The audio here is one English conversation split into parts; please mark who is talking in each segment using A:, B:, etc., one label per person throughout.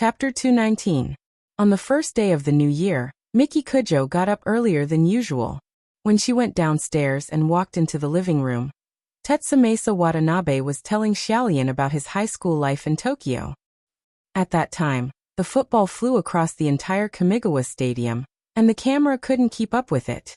A: Chapter 219. On the first day of the new year, Miki Kujo got up earlier than usual. When she went downstairs and walked into the living room, Tetsumaisa Watanabe was telling Xiaolian about his high school life in Tokyo. At that time, the football flew across the entire Kamigawa Stadium, and the camera couldn't keep up with it.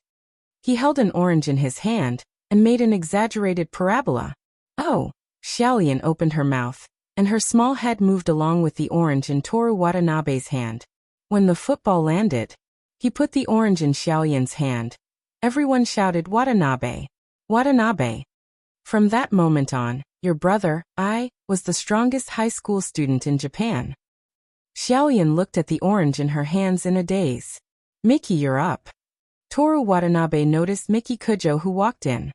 A: He held an orange in his hand and made an exaggerated parabola. Oh! Xiaolian opened her mouth, and her small head moved along with the orange in Toru Watanabe's hand. When the football landed, he put the orange in Xiaolian's hand. Everyone shouted, "Watanabe! Watanabe!" From that moment on, your brother, I, was the strongest high school student in Japan. Xiaolian looked at the orange in her hands in a daze. Miki, you're up. Toru Watanabe noticed Miki Kujo, who walked in.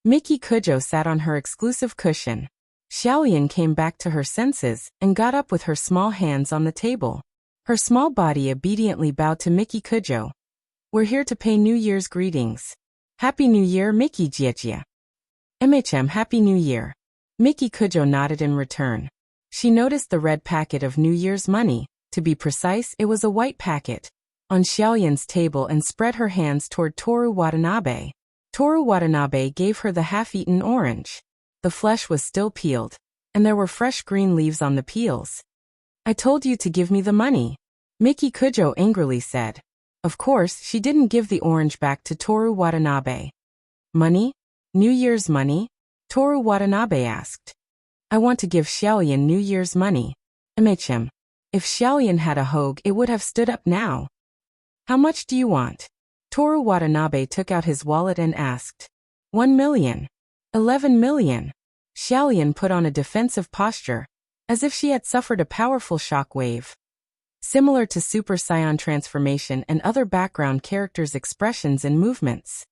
A: Miki Kujo sat on her exclusive cushion. Xiaolian came back to her senses and got up with her small hands on the table. Her small body obediently bowed to Miki Kujo. We're here to pay New Year's greetings. Happy New Year, Miki Jiejia. Happy New Year. Miki Kujo nodded in return. She noticed the red packet of New Year's money. To be precise, it was a white packet, on Xiaolian's table and spread her hands toward Toru Watanabe. Toru Watanabe gave her the half-eaten orange. The flesh was still peeled, and there were fresh green leaves on the peels. I told you to give me the money, Miki Kujo angrily said. Of course, she didn't give the orange back to Toru Watanabe. Money? New Year's money? Toru Watanabe asked. I want to give Xiaolian New Year's money. If Xiaolian had a hogue, it would have stood up now. How much do you want? Toru Watanabe took out his wallet and asked. 1 million. 11 million. Xiaolian put on a defensive posture, as if she had suffered a powerful shock wave. Similar to Super Saiyan transformation and other background characters' expressions and movements.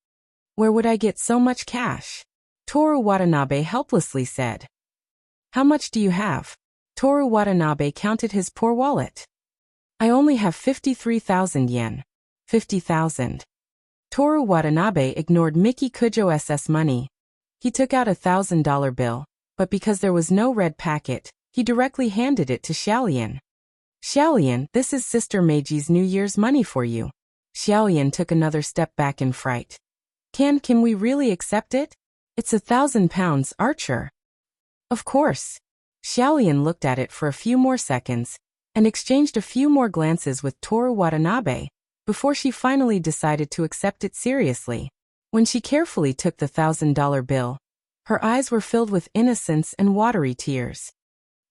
A: Where would I get so much cash? Toru Watanabe helplessly said. How much do you have? Toru Watanabe counted his poor wallet. I only have 53,000 yen. 50,000. Toru Watanabe ignored Miki Kujo's money. He took out $1,000 bill, but because there was no red packet, he directly handed it to Xiaolian. Xiaolian, this is Sister Meiji's New Year's money for you. Xiaolian took another step back in fright. Can we really accept it? It's 1,000 pounds, Archer. Of course. Xiaolian looked at it for a few more seconds, and exchanged a few more glances with Toru Watanabe, before she finally decided to accept it seriously. When she carefully took the $1,000 bill, her eyes were filled with innocence and watery tears.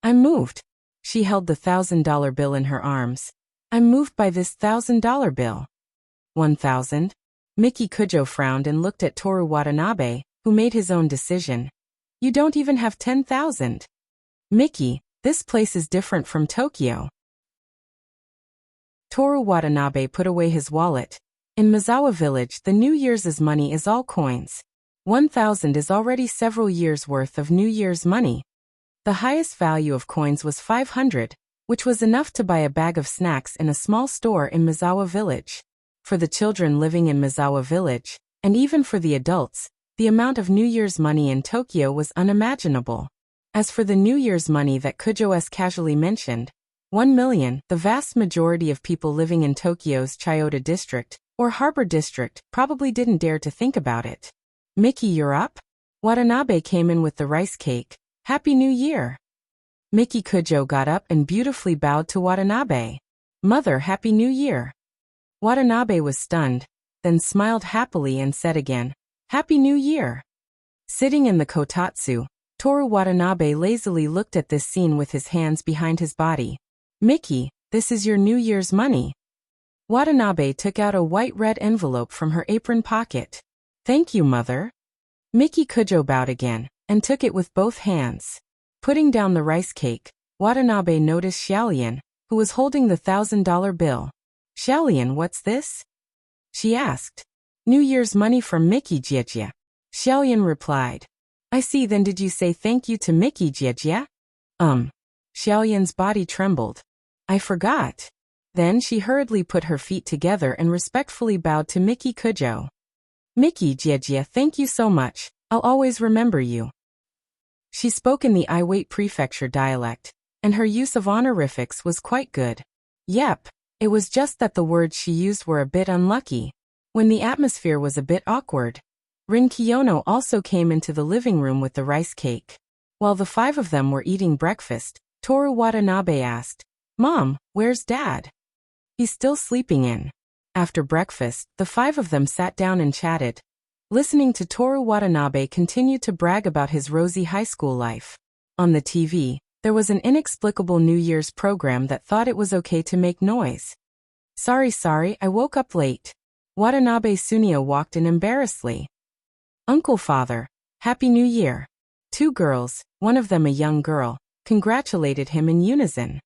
A: I'm moved. She held the $1,000 bill in her arms. I'm moved by this $1,000 bill. 1,000? Miki Kujo frowned and looked at Toru Watanabe, who made his own decision. You don't even have 10,000. Miki, this place is different from Tokyo. Toru Watanabe put away his wallet. In Mizawa village, the New Year's money is all coins. 1,000 is already several years' worth of New Year's money. The highest value of coins was 500, which was enough to buy a bag of snacks in a small store in Mizawa village. For the children living in Mizawa village, and even for the adults, the amount of New Year's money in Tokyo was unimaginable. As for the New Year's money that Kujo casually mentioned, 1 million, the vast majority of people living in Tokyo's Chiyoda district, or Harbor district, probably didn't dare to think about it. Miki, you're up? Watanabe came in with the rice cake. Happy New Year! Miki Kujo got up and beautifully bowed to Watanabe. Mother, Happy New Year! Watanabe was stunned, then smiled happily and said again, Happy New Year! Sitting in the kotatsu, Toru Watanabe lazily looked at this scene with his hands behind his body. Miki, this is your New Year's money. Watanabe took out a white-red envelope from her apron pocket. Thank you, Mother. Miki Kujo bowed again, and took it with both hands. Putting down the rice cake, Watanabe noticed Xiaolian, who was holding the $1,000 bill. Xiaolian, what's this? She asked. New Year's money from Miki Jiejia. Xiaolian replied. I see, then did you say thank you to Miki Jiejia? Xiaolian's body trembled. I forgot. Then she hurriedly put her feet together and respectfully bowed to Miki Kujo. Miki Jiejia, thank you so much. I'll always remember you. She spoke in the Iwate Prefecture dialect, and her use of honorifics was quite good. Yep, it was just that the words she used were a bit unlucky. When the atmosphere was a bit awkward, Rin Kiyono also came into the living room with the rice cake. While the 5 of them were eating breakfast, Toru Watanabe asked, "Mom, where's Dad?" "He's still sleeping in." After breakfast, the 5 of them sat down and chatted. Listening to Toru Watanabe continue to brag about his rosy high school life. On the TV, there was an inexplicable New Year's program that thought it was okay to make noise. Sorry, I woke up late." Watanabe Sunio walked in embarrassedly. "Uncle Father, Happy New Year." 2 girls, one of them a young girl, congratulated him in unison.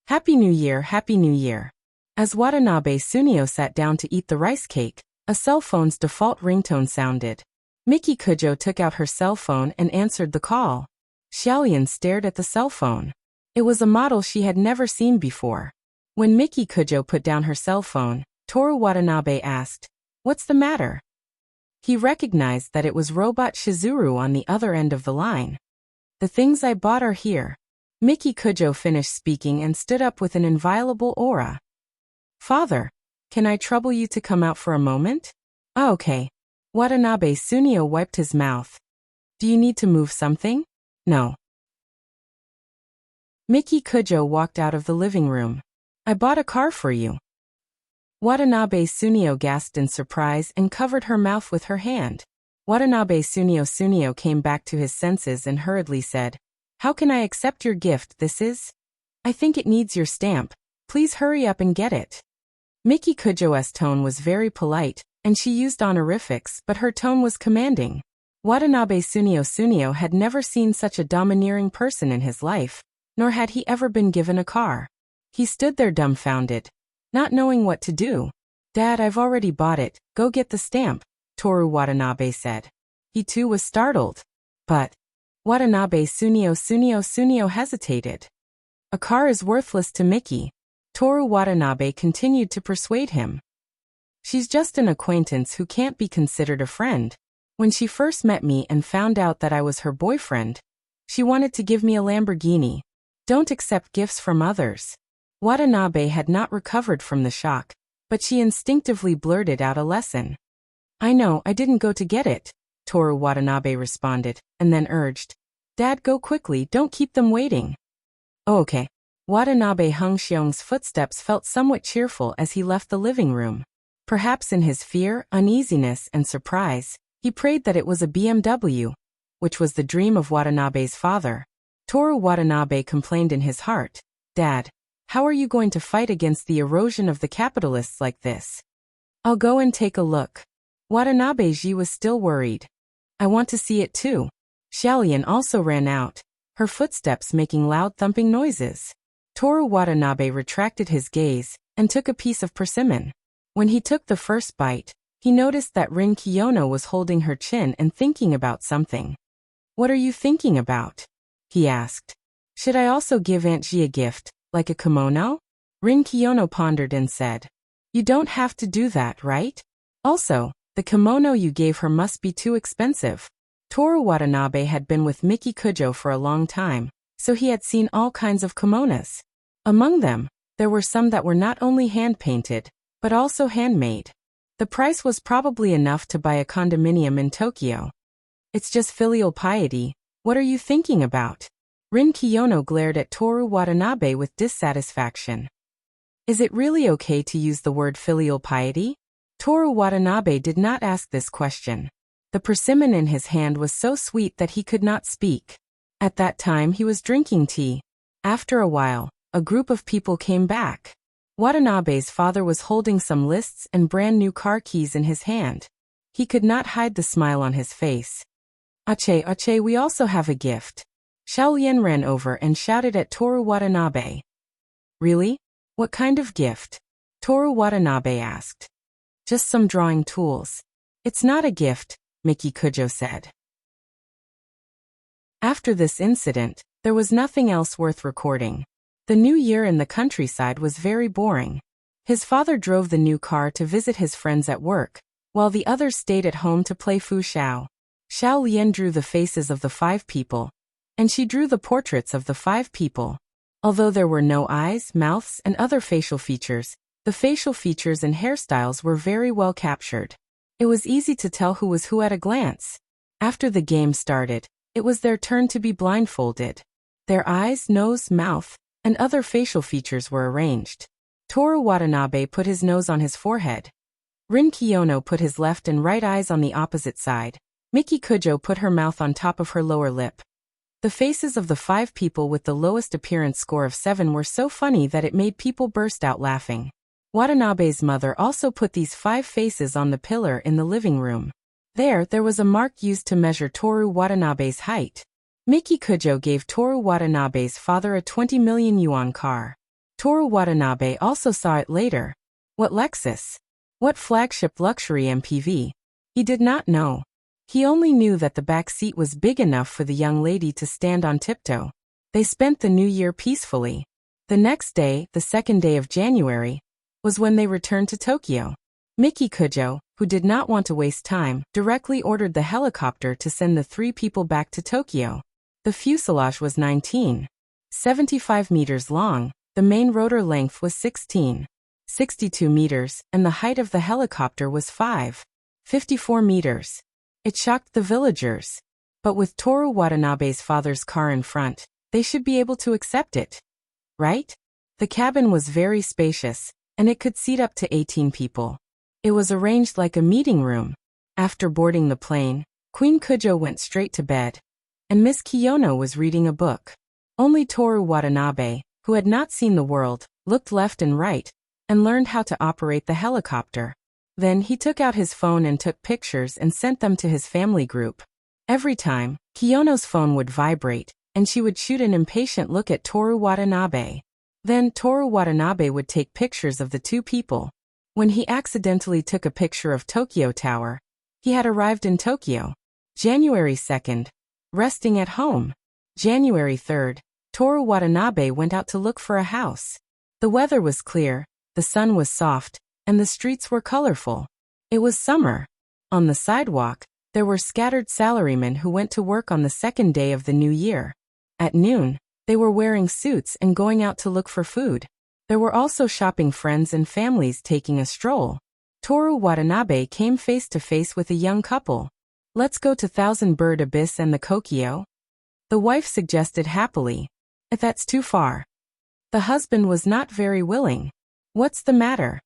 A: Happy New Year, Happy New Year." As Watanabe Sunio sat down to eat the rice cake, a cell phone's default ringtone sounded. Miki Kujo took out her cell phone and answered the call. Xiaolian stared at the cell phone. It was a model she had never seen before. When Miki Kujo put down her cell phone, Toru Watanabe asked, "What's the matter?" He recognized that it was Robot Shizuru on the other end of the line. "The things I bought are here." Miki Kujo finished speaking and stood up with an inviolable aura. "Father, can I trouble you to come out for a moment?" "Oh, okay." Watanabe Sunio wiped his mouth. "Do you need to move something?" "No." Miki Kujo walked out of the living room. "I bought a car for you." Watanabe Sunio gasped in surprise and covered her mouth with her hand. Watanabe Sunio came back to his senses and hurriedly said, "How can I accept your gift? I think it needs your stamp. Please hurry up and get it." Miki Kujo's tone was very polite, and she used honorifics, but her tone was commanding. Watanabe Sunio had never seen such a domineering person in his life, nor had he ever been given a car. He stood there dumbfounded, not knowing what to do. "Dad, I've already bought it, go get the stamp," Toru Watanabe said. He too was startled. "But..." Watanabe Sunio hesitated. "A car is worthless to Miki." Toru Watanabe continued to persuade him. "She's just an acquaintance who can't be considered a friend. When she first met me and found out that I was her boyfriend, she wanted to give me a Lamborghini. Don't accept gifts from others." Watanabe had not recovered from the shock, but she instinctively blurted out a lesson. "I know, I didn't go to get it," Toru Watanabe responded, and then urged, "Dad, go quickly, don't keep them waiting." "Oh, okay." Watanabe Hungxiong's footsteps felt somewhat cheerful as he left the living room. Perhaps in his fear, uneasiness, and surprise, he prayed that it was a BMW, which was the dream of Watanabe's father. Toru Watanabe complained in his heart, "Dad, how are you going to fight against the erosion of the capitalists like this?" "I'll go and take a look." Watanabe-ji was still worried. "I want to see it too." Xiaolian also ran out, her footsteps making loud thumping noises. Toru Watanabe retracted his gaze and took a piece of persimmon. When he took the first bite, he noticed that Rin Kiyono was holding her chin and thinking about something. "What are you thinking about?" he asked. "Should I also give Aunt Ji a gift, like a kimono?" Rin Kiyono pondered and said, "You don't have to do that, right? Also, the kimono you gave her must be too expensive." Toru Watanabe had been with Miki Kujo for a long time, so he had seen all kinds of kimonos. Among them, there were some that were not only hand-painted, but also handmade. The price was probably enough to buy a condominium in Tokyo. "It's just filial piety. What are you thinking about?" Rin Kiyono glared at Toru Watanabe with dissatisfaction. "Is it really okay to use the word filial piety?" Toru Watanabe did not ask this question. The persimmon in his hand was so sweet that he could not speak. At that time he was drinking tea. After a while, a group of people came back. Watanabe's father was holding some lists and brand new car keys in his hand. He could not hide the smile on his face. Ache, we also have a gift." Xiaolian ran over and shouted at Toru Watanabe. "Really? What kind of gift?" Toru Watanabe asked. "Just some drawing tools." "It's not a gift," Miki Kujo said. After this incident, there was nothing else worth recording. The new year in the countryside was very boring. His father drove the new car to visit his friends at work, while the others stayed at home to play Fu Xiao. Xiao Lian drew the faces of the 5 people, and she drew the portraits of the 5 people. Although there were no eyes, mouths, and other facial features, the facial features and hairstyles were very well captured. It was easy to tell who was who at a glance. After the game started, it was their turn to be blindfolded. Their eyes, nose, mouth, and other facial features were arranged. Toru Watanabe put his nose on his forehead. Rin Kiyono put his left and right eyes on the opposite side. Miki Kujo put her mouth on top of her lower lip. The faces of the 5 people with the lowest appearance score of 7 were so funny that it made people burst out laughing. Watanabe's mother also put these 5 faces on the pillar in the living room. There was a mark used to measure Toru Watanabe's height. Miki Kujo gave Toru Watanabe's father a 20 million yuan car. Toru Watanabe also saw it later. What Lexus? What flagship luxury MPV? He did not know. He only knew that the back seat was big enough for the young lady to stand on tiptoe. They spent the new year peacefully. The next day, the 2nd day of January, was when they returned to Tokyo. Miki Kujo, who did not want to waste time, directly ordered the helicopter to send the 3 people back to Tokyo. The fuselage was 19.75 meters long, the main rotor length was 16.62 meters, and the height of the helicopter was 5.54 meters. It shocked the villagers. But with Toru Watanabe's father's car in front, they should be able to accept it. Right? The cabin was very spacious, and it could seat up to 18 people. It was arranged like a meeting room. After boarding the plane, Queen Kujo went straight to bed, and Miss Kiyono was reading a book. Only Toru Watanabe, who had not seen the world, looked left and right, and learned how to operate the helicopter. Then he took out his phone and took pictures and sent them to his family group. Every time, Kiyono's phone would vibrate, and she would shoot an impatient look at Toru Watanabe. Then Toru Watanabe would take pictures of the 2 people. When he accidentally took a picture of Tokyo Tower, he had arrived in Tokyo. January 2nd. Resting at home. January 3rd. Toru Watanabe went out to look for a house. The weather was clear, the sun was soft, and the streets were colorful. It was summer. On the sidewalk, there were scattered salarymen who went to work on the 2nd day of the new year. At noon, they were wearing suits and going out to look for food. There were also shopping friends and families taking a stroll. Toru Watanabe came face to face with a young couple. Let's go to Thousand Bird Abyss and the Kokyo? The wife suggested happily. That's too far. The husband was not very willing. What's the matter?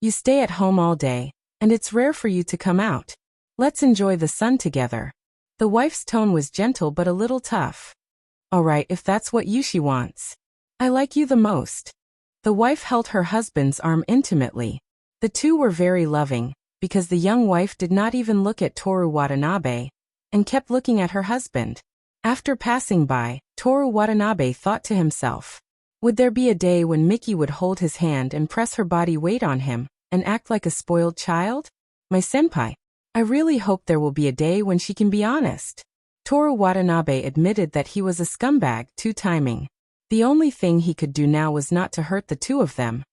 A: You stay at home all day, and it's rare for you to come out. Let's enjoy the sun together. The wife's tone was gentle but a little tough. All right, if that's what she wants. I like you the most. The wife held her husband's arm intimately. The 2 were very loving, because the young wife did not even look at Toru Watanabe, and kept looking at her husband. After passing by, Toru Watanabe thought to himself, would there be a day when Miki would hold his hand and press her body weight on him, and act like a spoiled child? My senpai. I really hope there will be a day when she can be honest. Toru Watanabe admitted that he was a scumbag 2-timing. The only thing he could do now was not to hurt the 2 of them,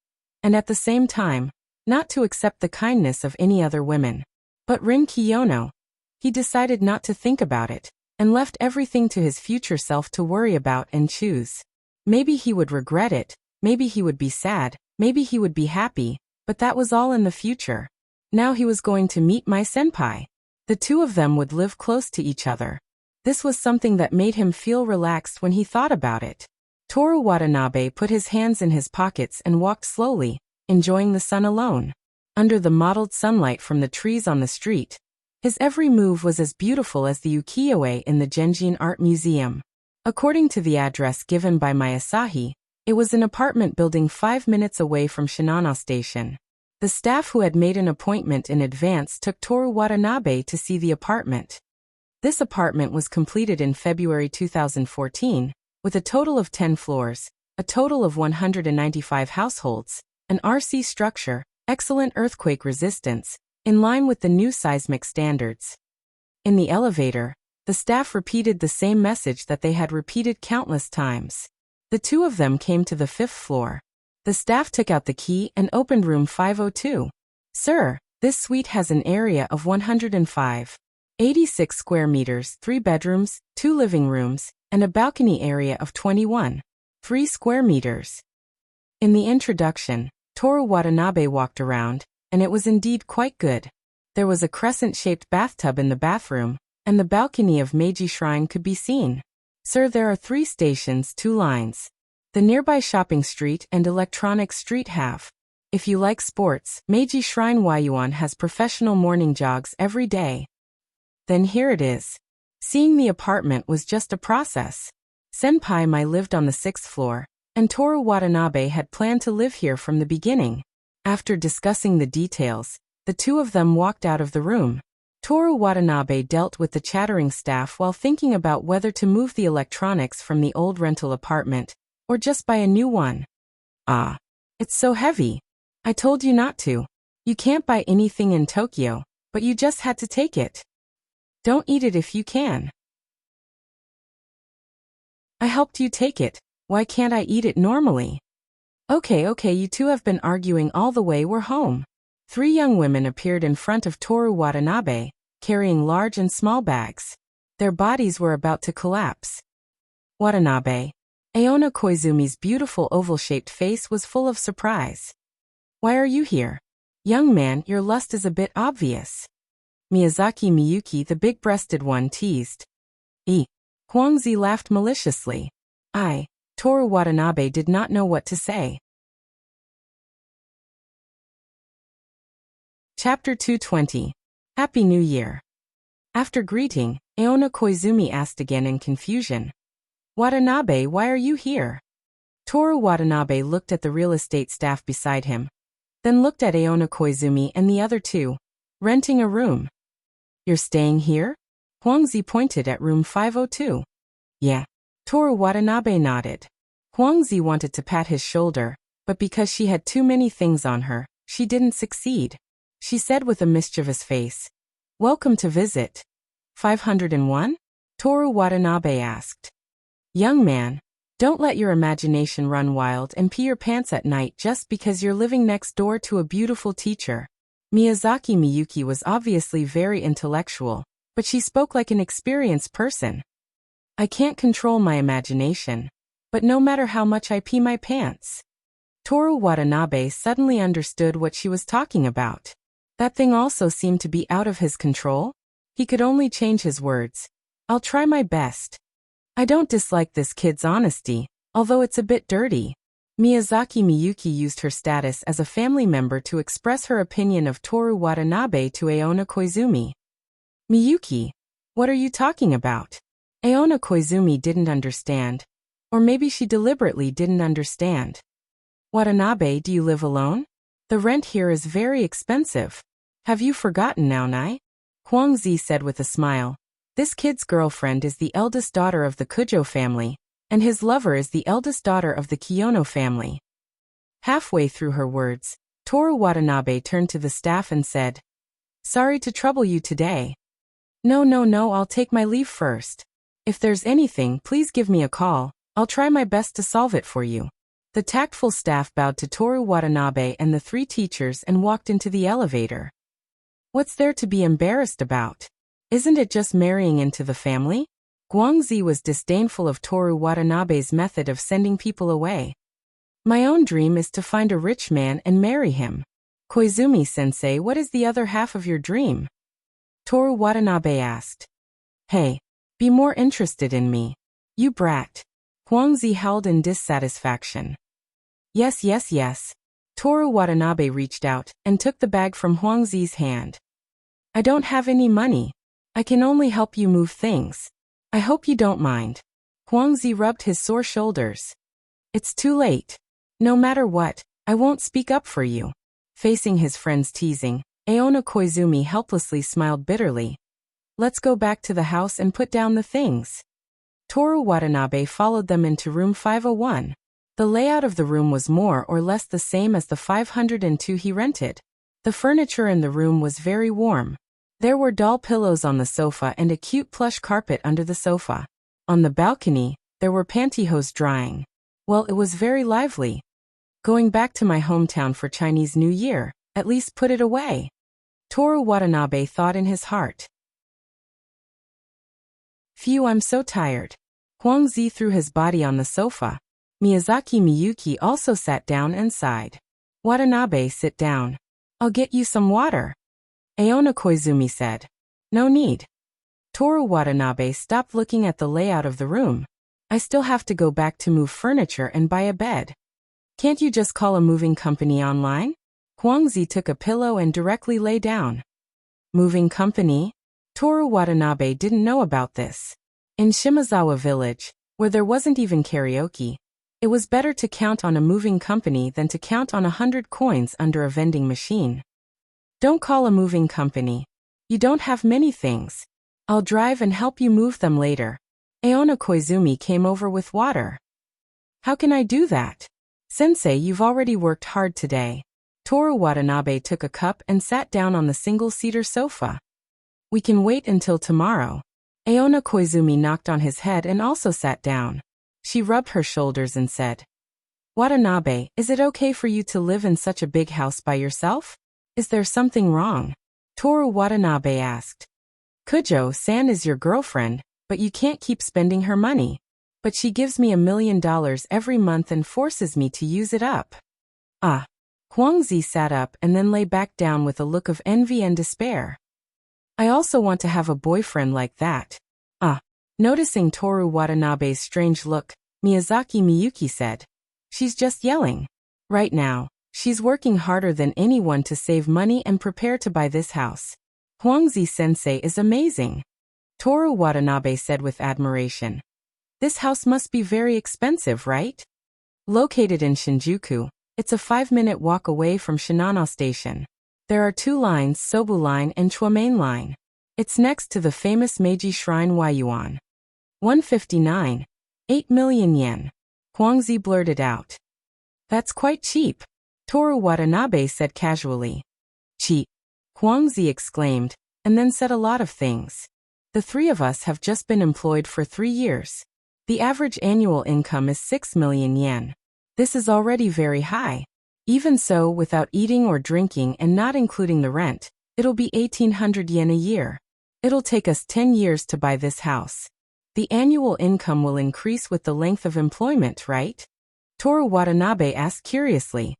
A: and at the same time, not to accept the kindness of any other women. But Rin Kiyono, he decided not to think about it, and left everything to his future self to worry about and choose. Maybe he would regret it, maybe he would be sad, maybe he would be happy, but that was all in the future. Now he was going to meet my senpai. The 2 of them would live close to each other. This was something that made him feel relaxed when he thought about it. Toru Watanabe put his hands in his pockets and walked slowly, enjoying the sun alone. Under the mottled sunlight from the trees on the street, his every move was as beautiful as the ukiyo-e in the Genjin Art Museum. According to the address given by Myasahi, it was an apartment building 5 minutes away from Shinano Station. The staff who had made an appointment in advance took Toru Watanabe to see the apartment. This apartment was completed in February 2014, with a total of 10 floors, a total of 195 households, an RC structure, excellent earthquake resistance, in line with the new seismic standards. In the elevator, the staff repeated the same message that they had repeated countless times. The 2 of them came to the 5th floor. The staff took out the key and opened room 502. Sir, this suite has an area of 105.86 square meters, 3 bedrooms, 2 living rooms, and a balcony area of 21.3 square meters. In the introduction, Toru Watanabe walked around, and it was indeed quite good. There was a crescent-shaped bathtub in the bathroom, and the balcony of Meiji Shrine could be seen. Sir, there are 3 stations, 2 lines. The nearby shopping street and electronics street have. If you like sports, Meiji Shrine Yuan has professional morning jogs every day. Then here it is. Seeing the apartment was just a process. Senpai Mai lived on the 6th floor, and Toru Watanabe had planned to live here from the beginning. After discussing the details, the two of them walked out of the room. Toru Watanabe dealt with the chattering staff while thinking about whether to move the electronics from the old rental apartment, or just buy a new one. Ah, it's so heavy. I told you not to. You can't buy anything in Tokyo, but you just had to take it. Don't eat it if you can. I helped you take it. Why can't I eat it normally? Okay, you two have been arguing all the way we're home. 3 young women appeared in front of Toru Watanabe, carrying large and small bags. Their bodies were about to collapse. Watanabe. Aona Koizumi's beautiful oval-shaped face was full of surprise. Why are you here? Young man, your lust is a bit obvious. Miyazaki Miyuki, the big-breasted one, teased. Huangzi laughed maliciously. Toru Watanabe did not know what to say. Chapter 220. Happy New Year. After greeting, Aona Koizumi asked again in confusion. Watanabe, why are you here? Toru Watanabe looked at the real estate staff beside him, then looked at Aona Koizumi and the other two. Renting a room. You're staying here? Huangzi pointed at room 502. Yeah. Toru Watanabe nodded. Huangzi wanted to pat his shoulder, but because she had too many things on her, she didn't succeed. She said with a mischievous face, Welcome to visit. 501? Toru Watanabe asked. Young man, don't let your imagination run wild and pee your pants at night just because you're living next door to a beautiful teacher. Miyazaki Miyuki was obviously very intellectual, but she spoke like an experienced person. I can't control my imagination, but no matter how much I pee my pants. Toru Watanabe suddenly understood what she was talking about. That thing also seemed to be out of his control. He could only change his words. I'll try my best. I don't dislike this kid's honesty, although it's a bit dirty. Miyazaki Miyuki used her status as a family member to express her opinion of Toru Watanabe to Aona Koizumi. Miyuki, what are you talking about? Aona Koizumi didn't understand. Or maybe she deliberately didn't understand. Watanabe, do you live alone? The rent here is very expensive. Have you forgotten now, Nai? Huangzi said with a smile. This kid's girlfriend is the eldest daughter of the Kujo family, and his lover is the eldest daughter of the Kiyono family. Halfway through her words, Toru Watanabe turned to the staff and said, Sorry to trouble you today. No, I'll take my leave first. If there's anything, please give me a call. I'll try my best to solve it for you. The tactful staff bowed to Toru Watanabe and the 3 teachers and walked into the elevator. What's there to be embarrassed about? Isn't it just marrying into the family? Guangzi was disdainful of Toru Watanabe's method of sending people away. My own dream is to find a rich man and marry him. Koizumi-sensei, what is the other half of your dream? Toru Watanabe asked. Hey, be more interested in me. You brat. Huangzi howled in dissatisfaction. Yes. Toru Watanabe reached out and took the bag from Huangzi's hand. I don't have any money. I can only help you move things. I hope you don't mind. Huangzi rubbed his sore shoulders. It's too late. No matter what, I won't speak up for you. Facing his friend's teasing, Aona Koizumi helplessly smiled bitterly. Let's go back to the house and put down the things. Toru Watanabe followed them into room 501. The layout of the room was more or less the same as the 502 he rented. The furniture in the room was very warm. There were doll pillows on the sofa and a cute plush carpet under the sofa. On the balcony, there were pantyhose drying. Well, it was very lively. Going back to my hometown for Chinese New Year, at least put it away. Toru Watanabe thought in his heart. Phew, I'm so tired. Huang Zi threw his body on the sofa. Miyazaki Miyuki also sat down and sighed. Watanabe, sit down. I'll get you some water. Aona Koizumi said. No need. Toru Watanabe stopped looking at the layout of the room. I still have to go back to move furniture and buy a bed. Can't you just call a moving company online? Huang Zi took a pillow and directly lay down. Moving company? Toru Watanabe didn't know about this. In Shimazawa village, where there wasn't even karaoke, it was better to count on a moving company than to count on 100 coins under a vending machine. Don't call a moving company. You don't have many things. I'll drive and help you move them later. Aona Koizumi came over with water. How can I do that? Sensei, you've already worked hard today. Toru Watanabe took a cup and sat down on the single-seater sofa. We can wait until tomorrow. Aona Koizumi knocked on his head and also sat down. She rubbed her shoulders and said, Watanabe, is it okay for you to live in such a big house by yourself? Is there something wrong? Toru Watanabe asked. Kujo-san is your girlfriend, but you can't keep spending her money. But she gives me $1 million every month and forces me to use it up. Ah. Huang Zi sat up and then lay back down with a look of envy and despair. I also want to have a boyfriend like that. Ah. Noticing Toru Watanabe's strange look, Miyazaki Miyuki said. She's just yelling. Right now, she's working harder than anyone to save money and prepare to buy this house. Huang Zi-sensei is amazing. Toru Watanabe said with admiration. This house must be very expensive, right? Located in Shinjuku, it's a 5-minute walk away from Shinano Station. There are 2 lines, Sobu Line and Chua Line. It's next to the famous Meiji Shrine Waiyuan. 159. 8 million yen. Huang Zi blurted out. That's quite cheap. Toru Watanabe said casually. Cheap. Huang Zi exclaimed, and then said a lot of things. The 3 of us have just been employed for 3 years. The average annual income is 6 million yen. This is already very high. Even so, without eating or drinking and not including the rent, it'll be 1,800 yen a year. It'll take us 10 years to buy this house. The annual income will increase with the length of employment, right? Toru Watanabe asked curiously.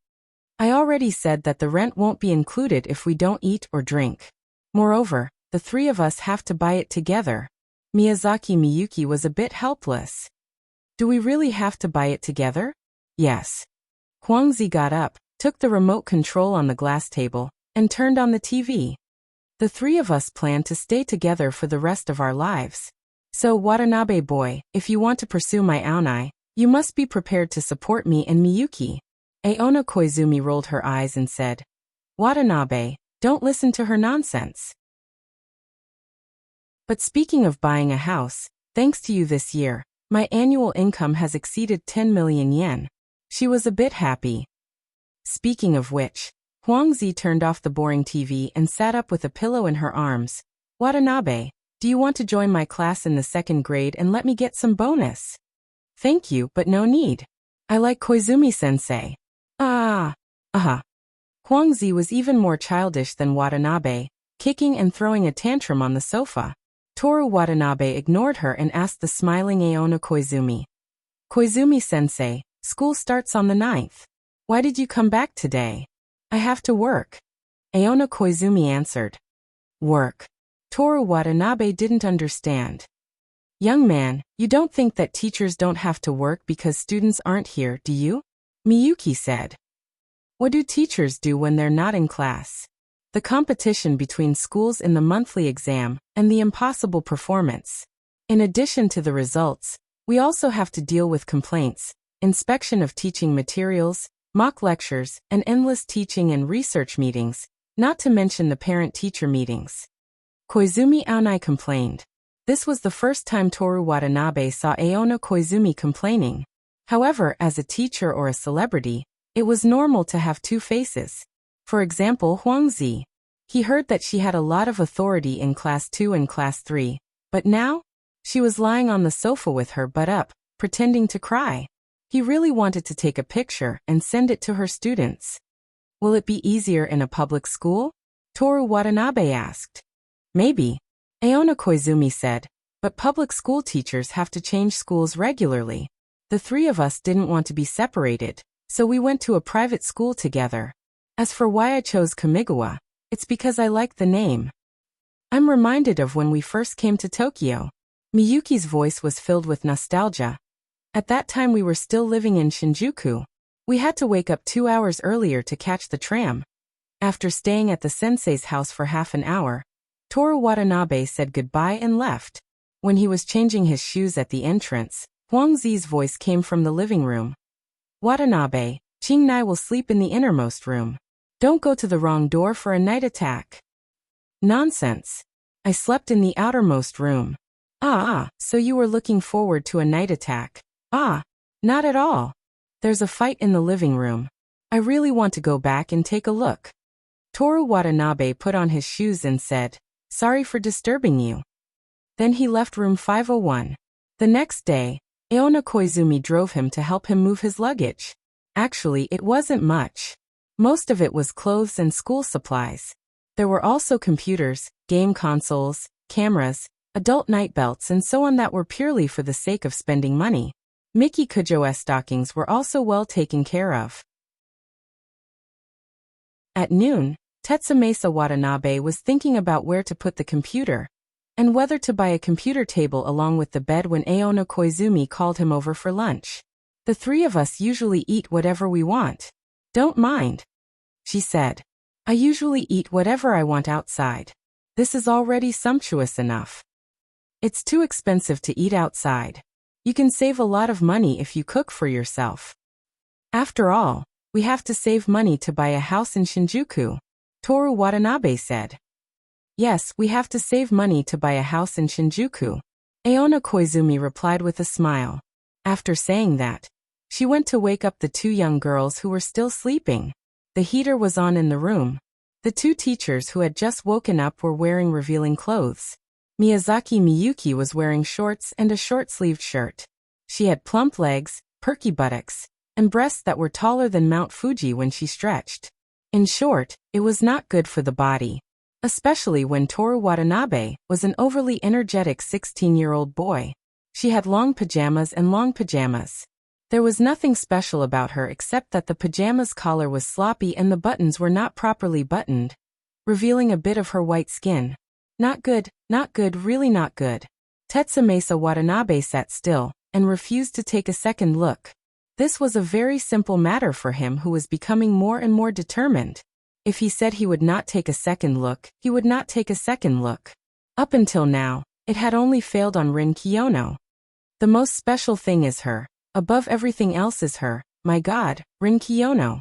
A: I already said that the rent won't be included if we don't eat or drink. Moreover, the 3 of us have to buy it together. Miyazaki Miyuki was a bit helpless. Do we really have to buy it together? Yes. Huang Zi got up, took the remote control on the glass table, and turned on the TV. The 3 of us plan to stay together for the rest of our lives. So Watanabe boy, if you want to pursue my aonai, you must be prepared to support me and Miyuki. Aona Koizumi rolled her eyes and said, Watanabe, don't listen to her nonsense. But speaking of buying a house, thanks to you this year, my annual income has exceeded 10 million yen. She was a bit happy. Speaking of which, Huang Zi turned off the boring TV and sat up with a pillow in her arms. Watanabe, do you want to join my class in the 2nd grade and let me get some bonus? Thank you, but no need. I like Koizumi-sensei. Huang Zi was even more childish than Watanabe, kicking and throwing a tantrum on the sofa. Toru Watanabe ignored her and asked the smiling Aona Koizumi. Koizumi-sensei, school starts on the 9th. Why did you come back today? I have to work. Aona Koizumi answered. Work. Toru Watanabe didn't understand. Young man, you don't think that teachers don't have to work because students aren't here, do you? Miyuki said. What do teachers do when they're not in class? The competition between schools in the monthly exam and the impossible performance. In addition to the results, we also have to deal with complaints, inspection of teaching materials, mock lectures, and endless teaching and research meetings, not to mention the parent-teacher meetings. Koizumi Aonai complained. This was the first time Toru Watanabe saw Aona Koizumi complaining. However, as a teacher or a celebrity, it was normal to have 2 faces. For example, Huang Zi. He heard that she had a lot of authority in Class 2 and Class 3, but now? She was lying on the sofa with her butt up, pretending to cry. He really wanted to take a picture and send it to her students. Will it be easier in a public school? Toru Watanabe asked. Maybe. Aona Koizumi said, But public school teachers have to change schools regularly. The three of us didn't want to be separated, so we went to a private school together. As for why I chose Kamigawa, it's because I like the name. I'm reminded of when we first came to Tokyo. Miyuki's voice was filled with nostalgia. At that time we were still living in Shinjuku. We had to wake up 2 hours earlier to catch the tram. After staying at the sensei's house for half an hour, Toru Watanabe said goodbye and left. When he was changing his shoes at the entrance, Huangzi's voice came from the living room. Watanabe, Qingnai will sleep in the innermost room. Don't go to the wrong door for a night attack. Nonsense. I slept in the outermost room. So you were looking forward to a night attack. Not at all. There's a fight in the living room. I really want to go back and take a look. Toru Watanabe put on his shoes and said, sorry for disturbing you. Then he left room 501. The next day, Aona Koizumi drove him to help him move his luggage. Actually, it wasn't much. Most of it was clothes and school supplies. There were also computers, game consoles, cameras, adult night belts and so on that were purely for the sake of spending money. Miki Kujo's stockings were also well taken care of. At noon, Tetsumaisa Watanabe was thinking about where to put the computer, and whether to buy a computer table along with the bed when Aona Koizumi called him over for lunch. The three of us usually eat whatever we want. Don't mind, she said. I usually eat whatever I want outside. This is already sumptuous enough. It's too expensive to eat outside. You can save a lot of money if you cook for yourself. After all, we have to save money to buy a house in Shinjuku, Toru Watanabe said. Yes, we have to save money to buy a house in Shinjuku, Aona Koizumi replied with a smile. After saying that, she went to wake up the two young girls who were still sleeping. The heater was on in the room. The two teachers who had just woken up were wearing revealing clothes. Miyazaki Miyuki was wearing shorts and a short-sleeved shirt. She had plump legs, perky buttocks, and breasts that were taller than Mount Fuji when she stretched. In short, it was not good for the body. Especially when Toru Watanabe was an overly energetic 16-year-old boy. She had long pajamas and long pajamas. There was nothing special about her except that the pajamas' collar was sloppy and the buttons were not properly buttoned, revealing a bit of her white skin. Not good, really not good. Tetsumaisa Watanabe sat still and refused to take a second look. This was a very simple matter for him who was becoming more and more determined. If he said he would not take a second look, he would not take a second look. Up until now, it had only failed on Rin Kiyono. The most special thing is her. Above everything else is her, my God, Rin Kiyono.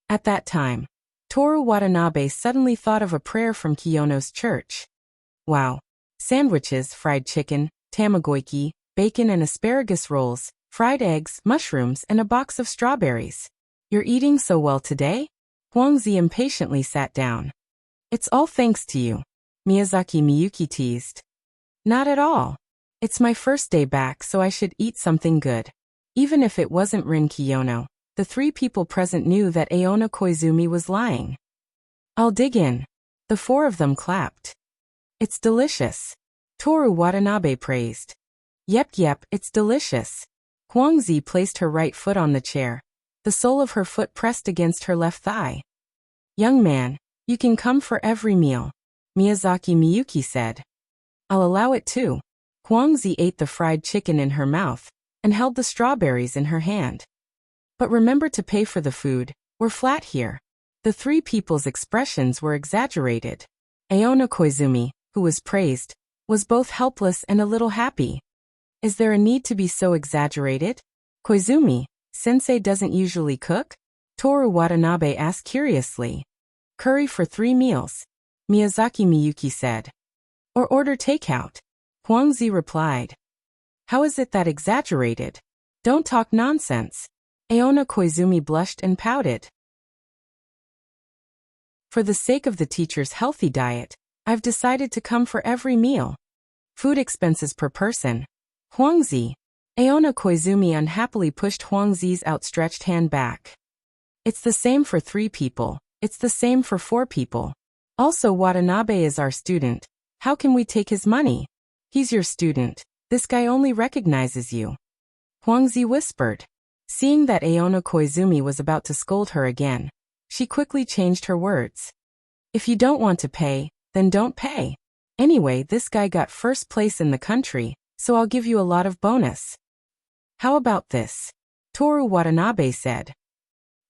A: At that time, Toru Watanabe suddenly thought of a prayer from Kiyono's church. Wow. Sandwiches, fried chicken, tamagoyaki, bacon and asparagus rolls, fried eggs, mushrooms and a box of strawberries. You're eating so well today? Huangzi impatiently sat down. It's all thanks to you, Miyazaki Miyuki teased. Not at all. It's my first day back so I should eat something good. Even if it wasn't Rin Kiyono, the three people present knew that Aona Koizumi was lying. I'll dig in. The four of them clapped. It's delicious. Toru Watanabe praised. Yep, it's delicious. Huangzi placed her right foot on the chair, the sole of her foot pressed against her left thigh. Young man, you can come for every meal, Miyazaki Miyuki said. I'll allow it too. Huangzi ate the fried chicken in her mouth and held the strawberries in her hand. But remember to pay for the food, we're flat here. The three people's expressions were exaggerated. Aona Koizumi, who was praised, was both helpless and a little happy. Is there a need to be so exaggerated? Koizumi, sensei doesn't usually cook? Toru Watanabe asked curiously. Curry for 3 meals, Miyazaki Miyuki said. Or order takeout, Huangzi replied. How is it that exaggerated? Don't talk nonsense. Aona Koizumi blushed and pouted. For the sake of the teacher's healthy diet, I've decided to come for every meal. Food expenses per person. Huangzi. Aona Koizumi unhappily pushed Huangzi's outstretched hand back. It's the same for 3 people. It's the same for 4 people. Also Watanabe is our student. How can we take his money? He's your student. This guy only recognizes you. Huangzi whispered. Seeing that Aono Koizumi was about to scold her again, she quickly changed her words. If you don't want to pay, then don't pay. Anyway, this guy got first place in the country, so I'll give you a lot of bonus. How about this? Toru Watanabe said.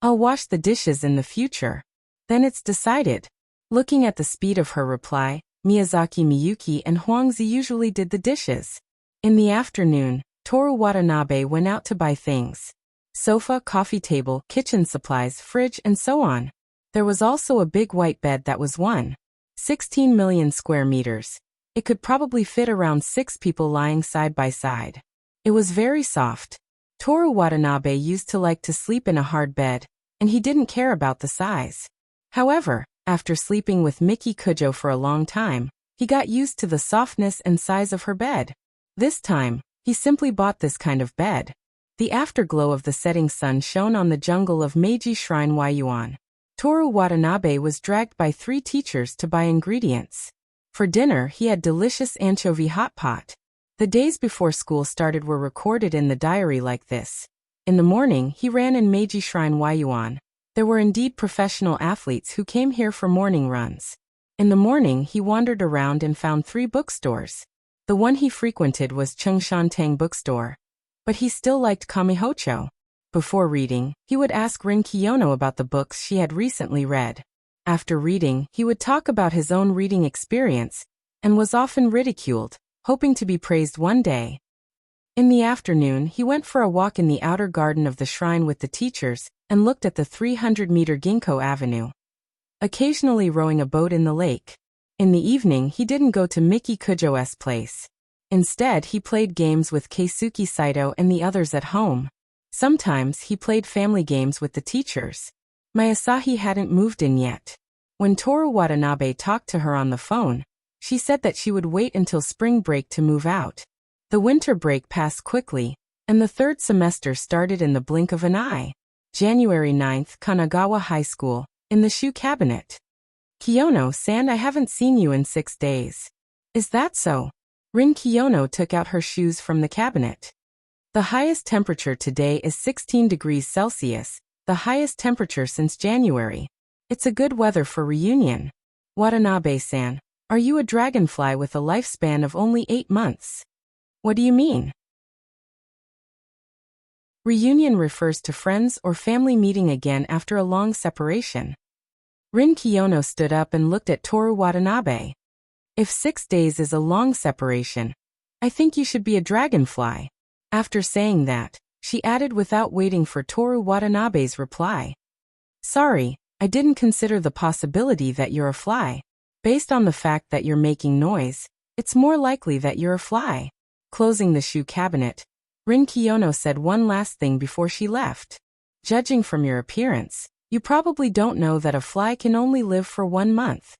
A: I'll wash the dishes in the future. Then it's decided. Looking at the speed of her reply, Miyazaki Miyuki and Huangzi usually did the dishes. In the afternoon, Toru Watanabe went out to buy things. Sofa, coffee table, kitchen supplies, fridge, and so on. There was also a big white bed that was 1.16 million square meters. It could probably fit around 6 people lying side by side. It was very soft. Toru Watanabe used to like to sleep in a hard bed, and he didn't care about the size. However, after sleeping with Miki Kujo for a long time, he got used to the softness and size of her bed. This time, he simply bought this kind of bed. The afterglow of the setting sun shone on the jungle of Meiji Shrine Yuan. Toru Watanabe was dragged by 3 teachers to buy ingredients. For dinner, he had delicious anchovy hot pot. The days before school started were recorded in the diary like this. In the morning, he ran in Meiji Shrine Yuan. There were indeed professional athletes who came here for morning runs. In the morning, he wandered around and found 3 bookstores. The one he frequented was Chengshan bookstore. But he still liked Kamihocho. Before reading, he would ask Rin Kiyono about the books she had recently read. After reading, he would talk about his own reading experience, and was often ridiculed, hoping to be praised one day. In the afternoon, he went for a walk in the outer garden of the shrine with the teachers, and looked at the 300-meter Ginkgo Avenue. Occasionally rowing a boat in the lake. In the evening, he didn't go to Miki Kujo's place. Instead, he played games with Keisuke Saito and the others at home. Sometimes, he played family games with the teachers. Mayasahi hadn't moved in yet. When Toru Watanabe talked to her on the phone, she said that she would wait until spring break to move out. The winter break passed quickly, and the 3rd semester started in the blink of an eye. January 9th, Kanagawa High School, in the shoe cabinet. Kiyono-san, I haven't seen you in 6 days. Is that so? Rin Kiyono took out her shoes from the cabinet. The highest temperature today is 16 degrees Celsius, the highest temperature since January. It's a good weather for reunion. Watanabe-san, are you a dragonfly with a lifespan of only 8 months? What do you mean? Reunion refers to friends or family meeting again after a long separation. Rin Kiyono stood up and looked at Toru Watanabe. If 6 days is a long separation, I think you should be a dragonfly. After saying that, she added without waiting for Toru Watanabe's reply. Sorry, I didn't consider the possibility that you're a fly. Based on the fact that you're making noise, it's more likely that you're a fly. Closing the shoe cabinet, Rin Kiyono said one last thing before she left. Judging from your appearance, you probably don't know that a fly can only live for 1 month.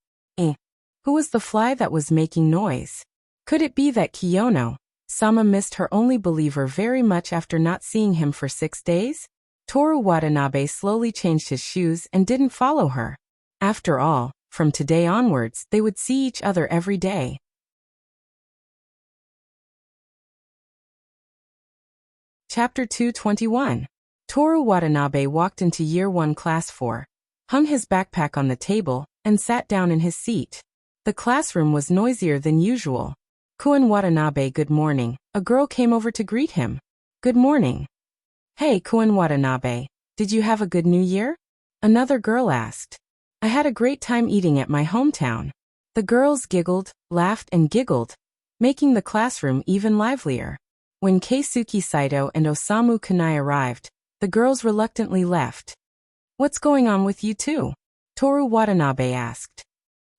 A: Who was the fly that was making noise? Could it be that Kiyono-sama missed her only believer very much after not seeing him for 6 days? Toru Watanabe slowly changed his shoes and didn't follow her. After all, from today onwards, they would see each other every day. Chapter 221. Toru Watanabe walked into Year 1 Class 4, hung his backpack on the table, and sat down in his seat. The classroom was noisier than usual. Kuin Watanabe, good morning. A girl came over to greet him. Good morning. Hey Kuin Watanabe, did you have a good New Year? Another girl asked. I had a great time eating at my hometown. The girls giggled, laughed and giggled, making the classroom even livelier. When Keisuke Saito and Osamu Kanai arrived, the girls reluctantly left. What's going on with you two? Toru Watanabe asked.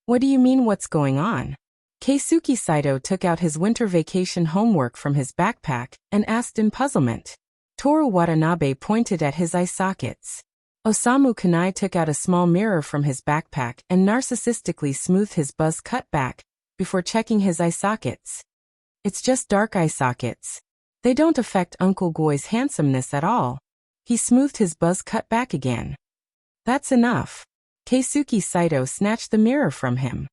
A: What do you mean what's going on? Keisuke Saito took out his winter vacation homework from his backpack and asked in puzzlement. Toru Watanabe pointed at his eye sockets. Osamu Kanai took out a small mirror from his backpack and narcissistically smoothed his buzz cut back before checking his eye sockets. It's just dark eye sockets. They don't affect Uncle Goi's handsomeness at all. He smoothed his buzz cut back again. That's enough. Keisuke Saito snatched the mirror from him.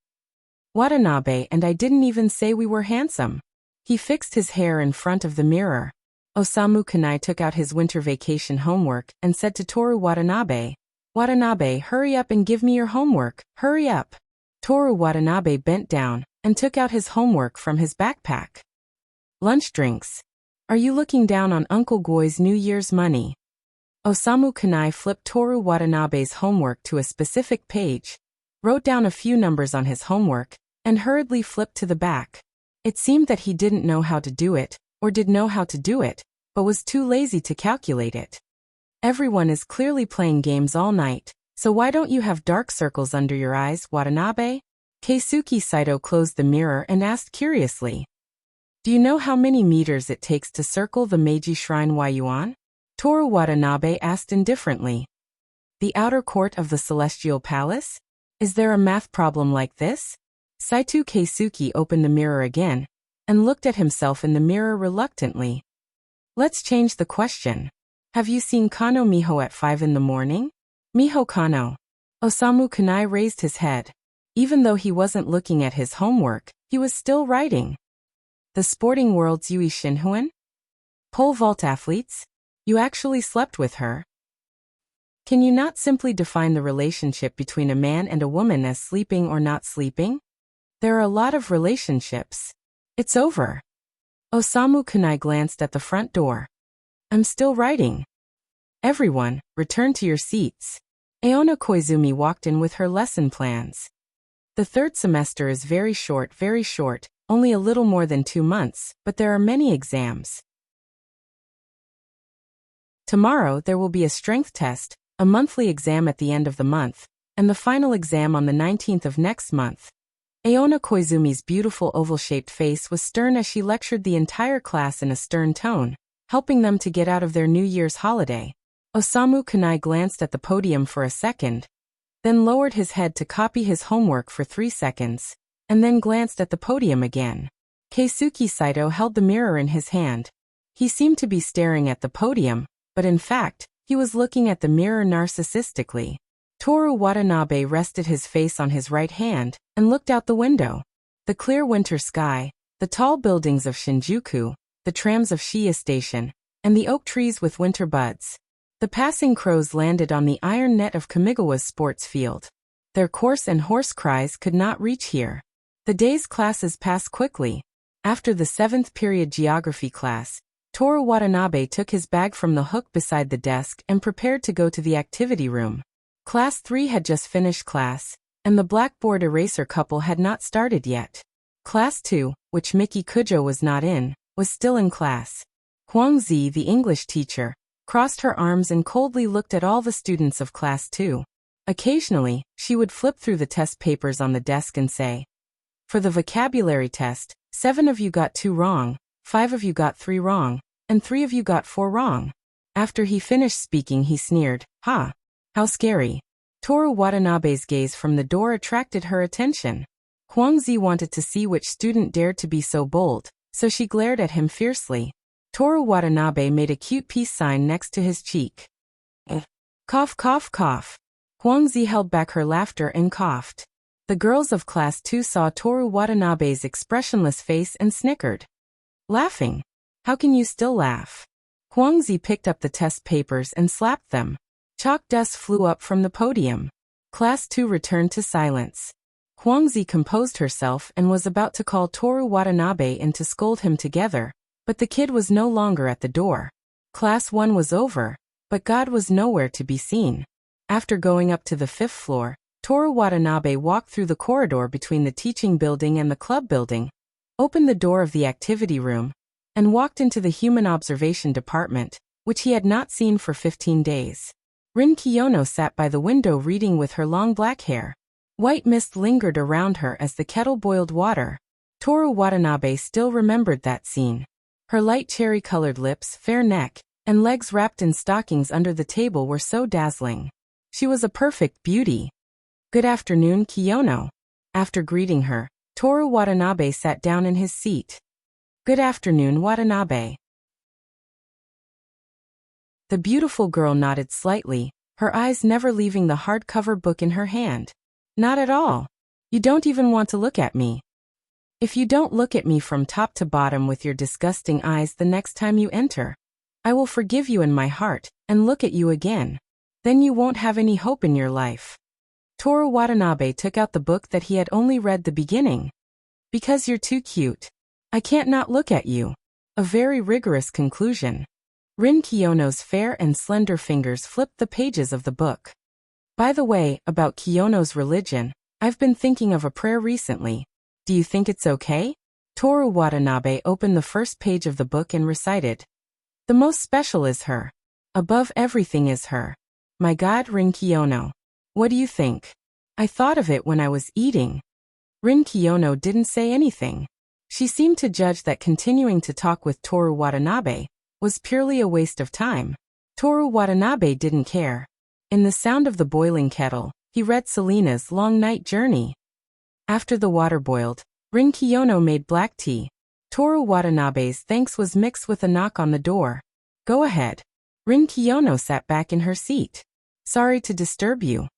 A: Watanabe and I didn't even say we were handsome. He fixed his hair in front of the mirror. Osamu Kanai took out his winter vacation homework and said to Toru Watanabe, "Watanabe, hurry up and give me your homework, hurry up." Toru Watanabe bent down and took out his homework from his backpack. Lunch drinks. Are you looking down on Uncle Goi's New Year's money? Osamu Kanai flipped Toru Watanabe's homework to a specific page, wrote down a few numbers on his homework, and hurriedly flipped to the back. It seemed that he didn't know how to do it, or did know how to do it, but was too lazy to calculate it. Everyone is clearly playing games all night, so why don't you have dark circles under your eyes, Watanabe? Keisuke Saito closed the mirror and asked curiously. Do you know how many meters it takes to circle the Meiji Shrine Yuan? Toru Watanabe asked indifferently. The outer court of the Celestial Palace? Is there a math problem like this? Saito Keisuke opened the mirror again and looked at himself in the mirror reluctantly. Let's change the question. Have you seen Kano Miho at 5 in the morning? Miho Kano. Osamu Kanai raised his head. Even though he wasn't looking at his homework, he was still writing. The sporting world's Yui Shinhuan? Pole vault athletes? You actually slept with her? Can you not simply define the relationship between a man and a woman as sleeping or not sleeping? There are a lot of relationships. It's over. Osamu Kanai glanced at the front door. I'm still writing. Everyone, return to your seats. Aona Koizumi walked in with her lesson plans. The third semester is very short, only a little more than 2 months, but there are many exams. Tomorrow there will be a strength test, a monthly exam at the end of the month, and the final exam on the 19th of next month. Aona Koizumi's beautiful oval-shaped face was stern as she lectured the entire class in a stern tone, helping them to get out of their New Year's holiday. Osamu Kanai glanced at the podium for a second, then lowered his head to copy his homework for 3 seconds, and then glanced at the podium again. Keisuke Saito held the mirror in his hand. He seemed to be staring at the podium, but in fact, he was looking at the mirror narcissistically. Toru Watanabe rested his face on his right hand and looked out the window. The clear winter sky, the tall buildings of Shinjuku, the trams of Shiya Station, and the oak trees with winter buds. The passing crows landed on the iron net of Kamigawa's sports field. Their coarse and hoarse cries could not reach here. The day's classes passed quickly. After the 7th period geography class, Toru Watanabe took his bag from the hook beside the desk and prepared to go to the activity room. Class 3 had just finished class, and the blackboard eraser couple had not started yet. Class 2, which Miki Kujo was not in, was still in class. Huang Zi, the English teacher, crossed her arms and coldly looked at all the students of Class 2. Occasionally, she would flip through the test papers on the desk and say, "For the vocabulary test, 7 of you got 2 wrong, 5 of you got 3 wrong, and 3 of you got 4 wrong." After he finished speaking, he sneered, "Ha! How scary." Toru Watanabe's gaze from the door attracted her attention. Huang Zi wanted to see which student dared to be so bold, so she glared at him fiercely. Toru Watanabe made a cute peace sign next to his cheek. Cough, cough, cough. Huang Zi held back her laughter and coughed. The girls of Class 2 saw Toru Watanabe's expressionless face and snickered. Laughing? How can you still laugh? Huang Zi picked up the test papers and slapped them. Chalk dust flew up from the podium. Class 2 returned to silence. Huang Zi composed herself and was about to call Toru Watanabe in to scold him together, but the kid was no longer at the door. Class 1 was over, but God was nowhere to be seen. After going up to the 5th floor, Toru Watanabe walked through the corridor between the teaching building and the club building, opened the door of the activity room, and walked into the human observation department, which he had not seen for 15 days. Rin Kiyono sat by the window reading with her long black hair. White mist lingered around her as the kettle boiled water. Toru Watanabe still remembered that scene. Her light cherry-colored lips, fair neck, and legs wrapped in stockings under the table were so dazzling. She was a perfect beauty. Good afternoon, Kiyono. After greeting her, Toru Watanabe sat down in his seat. Good afternoon, Watanabe. The beautiful girl nodded slightly, her eyes never leaving the hardcover book in her hand. Not at all. You don't even want to look at me. If you don't look at me from top to bottom with your disgusting eyes the next time you enter, I will forgive you in my heart and look at you again. Then you won't have any hope in your life. Toru Watanabe took out the book that he had only read the beginning. Because you're too cute. I can't not look at you. A very rigorous conclusion. Rin Kiyono's fair and slender fingers flipped the pages of the book. By the way, about Kiyono's religion, I've been thinking of a prayer recently. Do you think it's okay? Toru Watanabe opened the first page of the book and recited. The most special is her. Above everything is her. My God, Rin Kiyono. What do you think? I thought of it when I was eating. Rin Kiyono didn't say anything. She seemed to judge that continuing to talk with Toru Watanabe was purely a waste of time. Toru Watanabe didn't care. In the sound of the boiling kettle, he read Selena's long night journey. After the water boiled, Rin Kiyono made black tea. Toru Watanabe's thanks was mixed with a knock on the door. Go ahead. Rin Kiyono sat back in her seat. Sorry to disturb you.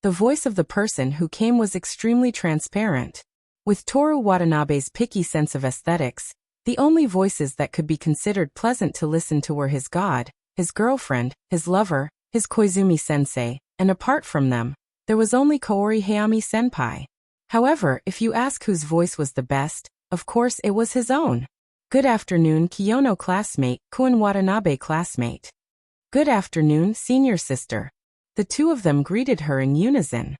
A: The voice of the person who came was extremely transparent. With Toru Watanabe's picky sense of aesthetics, the only voices that could be considered pleasant to listen to were his god, his girlfriend, his lover, his Koizumi-sensei, and apart from them, there was only Kaori Hayami-senpai. However, if you ask whose voice was the best, of course it was his own. Good afternoon, Kiyono classmate, Kuin Watanabe classmate. Good afternoon, senior sister. The two of them greeted her in unison.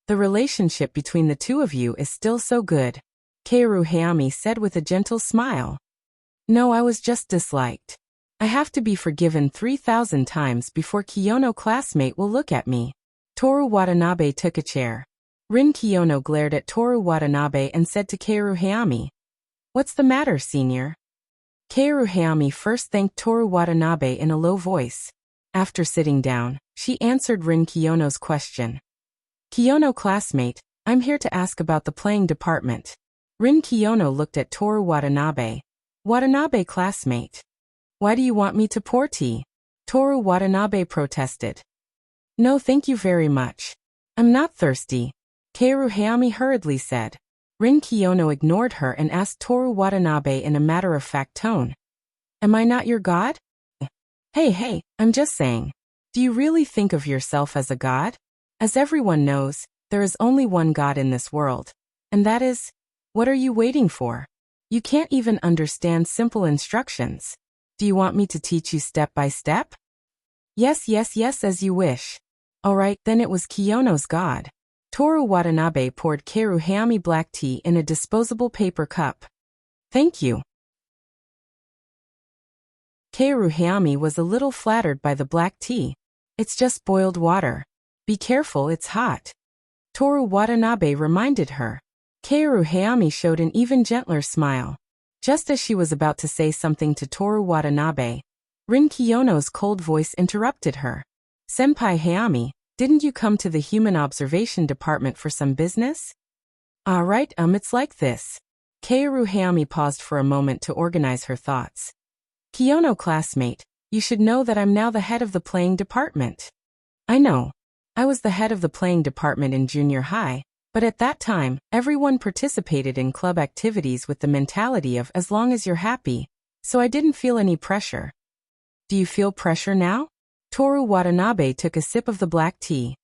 A: The relationship between the two of you is still so good, Kaoru Hayami said with a gentle smile. No, I was just disliked. I have to be forgiven 3,000 times before Kiyono classmate will look at me. Toru Watanabe took a chair. Rin Kiyono glared at Toru Watanabe and said to Kaoru Hayami, What's the matter, senior? Kaoru Hayami first thanked Toru Watanabe in a low voice. After sitting down, she answered Rin Kiyono's question. Kiyono classmate, I'm here to ask about the playing department. Rin Kiyono looked at Toru Watanabe. Watanabe classmate. Why do you want me to pour tea? Toru Watanabe protested. No, thank you very much. I'm not thirsty. Kaoru Hayami hurriedly said. Rin Kiyono ignored her and asked Toru Watanabe in a matter-of-fact tone. Am I not your god? Hey, I'm just saying. Do you really think of yourself as a god? As everyone knows, there is only one god in this world. And that is, what are you waiting for? You can't even understand simple instructions. Do you want me to teach you step by step? Yes, as you wish. Alright, then it was Kiyono's god. Toru Watanabe poured Kaoru Hayami black tea in a disposable paper cup. Thank you. Kaoru Hayami was a little flattered by the black tea. It's just boiled water. Be careful, it's hot. Toru Watanabe reminded her. Kaoru Hayami showed an even gentler smile. Just as she was about to say something to Toru Watanabe, Rin Kiyono's cold voice interrupted her. Senpai Hayami, didn't you come to the Human Observation Department for some business? Right, it's like this. Kaoru Hayami paused for a moment to organize her thoughts. Kiyono classmate, you should know that I'm now the head of the playing department. I know. I was the head of the playing department in junior high, but at that time, everyone participated in club activities with the mentality of as long as you're happy, so I didn't feel any pressure. Do you feel pressure now? Toru Watanabe took a sip of the black tea.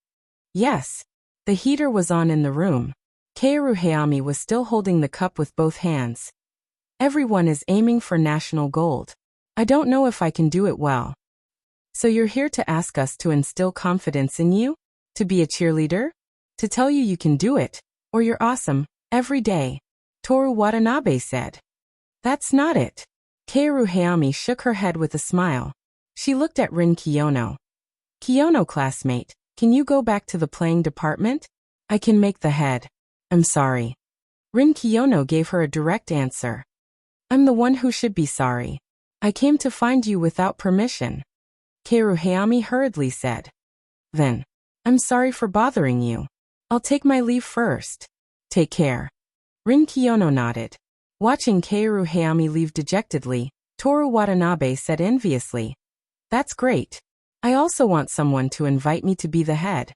A: Yes. The heater was on in the room. Kaoru Hayami was still holding the cup with both hands. Everyone is aiming for national gold. I don't know if I can do it well. So you're here to ask us to instill confidence in you? To be a cheerleader? To tell you you can do it, or you're awesome, every day, Toru Watanabe said. That's not it. Kaoru Hayami shook her head with a smile. She looked at Rin Kiyono. Kiyono classmate, can you go back to the playing department? I can make the head. I'm sorry. Rin Kiyono gave her a direct answer. I'm the one who should be sorry. I came to find you without permission. Kaoru Hayami hurriedly said. Then, I'm sorry for bothering you. I'll take my leave first. Take care. Rin Kiyono nodded. Watching Kaoru Hayami leave dejectedly, Toru Watanabe said enviously. That's great. I also want someone to invite me to be the head.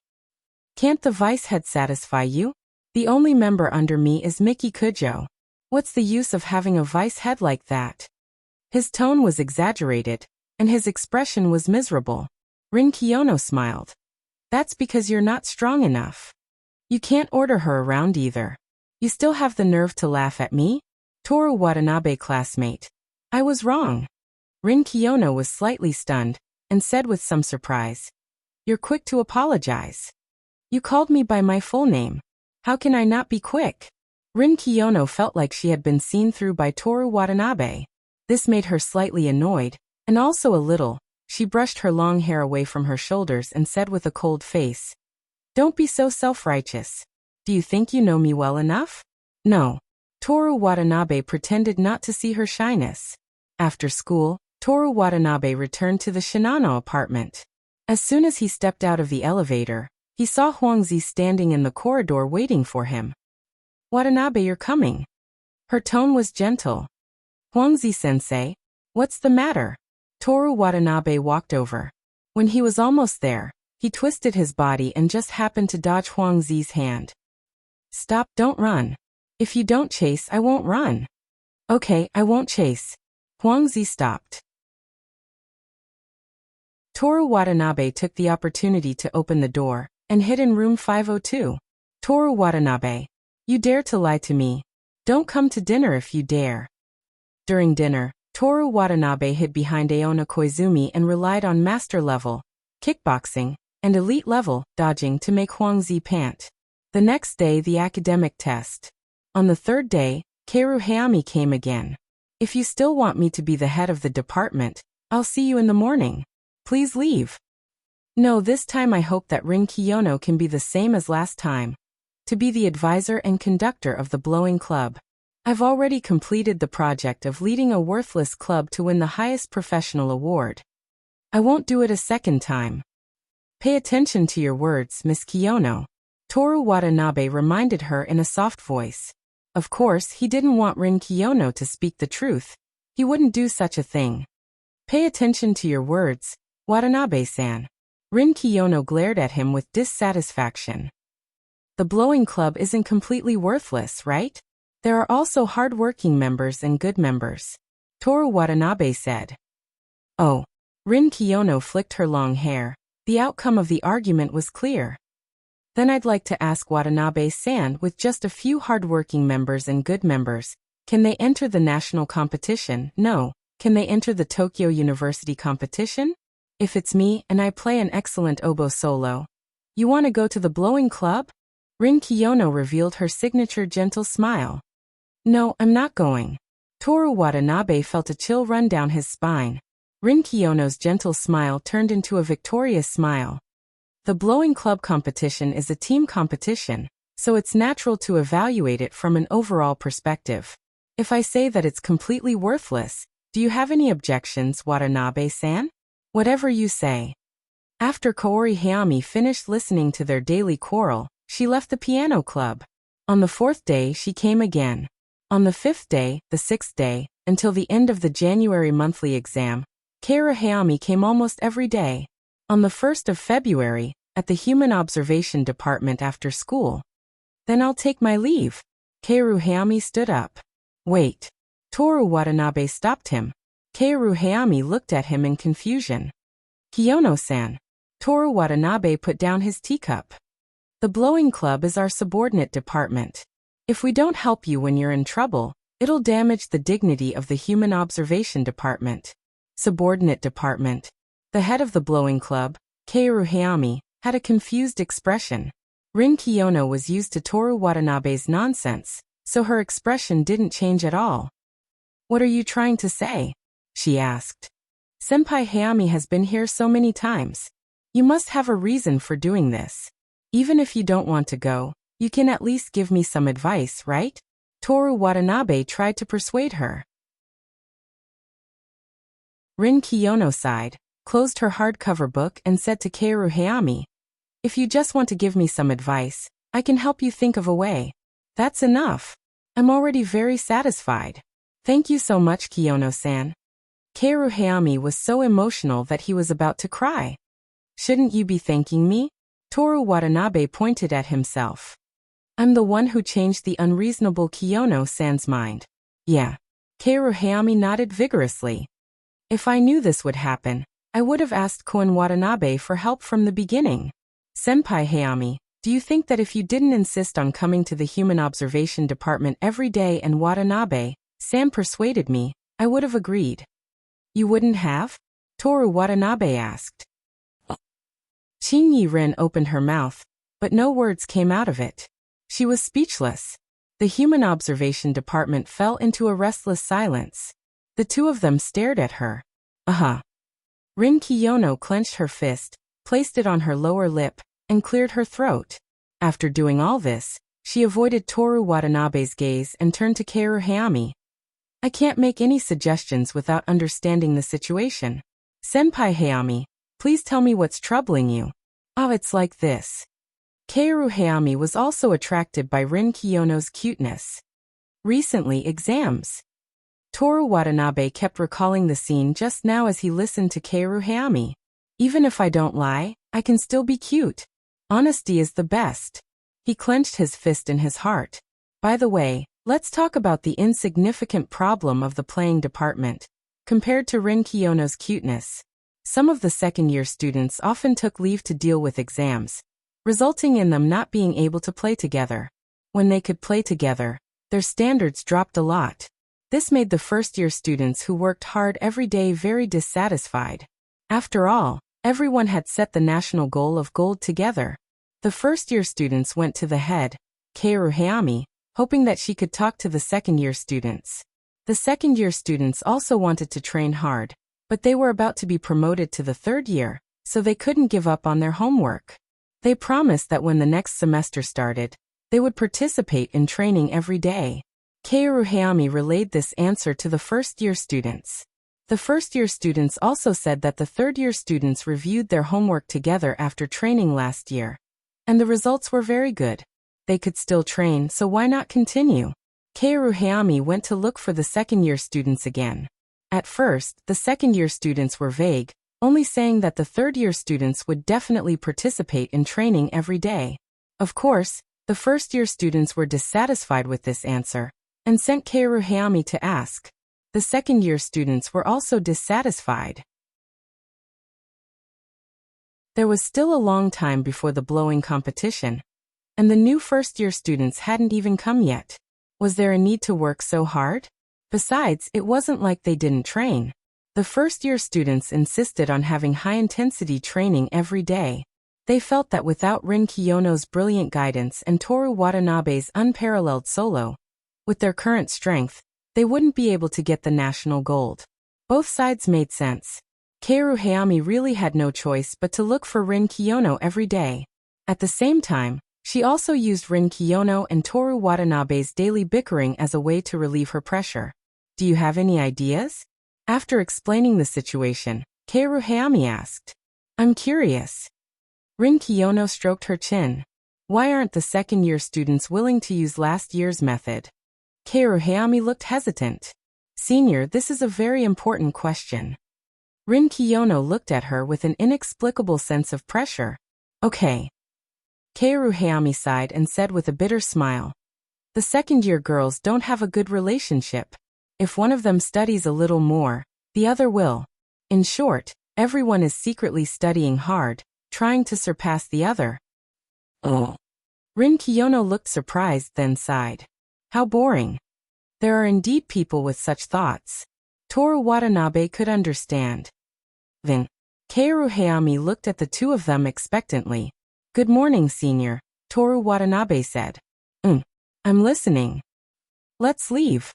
A: Can't the vice head satisfy you? The only member under me is Miki Kujo. What's the use of having a vice head like that? His tone was exaggerated, and his expression was miserable. Rin Kiyono smiled. That's because you're not strong enough. You can't order her around either. You still have the nerve to laugh at me? Toru Watanabe classmate. I was wrong. Rin Kiyono was slightly stunned, and said with some surprise. You're quick to apologize. You called me by my full name. How can I not be quick? Rin Kiyono felt like she had been seen through by Toru Watanabe. This made her slightly annoyed, and also a little. She brushed her long hair away from her shoulders and said with a cold face. Don't be so self-righteous. Do you think you know me well enough? No. Toru Watanabe pretended not to see her shyness. After school, Toru Watanabe returned to the Shinano apartment. As soon as he stepped out of the elevator, he saw Huangzi standing in the corridor waiting for him. Watanabe, you're coming. Her tone was gentle. Huangzi-sensei, what's the matter? Toru Watanabe walked over. When he was almost there, he twisted his body and just happened to dodge Huangzi's hand. Stop, don't run. If you don't chase, I won't run. Okay, I won't chase. Huangzi stopped. Toru Watanabe took the opportunity to open the door and hid in room 502. Toru Watanabe, you dare to lie to me. Don't come to dinner if you dare. During dinner, Toru Watanabe hid behind Aona Koizumi and relied on master level, kickboxing, and elite level, dodging to make Huangzi pant. The next day, the academic test. On the third day, Keiru Hayami came again. If you still want me to be the head of the department, I'll see you in the morning. Please leave. No, this time I hope that Rin Kiyono can be the same as last time. To be the advisor and conductor of the Blowing Club. I've already completed the project of leading a worthless club to win the highest professional award. I won't do it a second time. Pay attention to your words, Miss Kiyono. Toru Watanabe reminded her in a soft voice. Of course, he didn't want Rin Kiyono to speak the truth. He wouldn't do such a thing. Pay attention to your words, Watanabe-san. Rin Kiyono glared at him with dissatisfaction. The Blowing Club isn't completely worthless, right? There are also hard-working members and good members. Toru Watanabe said. Oh. Rin Kiyono flicked her long hair. The outcome of the argument was clear. Then I'd like to ask Watanabe-san, with just a few hard-working members and good members, can they enter the national competition? No. Can they enter the Tokyo University competition? If it's me and I play an excellent oboe solo, you want to go to the Blowing Club? Rin Kiyono revealed her signature gentle smile. No, I'm not going. Toru Watanabe felt a chill run down his spine. Rin Kiyono's gentle smile turned into a victorious smile. The Blowing Club competition is a team competition, so it's natural to evaluate it from an overall perspective. If I say that it's completely worthless, do you have any objections, Watanabe-san? Whatever you say. After Kaori Hayami finished listening to their daily quarrel, she left the piano club. On the fourth day, she came again. On the fifth day, the sixth day, until the end of the January monthly exam, Keiru Hayami came almost every day. On the 1st of February, at the Human Observation Department after school. Then I'll take my leave. Keiru Hayami stood up. Wait. Toru Watanabe stopped him. Keiru Hayami looked at him in confusion. Kiyono-san. Toru Watanabe put down his teacup. The Blowing Club is our subordinate department. If we don't help you when you're in trouble, it'll damage the dignity of the Human Observation Department. Subordinate department. The head of the Blowing Club, Keiru Hayami, had a confused expression. Rin Kiyono was used to Toru Watanabe's nonsense, so her expression didn't change at all. What are you trying to say? She asked. Senpai Hayami has been here so many times. You must have a reason for doing this. Even if you don't want to go, you can at least give me some advice, right? Toru Watanabe tried to persuade her. Rin Kiyono sighed, closed her hardcover book and said to Keiru Hayami, if you just want to give me some advice, I can help you think of a way. That's enough. I'm already very satisfied. Thank you so much, Kiyono-san. Keiru Hayami was so emotional that he was about to cry. Shouldn't you be thanking me? Toru Watanabe pointed at himself. I'm the one who changed the unreasonable Kiyono-san's mind. Yeah. Keiru Hayami nodded vigorously. If I knew this would happen, I would have asked Koen Watanabe for help from the beginning. Senpai Hayami, do you think that if you didn't insist on coming to the human observation department every day and Watanabe-san persuaded me, I would have agreed? You wouldn't have? Toru Watanabe asked. Qing Yi-rin opened her mouth, but no words came out of it. She was speechless. The human observation department fell into a restless silence. The two of them stared at her. Rin Kiyono clenched her fist, placed it on her lower lip, and cleared her throat. After doing all this, she avoided Toru Watanabe's gaze and turned to Keiru Hayami. I can't make any suggestions without understanding the situation. Senpai Hayami, please tell me what's troubling you. It's like this. Keiru Hayami was also attracted by Rin Kiyono's cuteness. Recently, exams. Toru Watanabe kept recalling the scene just now as he listened to Keiru Hayami. Even if I don't lie, I can still be cute. Honesty is the best. He clenched his fist in his heart. By the way, let's talk about the insignificant problem of the playing department. Compared to Rin Kiyono's cuteness, some of the second-year students often took leave to deal with exams, resulting in them not being able to play together. When they could play together, their standards dropped a lot. This made the first-year students who worked hard every day very dissatisfied. After all, everyone had set the national goal of gold together. The first-year students went to the head, Keiru Hayami, hoping that she could talk to the second-year students. The second-year students also wanted to train hard, but they were about to be promoted to the third year, so they couldn't give up on their homework. They promised that when the next semester started, they would participate in training every day. Keiru Hayami relayed this answer to the first-year students. The first-year students also said that the third-year students reviewed their homework together after training last year, and the results were very good. They could still train, so why not continue? Keiru Hayami went to look for the second-year students again. At first, the second-year students were vague, only saying that the third-year students would definitely participate in training every day. Of course, the first-year students were dissatisfied with this answer, and sent Keiru Hayami to ask. The second-year students were also dissatisfied. There was still a long time before the blowing competition, and the new first-year students hadn't even come yet. Was there a need to work so hard? Besides, it wasn't like they didn't train. The first-year students insisted on having high-intensity training every day. They felt that without Rin Kiyono's brilliant guidance and Toru Watanabe's unparalleled solo, with their current strength, they wouldn't be able to get the national gold. Both sides made sense. Keiru Hayami really had no choice but to look for Rin Kiyono every day. At the same time, she also used Rin Kiyono and Toru Watanabe's daily bickering as a way to relieve her pressure. Do you have any ideas? After explaining the situation, Keiru Hayami asked. I'm curious. Rin Kiyono stroked her chin. Why aren't the second-year students willing to use last year's method? Keiru Hayami looked hesitant. Senior, this is a very important question. Rin Kiyono looked at her with an inexplicable sense of pressure. Okay. Keiru Hayami sighed and said with a bitter smile. The second-year girls don't have a good relationship. If one of them studies a little more, the other will. In short, everyone is secretly studying hard, trying to surpass the other. Oh. Rin Kiyono looked surprised then sighed. How boring. There are indeed people with such thoughts. Toru Watanabe could understand. Then, Keiru Hayami looked at the two of them expectantly. Good morning, senior, Toru Watanabe said. I'm listening. Let's leave.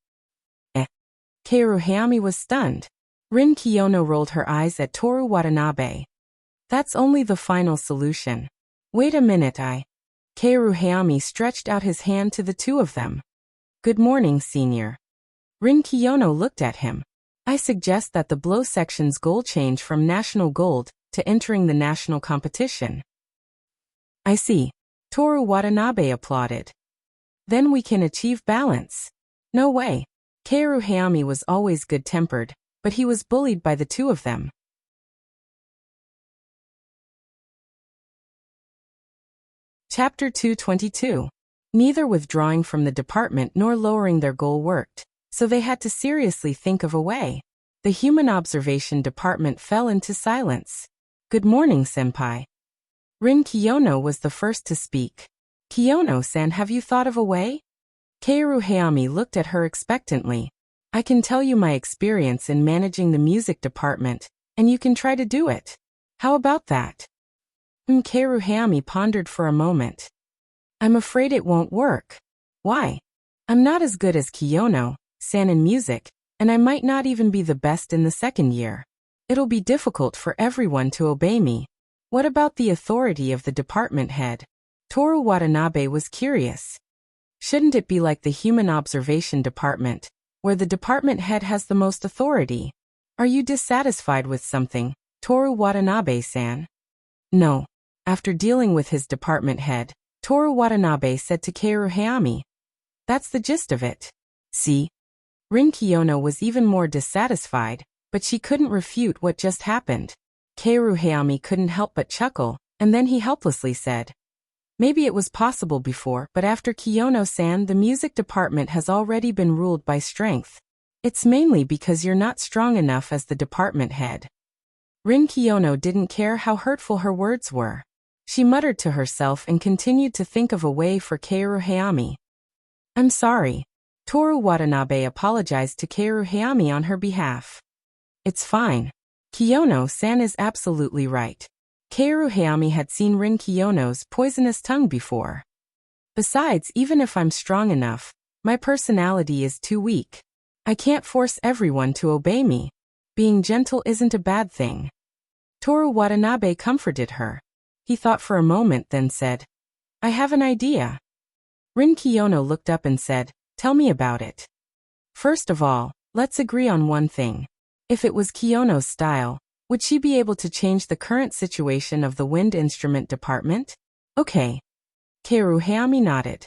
A: Keiru Hayami was stunned. Rin Kiyono rolled her eyes at Toru Watanabe. That's only the final solution. Wait a minute, Keiru Hayami stretched out his hand to the two of them. Good morning, senior. Rin Kiyono looked at him. I suggest that the blow section's goal change from national gold to entering the national competition. I see. Toru Watanabe applauded. Then we can achieve balance. No way. Keiru Hayami was always good-tempered, but he was bullied by the two of them. Chapter 222. Neither withdrawing from the department nor lowering their goal worked, so they had to seriously think of a way. The human observation department fell into silence. "Good morning, senpai." Rin Kiyono was the first to speak. "Kiyono-san, have you thought of a way?" Kaoru Hayami looked at her expectantly. "I can tell you my experience in managing the music department, and you can try to do it. How about that?" Kaoru Hayami pondered for a moment. "I'm afraid it won't work." "Why?" "I'm not as good as Kiyono-san in music, and I might not even be the best in the second year. It'll be difficult for everyone to obey me." "What about the authority of the department head?" Toru Watanabe was curious. "Shouldn't it be like the human observation department, where the department head has the most authority?" "Are you dissatisfied with something, Toru Watanabe-san?" "No." After dealing with his department head, Toru Watanabe said to Kaoru Hayami, "That's the gist of it." "See?" Rin Kiyono was even more dissatisfied, but she couldn't refute what just happened. Kaoru Hayami couldn't help but chuckle, and then he helplessly said, "Maybe it was possible before, but after Kiyono-san, the music department has already been ruled by strength. It's mainly because you're not strong enough as the department head." Rin Kiyono didn't care how hurtful her words were. She muttered to herself and continued to think of a way for Kaoru Hayami. "I'm sorry." Toru Watanabe apologized to Kaoru Hayami on her behalf. "It's fine. Kiyono-san is absolutely right." Kaoru Hayami had seen Rin Kiyono's poisonous tongue before. "Besides, even if I'm strong enough, my personality is too weak. I can't force everyone to obey me. Being gentle isn't a bad thing." Toru Watanabe comforted her. He thought for a moment, then said, "I have an idea." Rin Kiyono looked up and said, "Tell me about it." "First of all, let's agree on one thing. If it was Kiyono's style, would she be able to change the current situation of the wind instrument department?" "Okay." Kaoru Hayami nodded.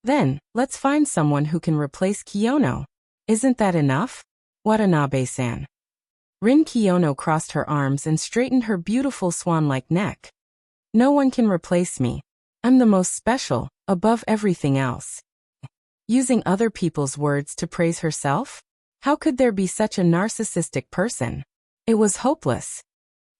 A: "Then, let's find someone who can replace Kiyono. Isn't that enough, Watanabe-san?" Rin Kiyono crossed her arms and straightened her beautiful swan-like neck. "No one can replace me. I'm the most special, above everything else." Using other people's words to praise herself? How could there be such a narcissistic person? It was hopeless.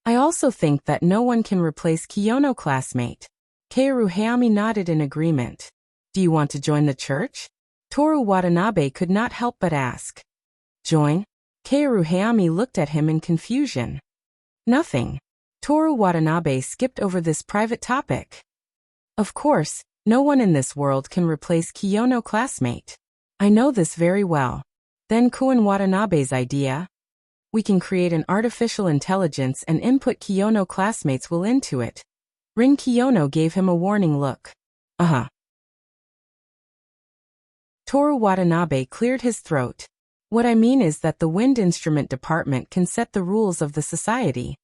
A: "I also think that no one can replace Kiyono, classmate." Kaoru Hayami nodded in agreement. "Do you want to join the church?" Toru Watanabe could not help but ask. "Join?" Kaoru Hayami looked at him in confusion. "Nothing." Toru Watanabe skipped over this private topic. "Of course, no one in this world can replace Kiyono, classmate. I know this very well." Then Koen Watanabe's idea? "We can create an artificial intelligence and input Kiyono classmates will into it." Rin Kiyono gave him a warning look. "Uh-huh." Toru Watanabe cleared his throat. "What I mean is that the wind instrument department can set the rules of the society."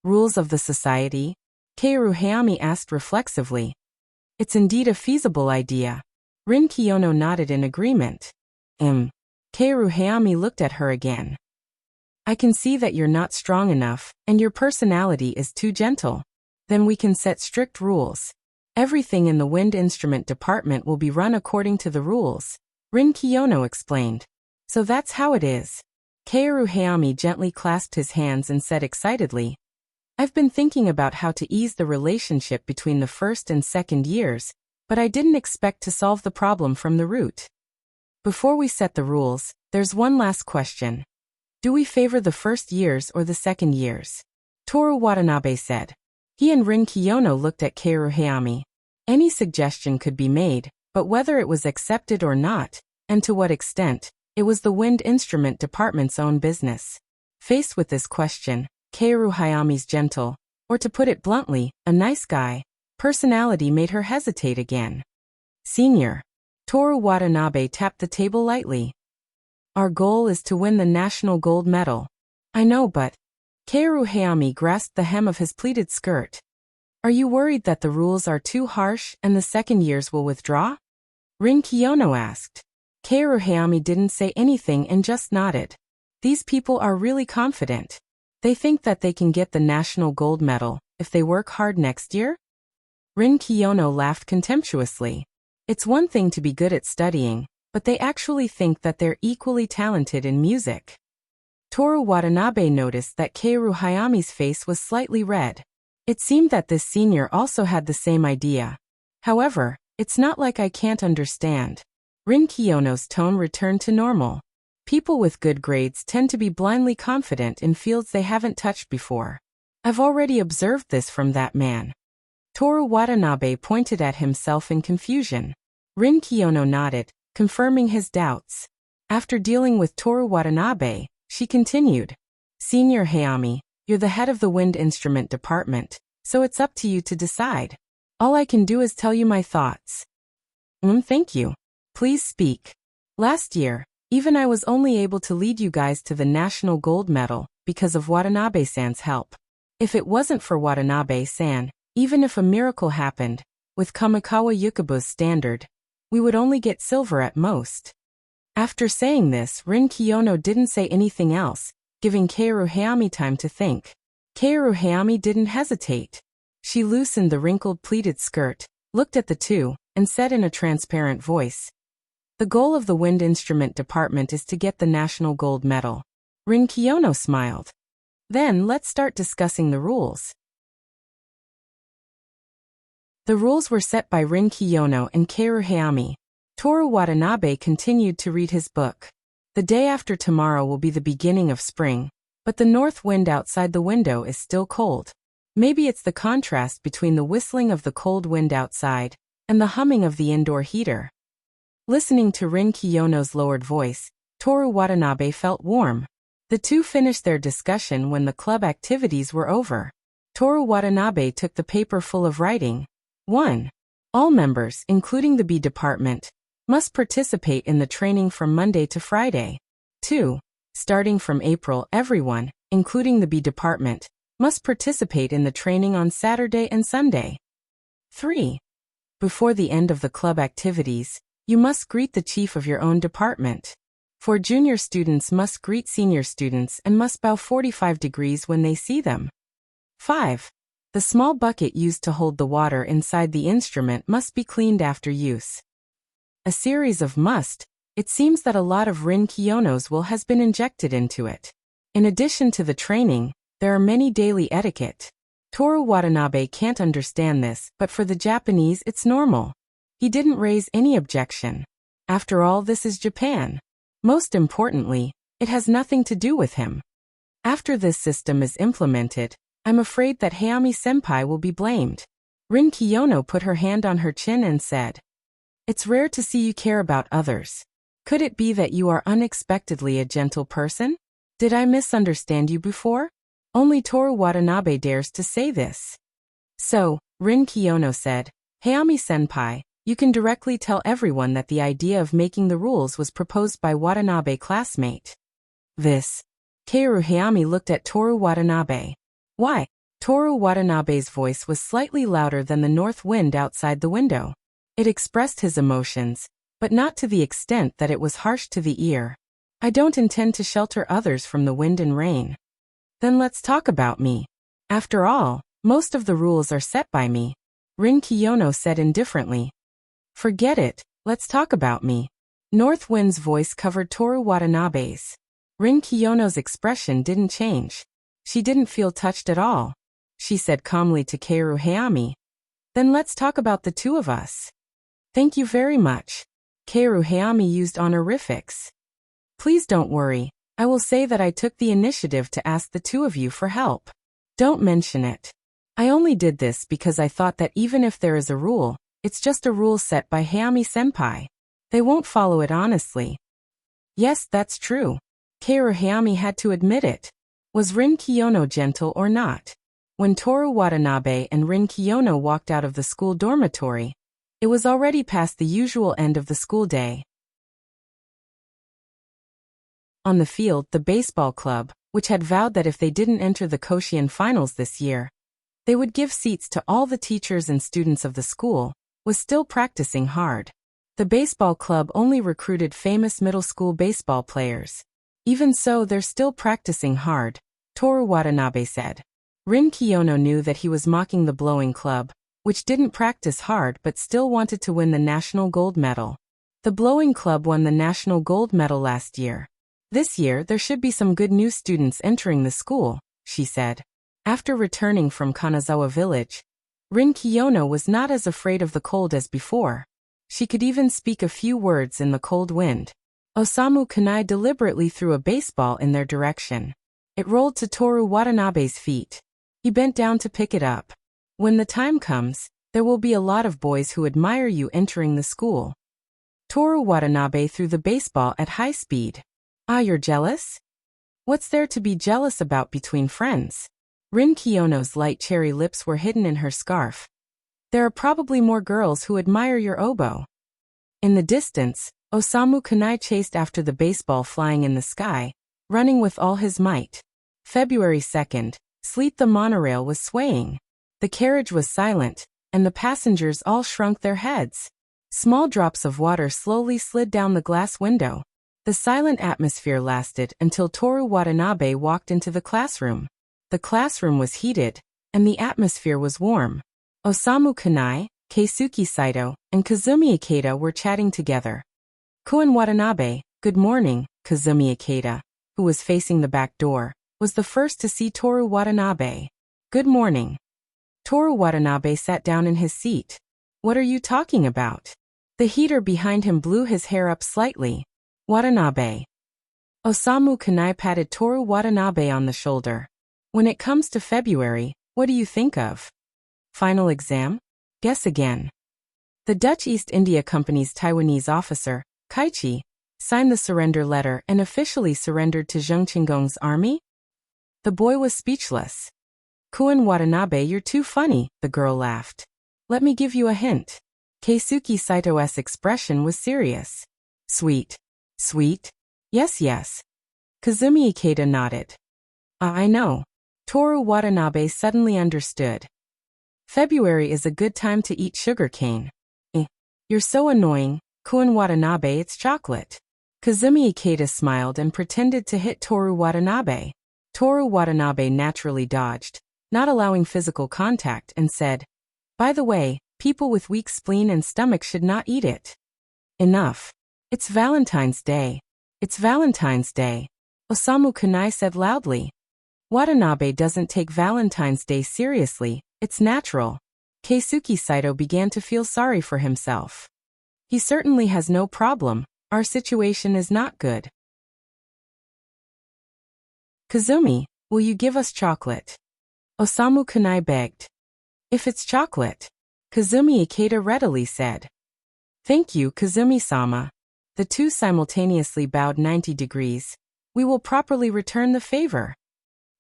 A: "Rules of the society?" Kaoru Hayami asked reflexively. "It's indeed a feasible idea." Rin Kiyono nodded in agreement. Kaoru Hayami looked at her again. "I can see that you're not strong enough, and your personality is too gentle. Then we can set strict rules. Everything in the wind instrument department will be run according to the rules," Rin Kiyono explained. "So that's how it is." Kaoru Hayami gently clasped his hands and said excitedly, "I've been thinking about how to ease the relationship between the first and second years, but I didn't expect to solve the problem from the root. Before we set the rules, there's one last question. Do we favor the first years or the second years?" Toru Watanabe said. He and Rin Kiyono looked at Kaoru Hayami. Any suggestion could be made, but whether it was accepted or not, and to what extent, it was the wind instrument department's own business. Faced with this question, Kaoru Hayami's gentle, or to put it bluntly, a nice guy, personality made her hesitate again. "Senior." Toru Watanabe tapped the table lightly. "Our goal is to win the national gold medal." "I know, but..." Kaoru Hayami grasped the hem of his pleated skirt. "Are you worried that the rules are too harsh and the second years will withdraw?" Rin Kiyono asked. Kaoru Hayami didn't say anything and just nodded. These people are really confident. They think that they can get the national gold medal if they work hard next year? Rin Kiyono laughed contemptuously. It's one thing to be good at studying, but they actually think that they're equally talented in music. Toru Watanabe noticed that Kaoru Hayami's face was slightly red. It seemed that this senior also had the same idea. However, it's not like I can't understand. Rin Kiyono's tone returned to normal. People with good grades tend to be blindly confident in fields they haven't touched before. I've already observed this from that man. Toru Watanabe pointed at himself in confusion. Rin Kiyono nodded, confirming his doubts. After dealing with Toru Watanabe, she continued. Senior Hayami, you're the head of the wind instrument department, so it's up to you to decide. All I can do is tell you my thoughts. Thank you. Please speak. Last year, even I was only able to lead you guys to the national gold medal because of Watanabe-san's help. If it wasn't for Watanabe-san, even if a miracle happened, with Kamikawa Yukaba's standard, we would only get silver at most. After saying this, Rin Kiyono didn't say anything else, giving Kaoru Hayami time to think. Kaoru Hayami didn't hesitate. She loosened the wrinkled pleated skirt, looked at the two, and said in a transparent voice, the goal of the wind instrument department is to get the national gold medal. Rin Kiyono smiled. Then let's start discussing the rules. The rules were set by Rin Kiyono and Kaoru Hayami. Toru Watanabe continued to read his book. The day after tomorrow will be the beginning of spring, but the north wind outside the window is still cold. Maybe it's the contrast between the whistling of the cold wind outside and the humming of the indoor heater. Listening to Rin Kiyono's lowered voice, Toru Watanabe felt warm. The two finished their discussion when the club activities were over. Toru Watanabe took the paper full of writing. 1. All members, including the B department, must participate in the training from Monday to Friday. 2. Starting from April, everyone, including the B department, must participate in the training on Saturday and Sunday. 3. Before the end of the club activities, you must greet the chief of your own department. For junior students must greet senior students and must bow 45 degrees when they see them. 5. The small bucket used to hold the water inside the instrument must be cleaned after use. A series of must. It seems that a lot of Rin Kiyono's will has been injected into it. In addition to the training, there are many daily etiquette. Toru Watanabe can't understand this, but for the Japanese it's normal. He didn't raise any objection. After all, this is Japan. Most importantly, it has nothing to do with him. After this system is implemented, I'm afraid that Hayami-senpai will be blamed. Rin Kiyono put her hand on her chin and said, it's rare to see you care about others. Could it be that you are unexpectedly a gentle person? Did I misunderstand you before? Only Toru Watanabe dares to say this. So, Rin Kiyono said, Hayami-senpai, you can directly tell everyone that the idea of making the rules was proposed by Watanabe classmate. This. Kaoru Hayami looked at Toru Watanabe. Why? Toru Watanabe's voice was slightly louder than the north wind outside the window. It expressed his emotions, but not to the extent that it was harsh to the ear. I don't intend to shelter others from the wind and rain. Then let's talk about me. After all, most of the rules are set by me. Rin Kiyono said indifferently. Forget it, let's talk about me. North Wind's voice covered Toru Watanabe's. Rin Kiyono's expression didn't change. She didn't feel touched at all. She said calmly to Kaoru Hayami. Then let's talk about the two of us. Thank you very much. Kaoru Hayami used honorifics. Please don't worry, I will say that I took the initiative to ask the two of you for help. Don't mention it. I only did this because I thought that even if there is a rule, it's just a rule set by Hayami-senpai. They won't follow it honestly. Yes, that's true. Kaoru Hayami had to admit it. Was Rin Kiyono gentle or not? When Toru Watanabe and Rin Kiyono walked out of the school dormitory, it was already past the usual end of the school day. On the field, the baseball club, which had vowed that if they didn't enter the Koshien finals this year, they would give seats to all the teachers and students of the school, was still practicing hard. The baseball club only recruited famous middle school baseball players. Even so, they're still practicing hard, Toru Watanabe said. Rin Kiyono knew that he was mocking the blowing club, which didn't practice hard but still wanted to win the national gold medal. The Blowing Club won the national gold medal last year. This year there should be some good new students entering the school, she said. After returning from Kanazawa village, Rin Kiyono was not as afraid of the cold as before. She could even speak a few words in the cold wind. Osamu Kanai deliberately threw a baseball in their direction. It rolled to Toru Watanabe's feet. He bent down to pick it up. When the time comes, there will be a lot of boys who admire you entering the school. Toru Watanabe threw the baseball at high speed. Ah, you're jealous? What's there to be jealous about between friends? Rin Kiyono's light cherry lips were hidden in her scarf. There are probably more girls who admire your oboe. In the distance, Osamu Kanai chased after the baseball flying in the sky, running with all his might. February 2nd, Sleet the monorail was swaying. The carriage was silent, and the passengers all shrunk their heads. Small drops of water slowly slid down the glass window. The silent atmosphere lasted until Toru Watanabe walked into the classroom. The classroom was heated, and the atmosphere was warm. Osamu Kanai, Keisuke Saito, and Kazumi Ikeda were chatting together. Koen Watanabe, good morning, Kazumi Ikeda, who was facing the back door, was the first to see Toru Watanabe. Good morning. Toru Watanabe sat down in his seat. What are you talking about? The heater behind him blew his hair up slightly. Watanabe. Osamu Kanai patted Toru Watanabe on the shoulder. When it comes to February, what do you think of? Final exam? Guess again. The Dutch East India Company's Taiwanese officer, Kaichi, signed the surrender letter and officially surrendered to Zheng Qinggong's army? The boy was speechless. Koen Watanabe, you're too funny, the girl laughed. Let me give you a hint. Keisuke Saito's expression was serious. Sweet. Sweet? Yes, yes. Kazumi Ikeda nodded. I know. Toru Watanabe suddenly understood. February is a good time to eat sugar cane. You're so annoying, Koen Watanabe, it's chocolate. Kazumi Ikeda smiled and pretended to hit Toru Watanabe. Toru Watanabe naturally dodged, not allowing physical contact, and said, by the way, people with weak spleen and stomach should not eat it. Enough. It's Valentine's Day. It's Valentine's Day. Osamu Kanai said loudly. Watanabe doesn't take Valentine's Day seriously, it's natural. Keisuke Saito began to feel sorry for himself. He certainly has no problem, our situation is not good. Kazumi, will you give us chocolate? Osamu Kanai begged. If it's chocolate. Kazumi Ikeda readily said. Thank you, Kazumi-sama. The two simultaneously bowed 90 degrees. We will properly return the favor.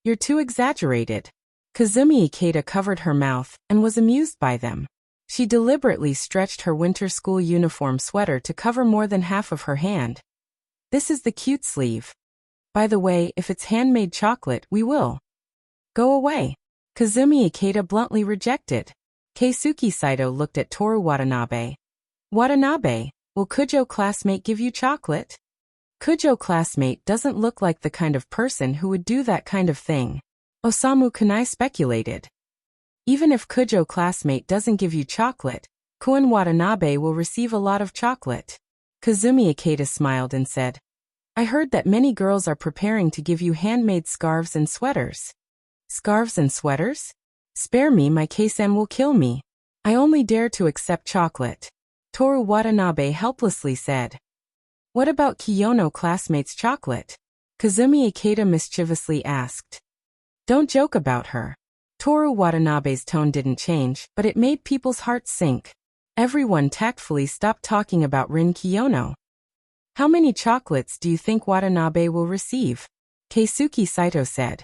A: You're too exaggerated. Kazumi Ikeda covered her mouth and was amused by them. She deliberately stretched her winter school uniform sweater to cover more than half of her hand. This is the cute sleeve. By the way, if it's handmade chocolate, we will. Go away. Kazumi Ikeda bluntly rejected. Keisuke Saito looked at Toru Watanabe. Watanabe, will Kujo classmate give you chocolate? Kujo classmate doesn't look like the kind of person who would do that kind of thing. Osamu Kanai speculated. Even if Kujo classmate doesn't give you chocolate, Koen Watanabe will receive a lot of chocolate. Kazumi Ikeda smiled and said, I heard that many girls are preparing to give you handmade scarves and sweaters. Scarves and sweaters? Spare me, my Kei-san will kill me. I only dare to accept chocolate. Toru Watanabe helplessly said. What about Kiyono classmate's chocolate? Kazumi Ikeda mischievously asked. Don't joke about her. Toru Watanabe's tone didn't change, but it made people's hearts sink. Everyone tactfully stopped talking about Rin Kiyono. How many chocolates do you think Watanabe will receive? Keisuke Saito said.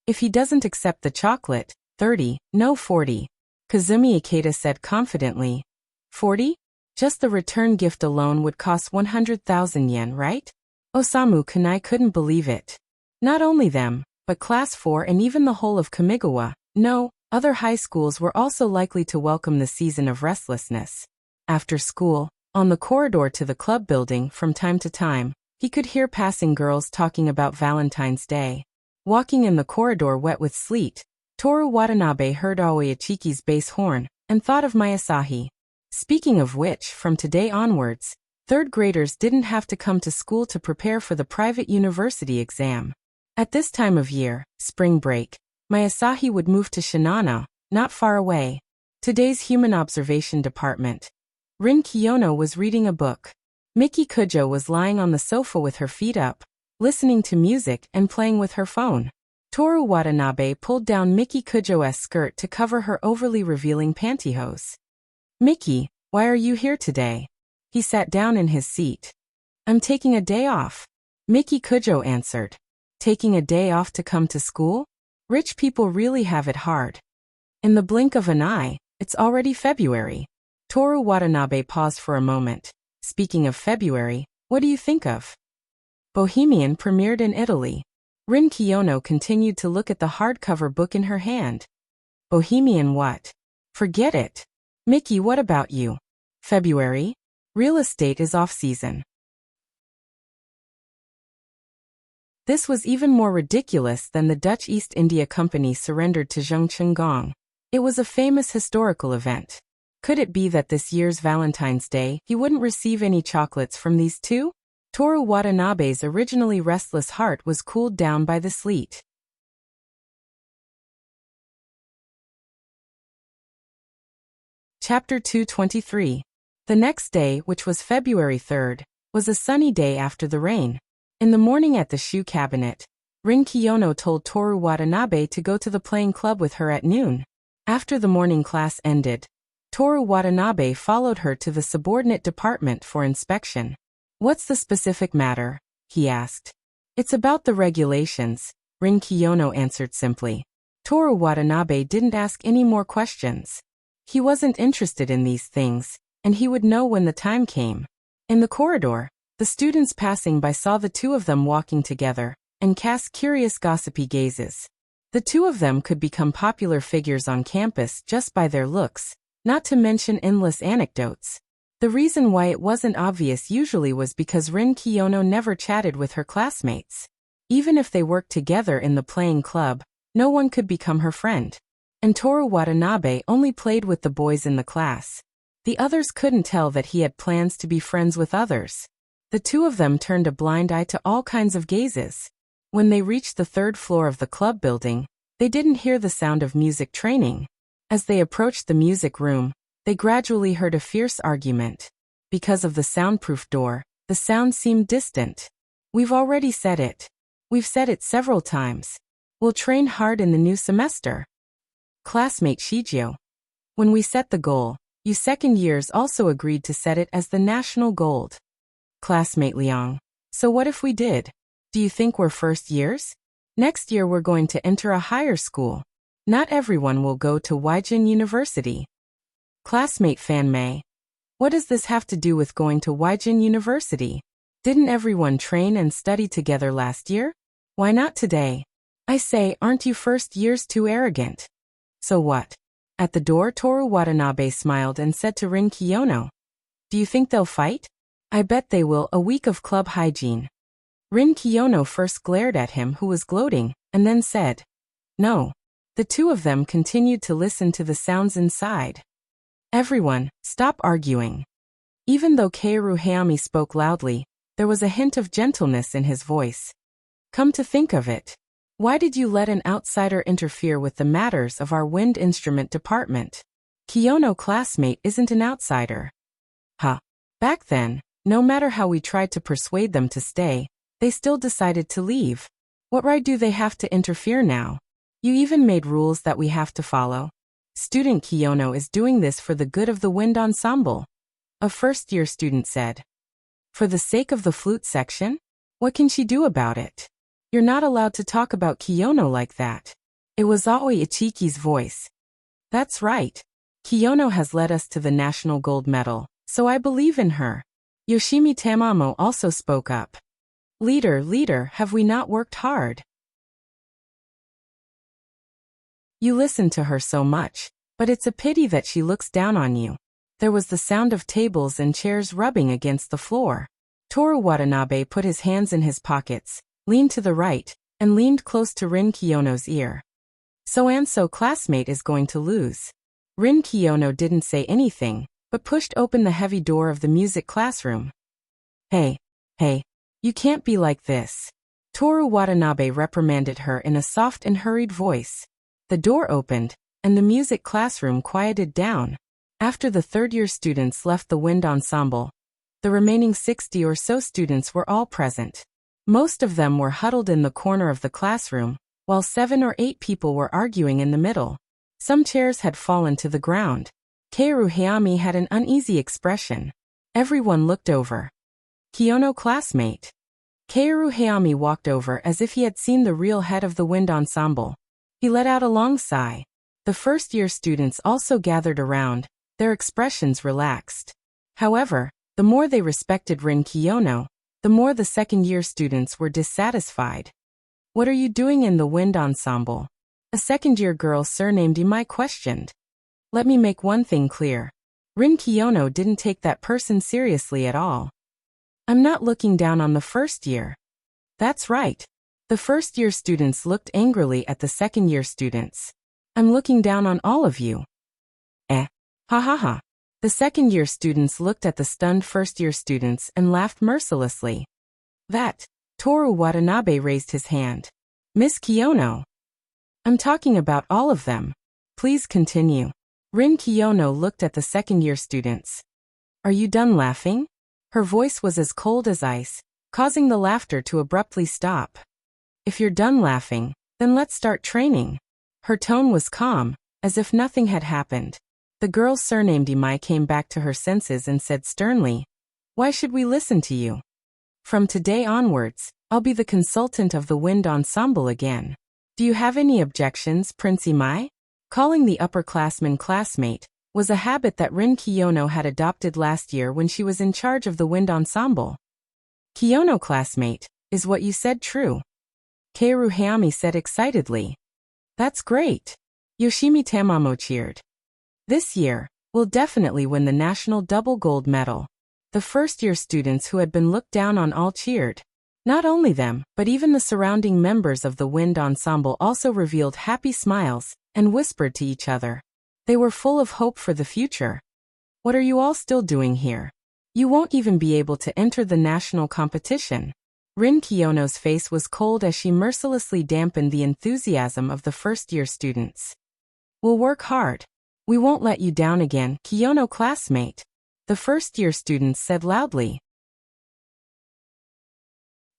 A: If he doesn't accept the chocolate, 30, no 40. Kazumi Ikeda said confidently. 40? Just the return gift alone would cost 100,000 yen, right? Osamu Kanai couldn't believe it. Not only them, but Class 4 and even the whole of Kamigawa, no, other high schools were also likely to welcome the season of restlessness. After school, on the corridor to the club building from time to time, he could hear passing girls talking about Valentine's Day. Walking in the corridor wet with sleet, Toru Watanabe heard Aoyachiki's bass horn, and thought of my Asahi. Speaking of which, from today onwards, third graders didn't have to come to school to prepare for the private university exam. At this time of year, spring break, my Asahi would move to Shinano, not far away. Today's Human Observation Department. Rin Kiyono was reading a book. Miki Kujo was lying on the sofa with her feet up, listening to music and playing with her phone. Toru Watanabe pulled down Miki Kujo's skirt to cover her overly revealing pantyhose. "Miki, why are you here today?" He sat down in his seat. "I'm taking a day off," Miki Kujo answered. "Taking a day off to come to school? Rich people really have it hard." In the blink of an eye, it's already February. Toru Watanabe paused for a moment. "Speaking of February, what do you think of Bohemian premiered in Italy?" Rin Kiyono continued to look at the hardcover book in her hand. "Bohemian what? Forget it. Miki, what about you? February? Real estate is off-season." This was even more ridiculous than the Dutch East India Company surrendered to Zhengqinggong. It was a famous historical event. Could it be that this year's Valentine's Day he wouldn't receive any chocolates from these two? Toru Watanabe's originally restless heart was cooled down by the sleet. Chapter 223. The next day, which was February 3rd, was a sunny day after the rain. In the morning at the shoe cabinet, Rin Kiyono told Toru Watanabe to go to the playing club with her at noon. After the morning class ended, Toru Watanabe followed her to the subordinate department for inspection. "What's the specific matter?" he asked. "It's about the regulations," Rin Kiyono answered simply. Toru Watanabe didn't ask any more questions. He wasn't interested in these things, and he would know when the time came. In the corridor, the students passing by saw the two of them walking together, and cast curious gossipy gazes. The two of them could become popular figures on campus just by their looks, not to mention endless anecdotes. The reason why it wasn't obvious usually was because Rin Kiyono never chatted with her classmates. Even if they worked together in the playing club, no one could become her friend. And Toru Watanabe only played with the boys in the class. The others couldn't tell that he had plans to be friends with others. The two of them turned a blind eye to all kinds of gazes. When they reached the third floor of the club building, they didn't hear the sound of music training. As they approached the music room, they gradually heard a fierce argument. Because of the soundproof door, the sound seemed distant. "We've already said it. We've said it several times. We'll train hard in the new semester." Classmate Shijio. "When we set the goal, you second years also agreed to set it as the national goal." Classmate Liang. "So what if we did? Do you think we're first years? Next year we're going to enter a higher school. Not everyone will go to Weijin University." Classmate Fan Mei. "What does this have to do with going to Weijin University? Didn't everyone train and study together last year? Why not today? I say, aren't you first years too arrogant?" "So what?" At the door, Toru Watanabe smiled and said to Rin Kiyono, "Do you think they'll fight?" "I bet they will. A week of club hygiene." Rin Kiyono first glared at him, who was gloating, and then said, "No." The two of them continued to listen to the sounds inside. "Everyone, stop arguing." Even though Kaoru Hayami spoke loudly, there was a hint of gentleness in his voice. "Come to think of it, why did you let an outsider interfere with the matters of our wind instrument department? Kiyono classmate isn't an outsider." "Huh. Back then, no matter how we tried to persuade them to stay, they still decided to leave. What right do they have to interfere now? You even made rules that we have to follow. Student Kiyono is doing this for the good of the wind ensemble," a first-year student said. "For the sake of the flute section? What can she do about it? You're not allowed to talk about Kiyono like that." It was Aoi Ichiki's voice. "That's right. Kiyono has led us to the national gold medal, so I believe in her." Yoshimi Tamamo also spoke up. Leader, have we not worked hard? You listen to her so much, but it's a pity that she looks down on you." There was the sound of tables and chairs rubbing against the floor. Toru Watanabe put his hands in his pockets, leaned to the right, and leaned close to Rin Kiyono's ear. "So-and-so classmate is going to lose. Rin Kiyono didn't say anything, but pushed open the heavy door of the music classroom. Hey, you can't be like this. Toru Watanabe reprimanded her in a soft and hurried voice. The door opened, and the music classroom quieted down. After the third-year students left the wind ensemble, the remaining 60 or so students were all present. Most of them were huddled in the corner of the classroom, while 7 or 8 people were arguing in the middle. Some chairs had fallen to the ground. Kaoru Hayami had an uneasy expression. Everyone looked over. Kiyono classmate. Kaoru Hayami walked over as if he had seen the real head of the wind ensemble. He let out a long sigh. The first-year students also gathered around, their expressions relaxed. However, the more they respected Rin Kiyono, the more the second-year students were dissatisfied. What are you doing in the wind ensemble? A second-year girl surnamed Imai questioned. Let me make one thing clear. Rin Kiyono didn't take that person seriously at all. I'm not looking down on the first year. That's right. The first-year students looked angrily at the second-year students. I'm looking down on all of you. Ha ha ha. The second-year students looked at the stunned first-year students and laughed mercilessly. That. Toru Watanabe raised his hand. Miss Kiyono. I'm talking about all of them. Please continue. Rin Kiyono looked at the second-year students. Are you done laughing? Her voice was as cold as ice, causing the laughter to abruptly stop. If you're done laughing, then let's start training. Her tone was calm, as if nothing had happened. The girl surnamed Imai came back to her senses and said sternly, Why should we listen to you? From today onwards, I'll be the consultant of the wind ensemble again. Do you have any objections, Prince Imai? Calling the upperclassman classmate was a habit that Rin Kiyono had adopted last year when she was in charge of the wind ensemble. Kiyono classmate, is what you said true? Kaoru Hayami said excitedly. That's great. Yoshimi Tamamo cheered. This year, we'll definitely win the national double gold medal. The first-year students who had been looked down on all cheered. Not only them, but even the surrounding members of the wind ensemble also revealed happy smiles and whispered to each other. They were full of hope for the future. What are you all still doing here? You won't even be able to enter the national competition. Rin Kiyono's face was cold as she mercilessly dampened the enthusiasm of the first-year students. We'll work hard. We won't let you down again, Kiyono classmate. The first-year students said loudly.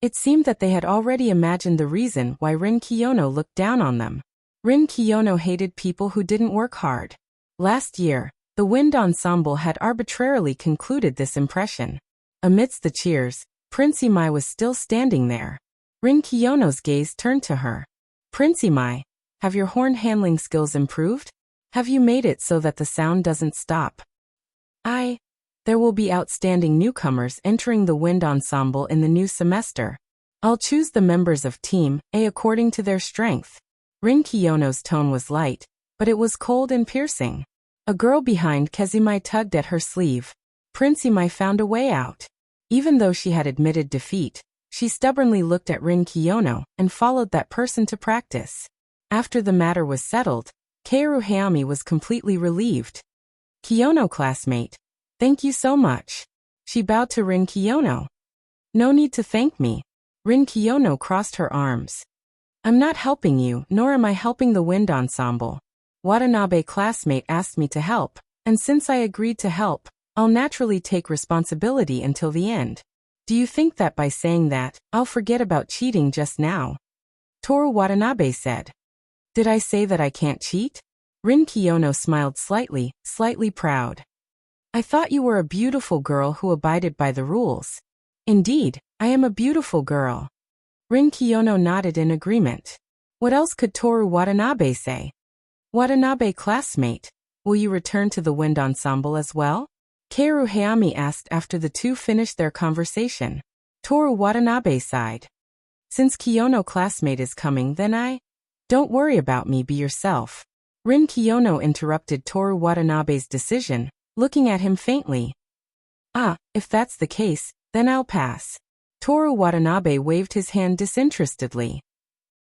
A: It seemed that they had already imagined the reason why Rin Kiyono looked down on them. Rin Kiyono hated people who didn't work hard. Last year, the wind ensemble had arbitrarily concluded this impression. Amidst the cheers, Prince Imai was still standing there. Rin Kiyono's gaze turned to her. Prince Imai, have your horn handling skills improved? Have you made it so that the sound doesn't stop? There will be outstanding newcomers entering the wind ensemble in the new semester. I'll choose the members of Team A according to their strength. Rin Kiyono's tone was light, but it was cold and piercing. A girl behind Kezimai tugged at her sleeve. Prince Imai found a way out. Even though she had admitted defeat, she stubbornly looked at Rin Kiyono and followed that person to practice. After the matter was settled, Kaoru Hayami was completely relieved. Kiyono classmate, thank you so much. She bowed to Rin Kiyono. No need to thank me. Rin Kiyono crossed her arms. I'm not helping you, nor am I helping the wind ensemble. Watanabe classmate asked me to help, and since I agreed to help, I'll naturally take responsibility until the end. Do you think that by saying that, I'll forget about cheating just now? Toru Watanabe said. Did I say that I can't cheat? Rin Kiyono smiled slightly proud. I thought you were a beautiful girl who abided by the rules. Indeed, I am a beautiful girl. Rin Kiyono nodded in agreement. What else could Toru Watanabe say? Watanabe classmate, will you return to the wind ensemble as well? Kaoru Hayami asked after the two finished their conversation. Toru Watanabe sighed. Since Kiyono classmate is coming, then Don't worry about me, be yourself. Rin Kiyono interrupted Toru Watanabe's decision, looking at him faintly. If that's the case, then I'll pass. Toru Watanabe waved his hand disinterestedly.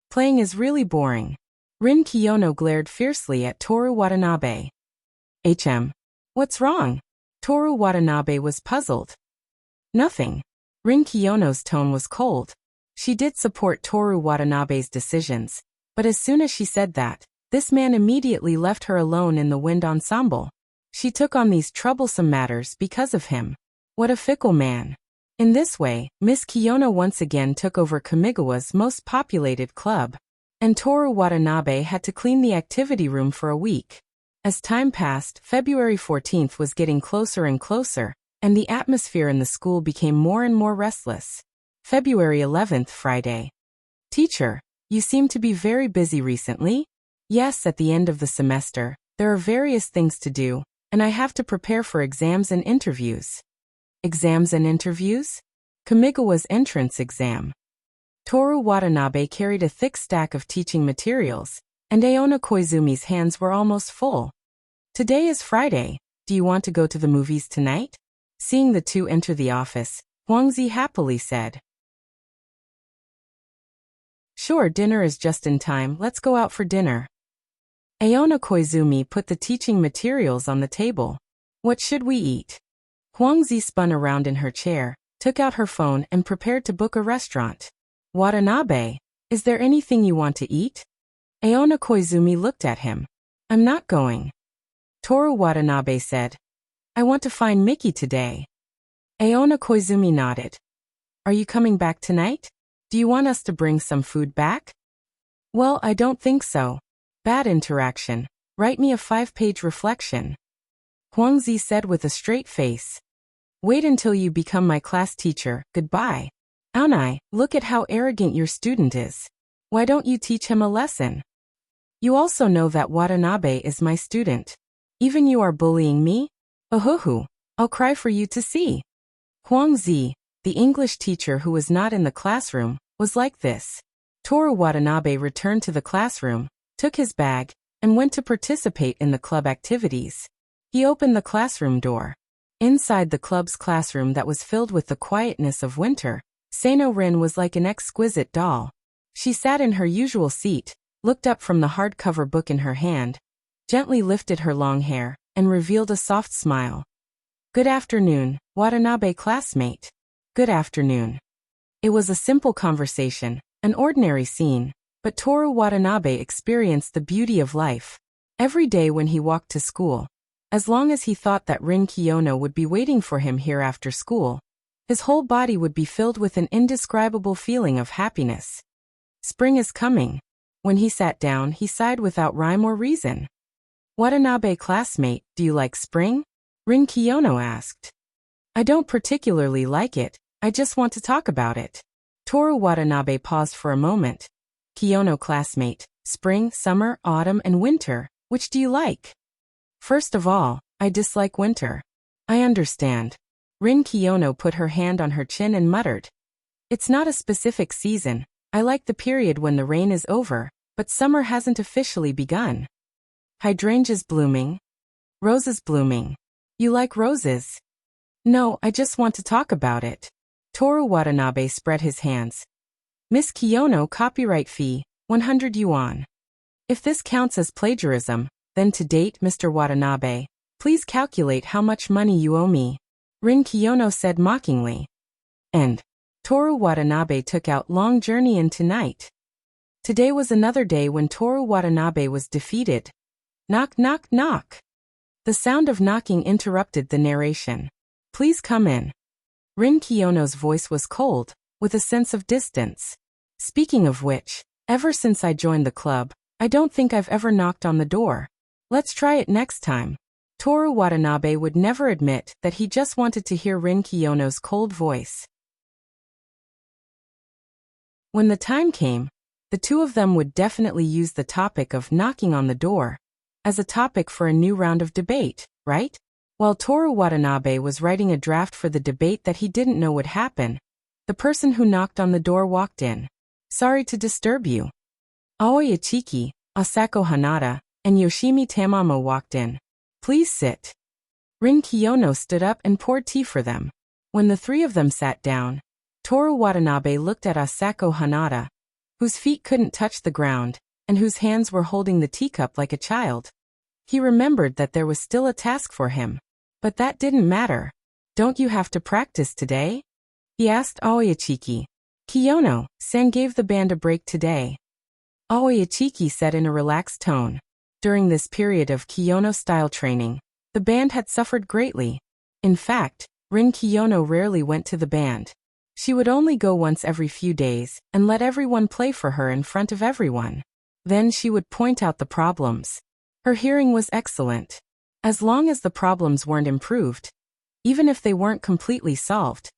A: Playing is really boring. Rin Kiyono glared fiercely at Toru Watanabe. What's wrong? Toru Watanabe was puzzled. Nothing. Rin Kiyono's tone was cold. She did support Toru Watanabe's decisions, but as soon as she said that, this man immediately left her alone in the wind ensemble. She took on these troublesome matters because of him. What a fickle man. In this way, Miss Kiyono once again took over Kamigawa's most populated club, and Toru Watanabe had to clean the activity room for a week. As time passed, February 14th was getting closer and closer, and the atmosphere in the school became more and more restless. February 11th, Friday. Teacher, you seem to be very busy recently? Yes, at the end of the semester, there are various things to do, and I have to prepare for exams and interviews. Exams and interviews? Kamigawa's entrance exam. Toru Watanabe carried a thick stack of teaching materials, and Aona Koizumi's hands were almost full. Today is Friday. Do you want to go to the movies tonight? Seeing the two enter the office, Huangzi happily said. Sure, dinner is just in time. Let's go out for dinner. Aona Koizumi put the teaching materials on the table. What should we eat? Huangzi spun around in her chair, took out her phone and prepared to book a restaurant. Watanabe, is there anything you want to eat? Aona Koizumi looked at him. I'm not going. Toru Watanabe said. I want to find Miki today. Aona Koizumi nodded. Are you coming back tonight? Do you want us to bring some food back? Well, I don't think so. Bad interaction. Write me a 5-page reflection. Huangzi said with a straight face. Wait until you become my class teacher. Goodbye. Aonai, look at how arrogant your student is. Why don't you teach him a lesson? You also know that Watanabe is my student. Even you are bullying me? Ohuhu, I'll cry for you to see. Huangzi, the English teacher who was not in the classroom, was like this. Toru Watanabe returned to the classroom, took his bag, and went to participate in the club activities. He opened the classroom door. Inside the club's classroom that was filled with the quietness of winter, Seino Rin was like an exquisite doll. She sat in her usual seat, looked up from the hardcover book in her hand, gently lifted her long hair, and revealed a soft smile. Good afternoon, Watanabe classmate. Good afternoon. It was a simple conversation, an ordinary scene, but Toru Watanabe experienced the beauty of life. Every day when he walked to school, as long as he thought that Rin Kiyono would be waiting for him here after school, his whole body would be filled with an indescribable feeling of happiness. Spring is coming. When he sat down, he sighed without rhyme or reason. Watanabe classmate, do you like spring? Rin Kiyono asked. I don't particularly like it, I just want to talk about it. Toru Watanabe paused for a moment. Kiyono classmate, spring, summer, autumn, and winter, which do you like? First of all, I dislike winter. I understand. Rin Kiyono put her hand on her chin and muttered. It's not a specific season. I like the period when the rain is over, but summer hasn't officially begun. Hydrangeas blooming. Roses blooming. You like roses? No, I just want to talk about it. Toru Watanabe spread his hands. Miss Kiyono, copyright fee, 100 yuan. If this counts as plagiarism, then to date, Mr. Watanabe, please calculate how much money you owe me. Rin Kiyono said mockingly. And Toru Watanabe took out long journey into night. Today was another day when Toru Watanabe was defeated. Knock, knock, knock. The sound of knocking interrupted the narration. Please come in. Rin Kiyono's voice was cold, with a sense of distance. Speaking of which, ever since I joined the club, I don't think I've ever knocked on the door. Let's try it next time. Toru Watanabe would never admit that he just wanted to hear Rin Kiyono's cold voice. When the time came, the two of them would definitely use the topic of knocking on the door as a topic for a new round of debate, right? While Toru Watanabe was writing a draft for the debate that he didn't know would happen, the person who knocked on the door walked in. Sorry to disturb you. Aoi Ichiki, Asako Hanada, and Yoshimi Tamamo walked in. Please sit. Rin Kiyono stood up and poured tea for them. When the three of them sat down, Toru Watanabe looked at Asako Hanada, whose feet couldn't touch the ground, and whose hands were holding the teacup like a child. He remembered that there was still a task for him. But that didn't matter. Don't you have to practice today? He asked Aoichiki. Kiyono-san gave the band a break today. Aoichiki said in a relaxed tone. During this period of Kiyono-style training, the band had suffered greatly. In fact, Rin Kiyono rarely went to the band. She would only go once every few days and let everyone play for her in front of everyone. Then she would point out the problems. Her hearing was excellent. As long as the problems weren't improved, even if they weren't completely solved,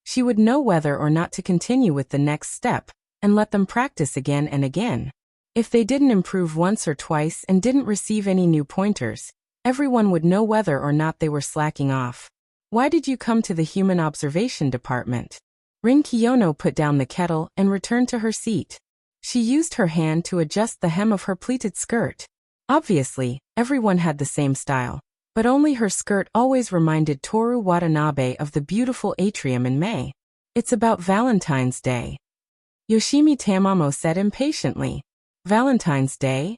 A: she would know whether or not to continue with the next step and let them practice again and again. If they didn't improve once or twice and didn't receive any new pointers, everyone would know whether or not they were slacking off. Why did you come to the human observation department? Rin Kiyono put down the kettle and returned to her seat. She used her hand to adjust the hem of her pleated skirt. Obviously, everyone had the same style, but only her skirt always reminded Toru Watanabe of the beautiful atrium in May. It's about Valentine's Day. Yoshimi Tamamo said impatiently. Valentine's Day?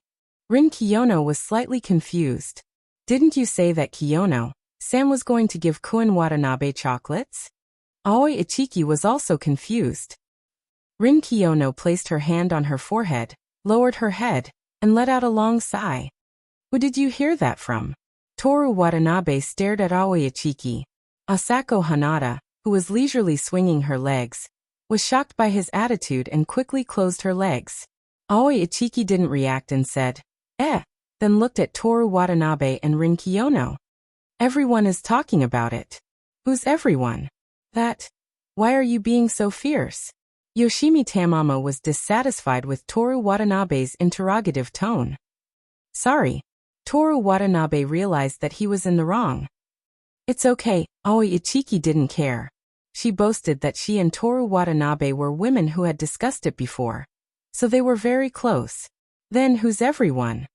A: Rin Kiyono was slightly confused. Didn't you say that Kiyono-san was going to give Kun Watanabe chocolates? Aoichiki was also confused. Rin Kiyono placed her hand on her forehead, lowered her head, and let out a long sigh. Who did you hear that from? Toru Watanabe stared at Aoichiki. Asako Hanada, who was leisurely swinging her legs, was shocked by his attitude and quickly closed her legs. Aoichiki didn't react and said, then looked at Toru Watanabe and Rin Kiyono. Everyone is talking about it. Who's everyone? That. Why are you being so fierce? Yoshimi Tamamo was dissatisfied with Toru Watanabe's interrogative tone. Sorry. Toru Watanabe realized that he was in the wrong. It's okay, Aoichiki didn't care. She boasted that she and Toru Watanabe were women who had discussed it before. So they were very close. Then who's everyone?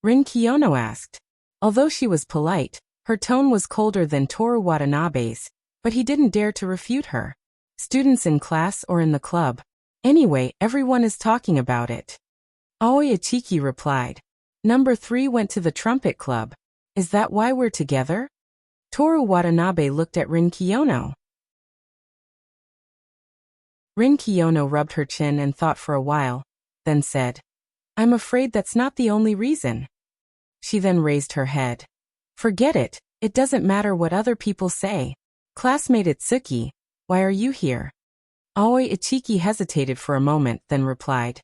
A: Rin Kiyono asked. Although she was polite, her tone was colder than Toru Watanabe's, but he didn't dare to refute her. Students in class or in the club. Anyway, everyone is talking about it. Aoichiki replied. Number 3 went to the trumpet club. Is that why we're together? Toru Watanabe looked at Rin Kiyono. Rin Kiyono rubbed her chin and thought for a while, then said, I'm afraid that's not the only reason. She then raised her head. Forget it, it doesn't matter what other people say. Classmate Itsuki, why are you here? Aoichiki hesitated for a moment, then replied.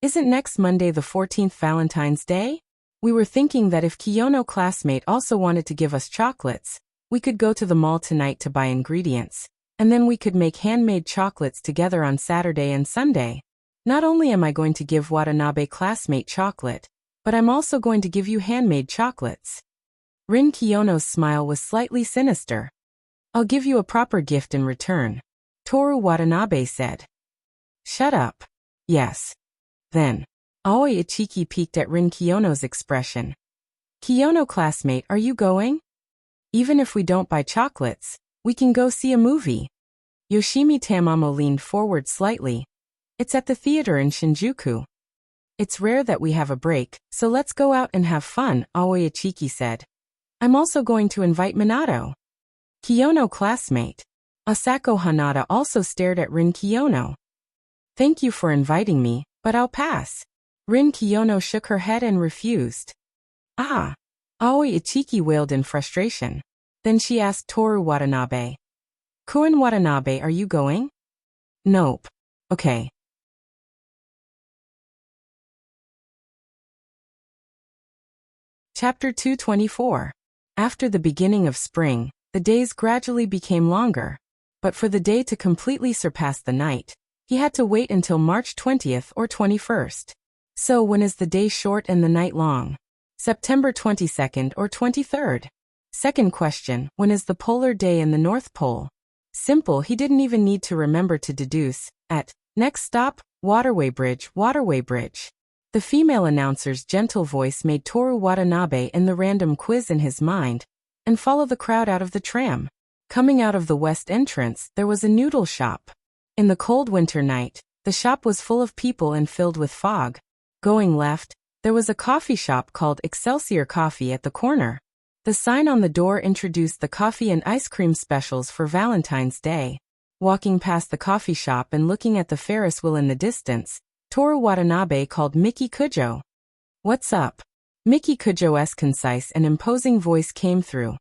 A: Isn't next Monday the 14th Valentine's Day? We were thinking that if Kiyono classmate also wanted to give us chocolates, we could go to the mall tonight to buy ingredients, and then we could make handmade chocolates together on Saturday and Sunday. Not only am I going to give Watanabe classmate chocolate, but I'm also going to give you handmade chocolates. Rin Kiyono's smile was slightly sinister. I'll give you a proper gift in return, Toru Watanabe said. Shut up. Yes. Then. Aoichiki peeked at Rin Kiyono's expression. Kiyono classmate, are you going? Even if we don't buy chocolates, we can go see a movie. Yoshimi Tamamo leaned forward slightly. It's at the theater in Shinjuku. It's rare that we have a break, so let's go out and have fun, Aoichiki said. I'm also going to invite Minato. Kiyono classmate. Asako Hanada also stared at Rin Kiyono. Thank you for inviting me, but I'll pass. Rin Kiyono shook her head and refused. Ah! Aoichiki wailed in frustration. Then she asked Toru Watanabe. Kun Watanabe, are you going? Nope. Okay. Chapter 224. After the beginning of spring, the days gradually became longer. But for the day to completely surpass the night, he had to wait until March 20th or 21st. So when is the day short and the night long? September 22nd or 23rd? Second question, when is the polar day in the North Pole? Simple, he didn't even need to remember to deduce. At next stop, Waterway Bridge, Waterway Bridge. The female announcer's gentle voice made Toru Watanabe end the random quiz in his mind and follow the crowd out of the tram. Coming out of the west entrance, there was a noodle shop. In the cold winter night, the shop was full of people and filled with fog. Going left, There was a coffee shop called Excelsior Coffee at the corner. The sign on the door introduced the coffee and ice cream specials for Valentine's Day. Walking past the coffee shop and looking at the Ferris wheel in the distance, Toru Watanabe called Miki Kujo. "What's up?" Miki Kujo's concise and imposing voice came through.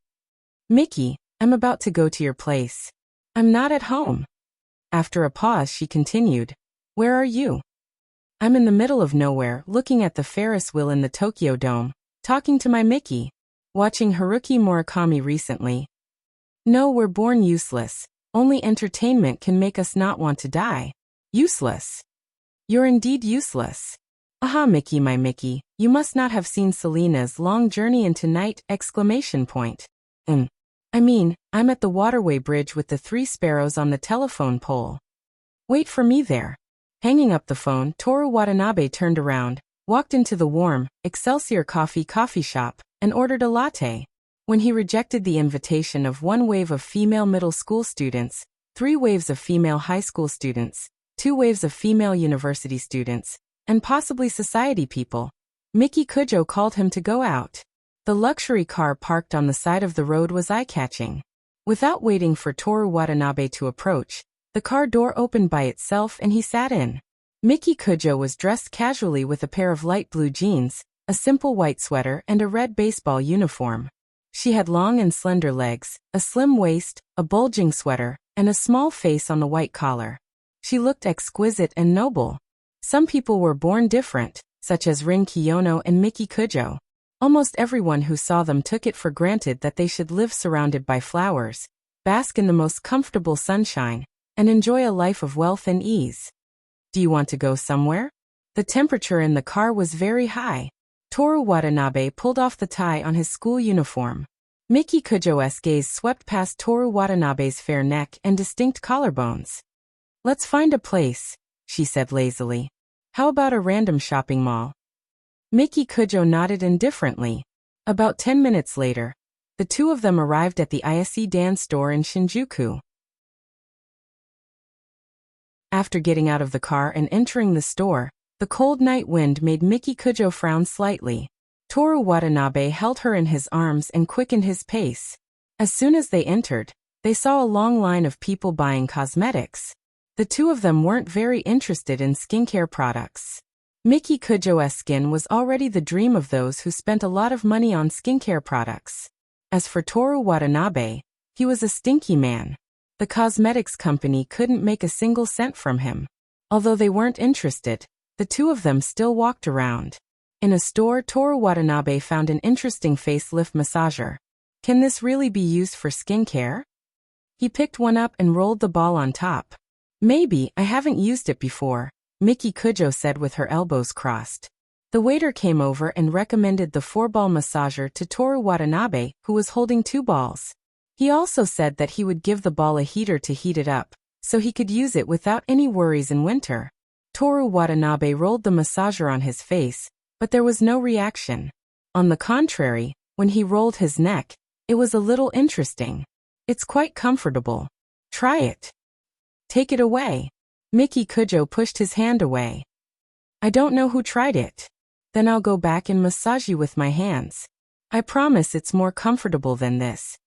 A: "Miki, I'm about to go to your place. I'm not at home." After a pause she continued, "Where are you?" "I'm in the middle of nowhere, looking at the Ferris wheel in the Tokyo Dome, talking to my Miki. Watching Haruki Murakami recently." "No, we're born useless. Only entertainment can make us not want to die." "Useless? You're indeed useless." "Aha, Miki, my Miki, you must not have seen Selena's Long Journey into Night!" I mean, I'm at the waterway bridge with the 3 sparrows on the telephone pole. Wait for me there." Hanging up the phone, Toru Watanabe turned around, walked into the warm Excelsior coffee shop, and ordered a latte. When he rejected the invitation of 1 wave of female middle school students, 3 waves of female high school students, 2 waves of female university students, and possibly society people, Miki Kujo called him to go out. The luxury car parked on the side of the road was eye-catching. Without waiting for Toru Watanabe to approach, the car door opened by itself and he sat in. Miki Kujo was dressed casually with a pair of light blue jeans, a simple white sweater and a red baseball uniform. She had long and slender legs, a slim waist, a bulging sweater, and a small face on the white collar. She looked exquisite and noble. Some people were born different, such as Rin Kiyono and Miki Kujo. Almost everyone who saw them took it for granted that they should live surrounded by flowers, bask in the most comfortable sunshine, and enjoy a life of wealth and ease. "Do you want to go somewhere?" The temperature in the car was very high. Toru Watanabe pulled off the tie on his school uniform. Miki Kujo's gaze swept past Toru Watanabe's fair neck and distinct collarbones. "Let's find a place," she said lazily. "How about a random shopping mall?" Miki Kujo nodded indifferently. About 10 minutes later, the two of them arrived at the Ise Dan store in Shinjuku. After getting out of the car and entering the store, the cold night wind made Miki Kujo frown slightly. Toru Watanabe held her in his arms and quickened his pace. As soon as they entered, they saw a long line of people buying cosmetics. The two of them weren't very interested in skincare products. Miki Kujo's skin was already the dream of those who spent a lot of money on skincare products. As for Toru Watanabe, he was a stinky man. The cosmetics company couldn't make a single cent from him. Although they weren't interested, the two of them still walked around. In a store, Toru Watanabe found an interesting facelift massager. "Can this really be used for skincare?" He picked one up and rolled the ball on top. "Maybe, I haven't used it before," Miki Kujo said with her elbows crossed. The waiter came over and recommended the 4-ball massager to Toru Watanabe, who was holding 2 balls. He also said that he would give the ball a heater to heat it up, so he could use it without any worries in winter. Toru Watanabe rolled the massager on his face, but there was no reaction. On the contrary, when he rolled his neck, it was a little interesting. "It's quite comfortable. Try it." "Take it away." Miki Kujo pushed his hand away. "I don't know who tried it." "Then I'll go back and massage you with my hands. I promise it's more comfortable than this."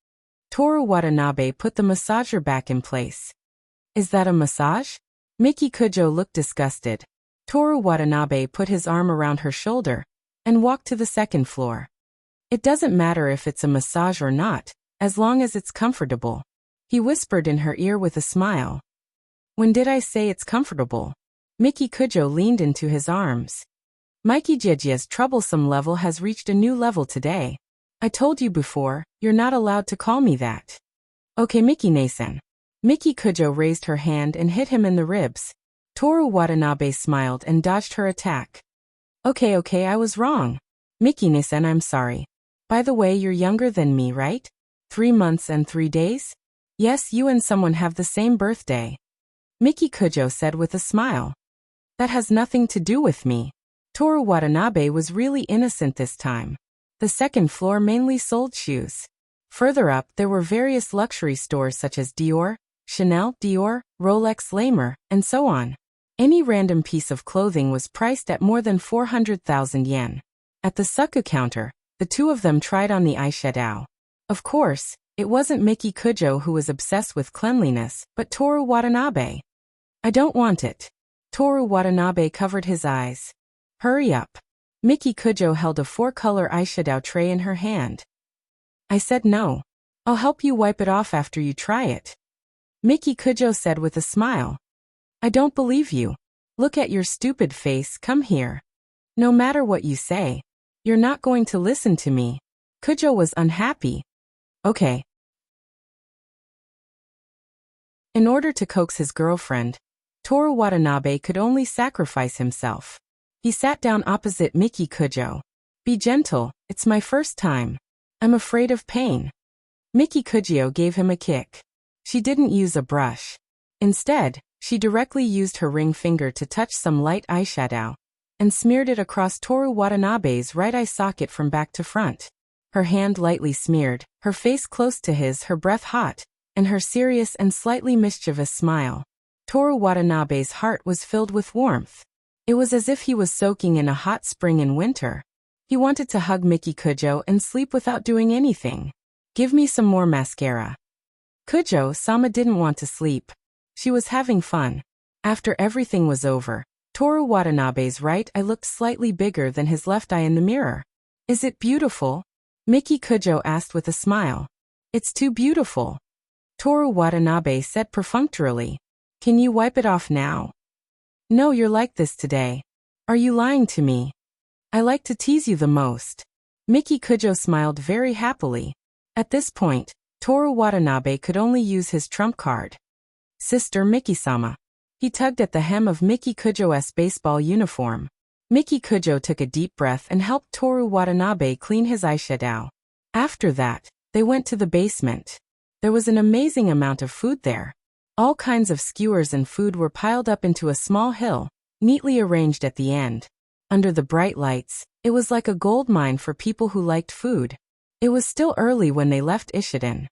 A: Toru Watanabe put the massager back in place. "Is that a massage?" Miki Kujo looked disgusted. Toru Watanabe put his arm around her shoulder and walked to the 2nd floor. "It doesn't matter if it's a massage or not, as long as it's comfortable," he whispered in her ear with a smile. "When did I say it's comfortable?" Miki Kujo leaned into his arms. "Miki Jejia's troublesome level has reached a new level today. I told you before, you're not allowed to call me that." "Okay, Miki-ne-san." Miki Kujo raised her hand and hit him in the ribs. Toru Watanabe smiled and dodged her attack. Okay, I was wrong. Miki-ne-san, I'm sorry. By the way, you're younger than me, right? 3 months and 3 days? Yes, you and someone have the same birthday. Miki Kujo said with a smile. That has nothing to do with me. Toru Watanabe was really innocent this time. The 2nd floor mainly sold shoes. Further up, there were various luxury stores such as Dior, Chanel, Dior, Rolex, Lamer, and so on. Any random piece of clothing was priced at more than 400,000 yen. At the suku counter, the two of them tried on the eyeshadow. Of course, it wasn't Miki Kujo who was obsessed with cleanliness, but Toru Watanabe. I don't want it. Toru Watanabe covered his eyes. Hurry up. Miki Kujo held a 4-color eyeshadow tray in her hand. I said no. I'll help you wipe it off after you try it. Miki Kujo said with a smile. I don't believe you. Look at your stupid face, come here. No matter what you say, you're not going to listen to me. Kujo was unhappy. Okay. In order to coax his girlfriend, Toru Watanabe could only sacrifice himself. He sat down opposite Miki Kujo. Be gentle, it's my first time. I'm afraid of pain. Miki Kujo gave him a kick. She didn't use a brush. Instead, she directly used her ring finger to touch some light eyeshadow and smeared it across Toru Watanabe's right eye socket from back to front. Her hand lightly smeared, her face close to his, her breath hot, and her serious and slightly mischievous smile. Toru Watanabe's heart was filled with warmth. It was as if he was soaking in a hot spring in winter. He wanted to hug Miki Kujo and sleep without doing anything. Give me some more mascara. Kujo-sama didn't want to sleep. She was having fun. After everything was over, Toru Watanabe's right eye looked slightly bigger than his left eye in the mirror. Is it beautiful? Miki Kujo asked with a smile. It's too beautiful. Toru Watanabe said perfunctorily. Can you wipe it off now? No, you're like this today. Are you lying to me? I like to tease you the most. Miki Kujo smiled very happily. At this point, Toru Watanabe could only use his trump card. Sister Miki-sama. He tugged at the hem of Miki Kujo's baseball uniform. Miki Kujo took a deep breath and helped Toru Watanabe clean his eyeshadow. After that, they went to the basement. There was an amazing amount of food there. All kinds of skewers and food were piled up into a small hill, neatly arranged at the end. Under the bright lights, it was like a gold mine for people who liked food. It was still early when they left Ishiden.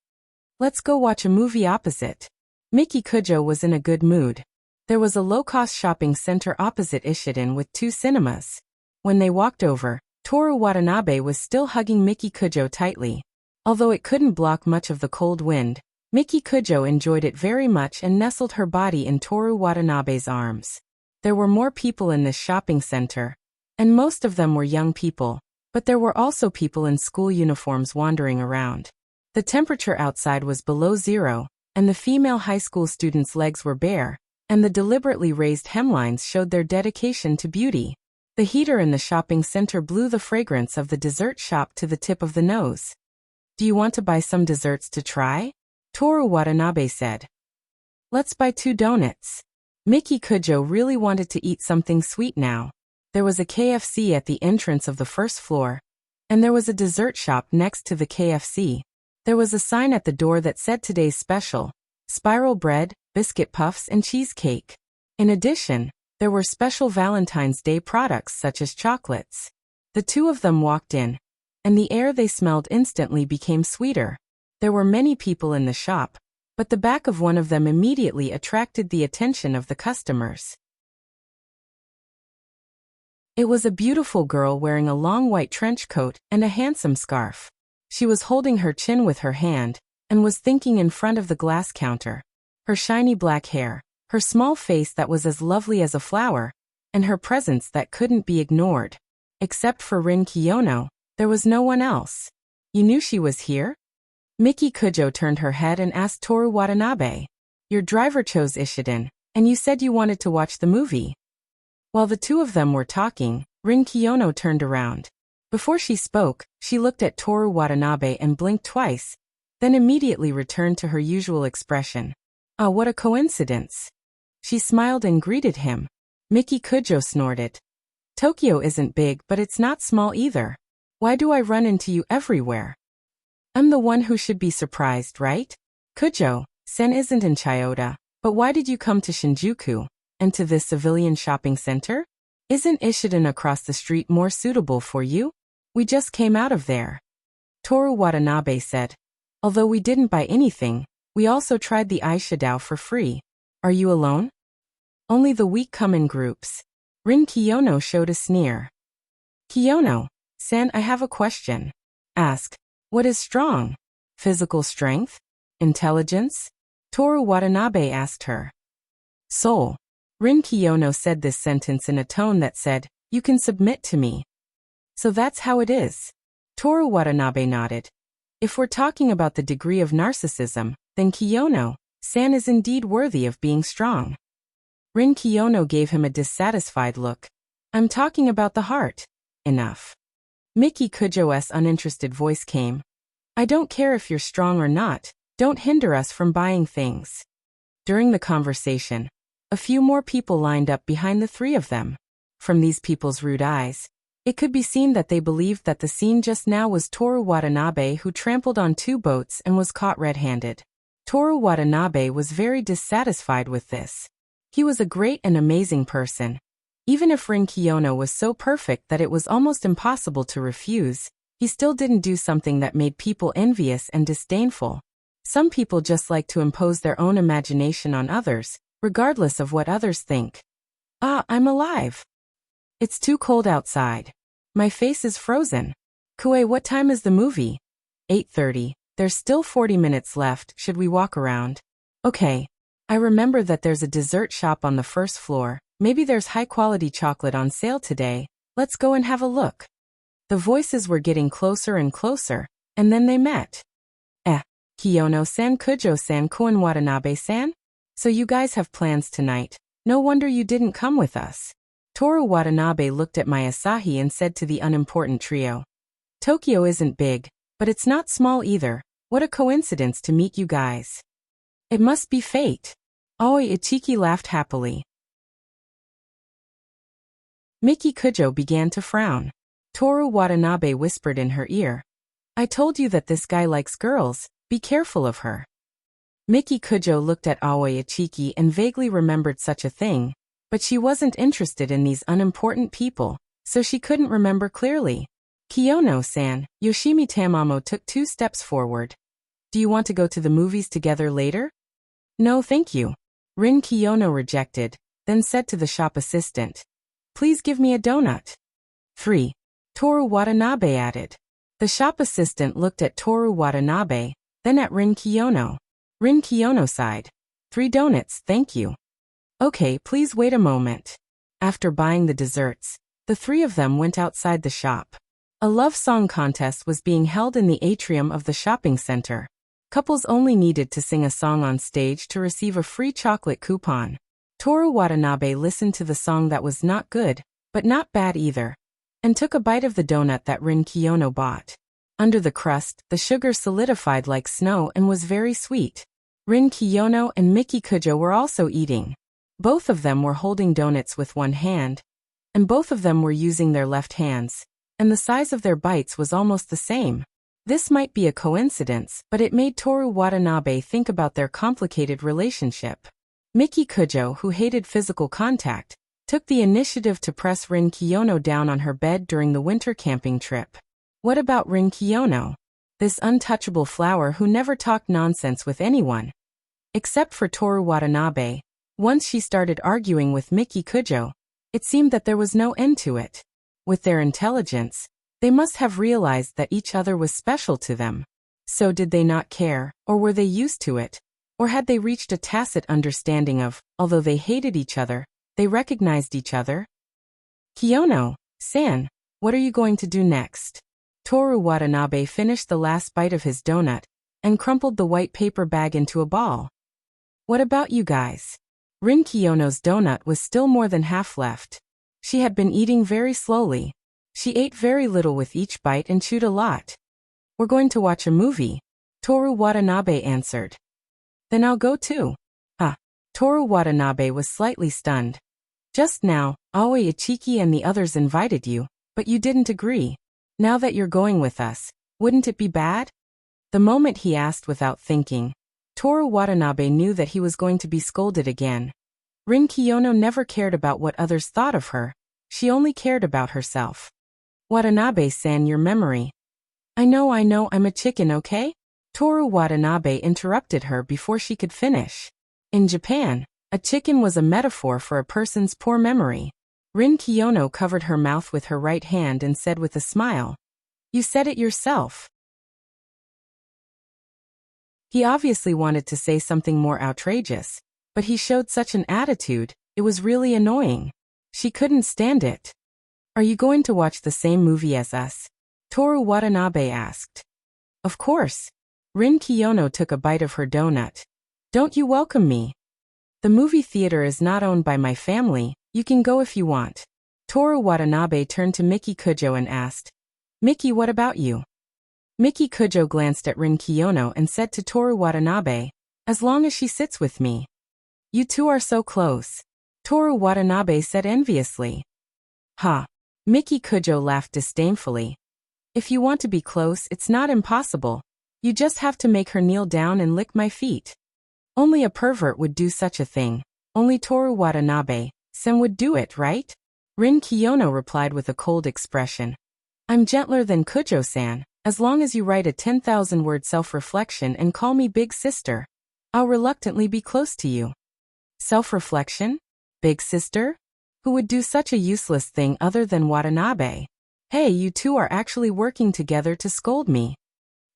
A: Let's go watch a movie opposite. Miki Kujo was in a good mood. There was a low-cost shopping center opposite Ishiden with 2 cinemas. When they walked over, Toru Watanabe was still hugging Miki Kujo tightly. Although it couldn't block much of the cold wind, Miki Kujo enjoyed it very much and nestled her body in Toru Watanabe's arms. There were more people in this shopping center, and most of them were young people, but there were also people in school uniforms wandering around. The temperature outside was below 0, and the female high school students' legs were bare, and the deliberately raised hemlines showed their dedication to beauty. The heater in the shopping center blew the fragrance of the dessert shop to the tip of the nose. Do you want to buy some desserts to try? Toru Watanabe said. Let's buy 2 donuts. Miki Kujo really wanted to eat something sweet now. There was a KFC at the entrance of the first floor, and there was a dessert shop next to the KFC. There was a sign at the door that said today's special, spiral bread, biscuit puffs and cheesecake. In addition, there were special Valentine's Day products such as chocolates. The two of them walked in, and the air they smelled instantly became sweeter. There were many people in the shop, but the back of one of them immediately attracted the attention of the customers. It was a beautiful girl wearing a long white trench coat and a handsome scarf. She was holding her chin with her hand, and was thinking in front of the glass counter. Her shiny black hair, her small face that was as lovely as a flower, and her presence that couldn't be ignored. Except for Rin Kiyono, there was no one else. You knew she was here? Miki Kujo turned her head and asked Toru Watanabe. Your driver chose Ishiden, and you said you wanted to watch the movie. While the two of them were talking, Rin Kiyono turned around. Before she spoke, she looked at Toru Watanabe and blinked twice, then immediately returned to her usual expression. Ah, what a coincidence. She smiled and greeted him. Miki Kujo snorted. Tokyo isn't big, but it's not small either. Why do I run into you everywhere? I'm the one who should be surprised, right? Kujo-sen isn't in Chiyoda, but why did you come to Shinjuku, and to this civilian shopping center? Isn't Ishiden across the street more suitable for you? We just came out of there. Toru Watanabe said. Although we didn't buy anything, we also tried the eyeshadow for free. Are you alone? Only the weak come in groups. Rin Kiyono showed a sneer. Kiyono-san, I have a question. Ask. What is strong? Physical strength? Intelligence? Toru Watanabe asked her. Soul. Rin Kiyono said this sentence in a tone that said, you can submit to me. So that's how it is. Toru Watanabe nodded. If we're talking about the degree of narcissism, then Kiyono-san is indeed worthy of being strong. Rin Kiyono gave him a dissatisfied look. I'm talking about the heart. Enough. Miki Kujo's uninterested voice came. I don't care if you're strong or not, don't hinder us from buying things. During the conversation, a few more people lined up behind the three of them. From these people's rude eyes, it could be seen that they believed that the scene just now was Toru Watanabe who trampled on two boats and was caught red-handed. Toru Watanabe was very dissatisfied with this. He was a great and amazing person. Even if Rin Kiyono was so perfect that it was almost impossible to refuse, he still didn't do something that made people envious and disdainful. Some people just like to impose their own imagination on others, regardless of what others think. Ah, I'm alive. It's too cold outside. My face is frozen. Kue, what time is the movie? 8:30. There's still 40 minutes left. Should we walk around? Okay. I remember that there's a dessert shop on the first floor. Maybe there's high-quality chocolate on sale today. Let's go and have a look. The voices were getting closer and closer, and then they met. Kiyono-san, Kujo-san, Koen Watanabe-san? So you guys have plans tonight. No wonder you didn't come with us. Toru Watanabe looked at my Asahi and said to the unimportant trio. Tokyo isn't big, but it's not small either. What a coincidence to meet you guys. It must be fate. Aoi Ichiki laughed happily. Miki Kujo began to frown. Toru Watanabe whispered in her ear. I told you that this guy likes girls, be careful of her. Miki Kujo looked at Aoi Ichiki and vaguely remembered such a thing, but she wasn't interested in these unimportant people, so she couldn't remember clearly. Kiyono-san, Yoshimi Tamamo took 2 steps forward. Do you want to go to the movies together later? No, thank you. Rin Kiyono rejected, then said to the shop assistant. Please give me a donut. 3. Toru Watanabe added. The shop assistant looked at Toru Watanabe, then at Rin Kiyono. Rin Kiyono sighed. 3 donuts, thank you. Okay, please wait a moment. After buying the desserts, the 3 of them went outside the shop. A love song contest was being held in the atrium of the shopping center. Couples only needed to sing a song on stage to receive a free chocolate coupon. Toru Watanabe listened to the song that was not good, but not bad either, and took a bite of the donut that Rin Kiyono bought. Under the crust, the sugar solidified like snow and was very sweet. Rin Kiyono and Miki Kujo were also eating. Both of them were holding donuts with one hand, and both of them were using their left hands, and the size of their bites was almost the same. This might be a coincidence, but it made Toru Watanabe think about their complicated relationship. Miki Kujo, who hated physical contact, took the initiative to press Rin Kiyono down on her bed during the winter camping trip. What about Rin Kiyono? This untouchable flower who never talked nonsense with anyone. Except for Toru Watanabe. Once she started arguing with Miki Kujo, it seemed that there was no end to it. With their intelligence, they must have realized that each other was special to them. So did they not care, or were they used to it? Or had they reached a tacit understanding of, although they hated each other, they recognized each other? Kiyono-san, what are you going to do next? Toru Watanabe finished the last bite of his donut and crumpled the white paper bag into a ball. What about you guys? Rin Kiyono's donut was still more than half left. She had been eating very slowly. She ate very little with each bite and chewed a lot. We're going to watch a movie, Toru Watanabe answered. Then I'll go too. Toru Watanabe was slightly stunned. Just now, Aoi Ichiki and the others invited you, but you didn't agree. Now that you're going with us, wouldn't it be bad? The moment he asked without thinking, Toru Watanabe knew that he was going to be scolded again. Rin Kiyono never cared about what others thought of her. She only cared about herself. Watanabe-san, your memory. I know, I'm a chicken, okay? Toru Watanabe interrupted her before she could finish. In Japan, A chicken was a metaphor for a person's poor memory. Rin Kiyono covered her mouth with her right hand and said with a smile, "You said it yourself." He obviously wanted to say something more outrageous, but he showed such an attitude, it was really annoying. She couldn't stand it. "Are you going to watch the same movie as us?" Toru Watanabe asked. "Of course." Rin Kiyono took a bite of her donut. "Don't you welcome me? The movie theater is not owned by my family, you can go if you want." Toru Watanabe turned to Miki Kujo and asked, "Miki, what about you?" Miki Kujo glanced at Rin Kiyono and said to Toru Watanabe, "As long as she sits with me." "You two are so close," Toru Watanabe said enviously. "Ha." Miki Kujo laughed disdainfully. "If you want to be close, it's not impossible. You just have to make her kneel down and lick my feet." Only a pervert would do such a thing. Only Toru Watanabe-san would do it, right? Rin Kiyono replied with a cold expression. "I'm gentler than Kujo-san. As long as you write a 10,000-word self-reflection and call me big sister, I'll reluctantly be close to you." Self-reflection? Big sister? Who would do such a useless thing other than Watanabe? "Hey, you two are actually working together to scold me."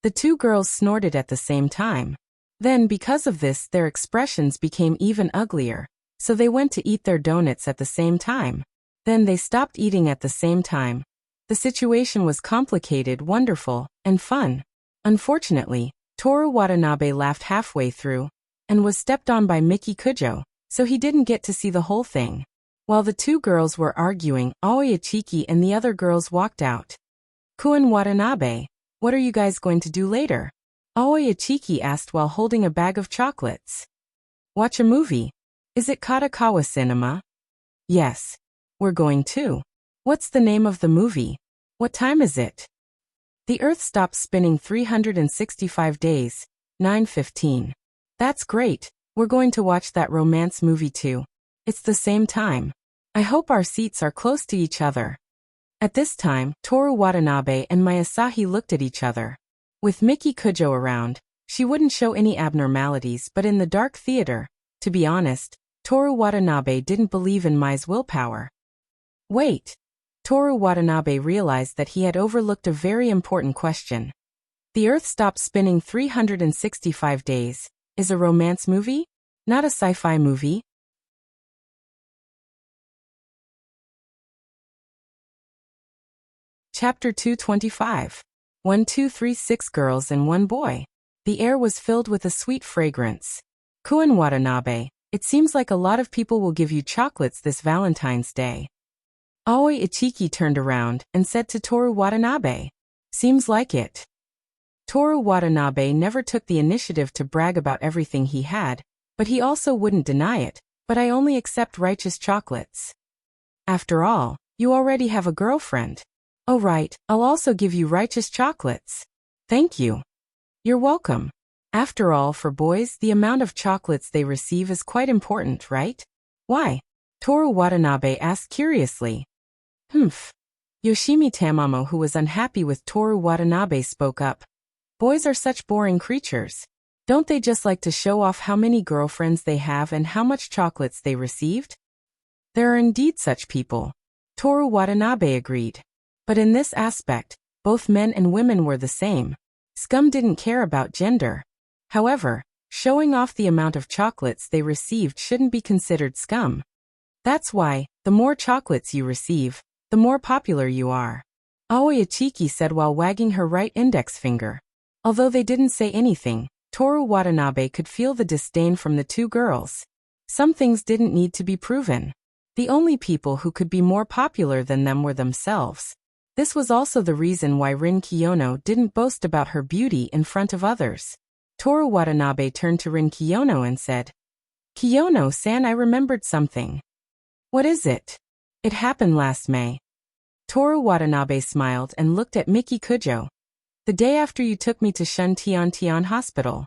A: The two girls snorted at the same time. Then, because of this, their expressions became even uglier, so they went to eat their donuts at the same time. Then they stopped eating at the same time. The situation was complicated, wonderful, and fun. Unfortunately, Toru Watanabe laughed halfway through, and was stepped on by Miki Kujo, so he didn't get to see the whole thing. While the two girls were arguing, Aoi Ichiki and the other girls walked out. "Kun Watanabe, what are you guys going to do later?" Aoi Ichiki asked while holding a bag of chocolates. "Watch a movie. Is it Katakawa Cinema?" "Yes. We're going too." "What's the name of the movie? What time is it?" "The Earth stops spinning 365 days, 9:15. "That's great. We're going to watch that romance movie too. It's the same time. I hope our seats are close to each other." At this time, Toru Watanabe and Mayasahi looked at each other. With Miki Kujo around, she wouldn't show any abnormalities, but in the dark theater, to be honest, Toru Watanabe didn't believe in Mai's willpower. Wait. Toru Watanabe realized that he had overlooked a very important question. The Earth stops spinning 365 days, is a romance movie? Not a sci-fi movie? Chapter 225. 1236 girls and one boy. The air was filled with a sweet fragrance. "Kun Watanabe, it seems like a lot of people will give you chocolates this Valentine's Day." Aoi Ichiki turned around and said to Toru Watanabe, "Seems like it." Toru Watanabe never took the initiative to brag about everything he had, but he also wouldn't deny it, "But I only accept righteous chocolates. After all, you already have a girlfriend." "Oh right, I'll also give you righteous chocolates." "Thank you." "You're welcome." After all, for boys, the amount of chocolates they receive is quite important, right? "Why?" Toru Watanabe asked curiously. Yoshimi Tamamo, who was unhappy with Toru Watanabe, spoke up. "Boys are such boring creatures. Don't they just like to show off how many girlfriends they have and how much chocolates they received?" "There are indeed such people," Toru Watanabe agreed. "But in this aspect, both men and women were the same. Scum didn't care about gender. However, showing off the amount of chocolates they received shouldn't be considered scum. That's why, the more chocolates you receive, the more popular you are," Aoi Ichiki said while wagging her right index finger. Although they didn't say anything, Toru Watanabe could feel the disdain from the two girls. Some things didn't need to be proven. The only people who could be more popular than them were themselves. This was also the reason why Rin Kiyono didn't boast about her beauty in front of others. Toru Watanabe turned to Rin Kiyono and said, "Kiyono-san, I remembered something." "What is it?" "It happened last May." Toru Watanabe smiled and looked at Miki Kujo. "The day after you took me to Shuntian Hospital."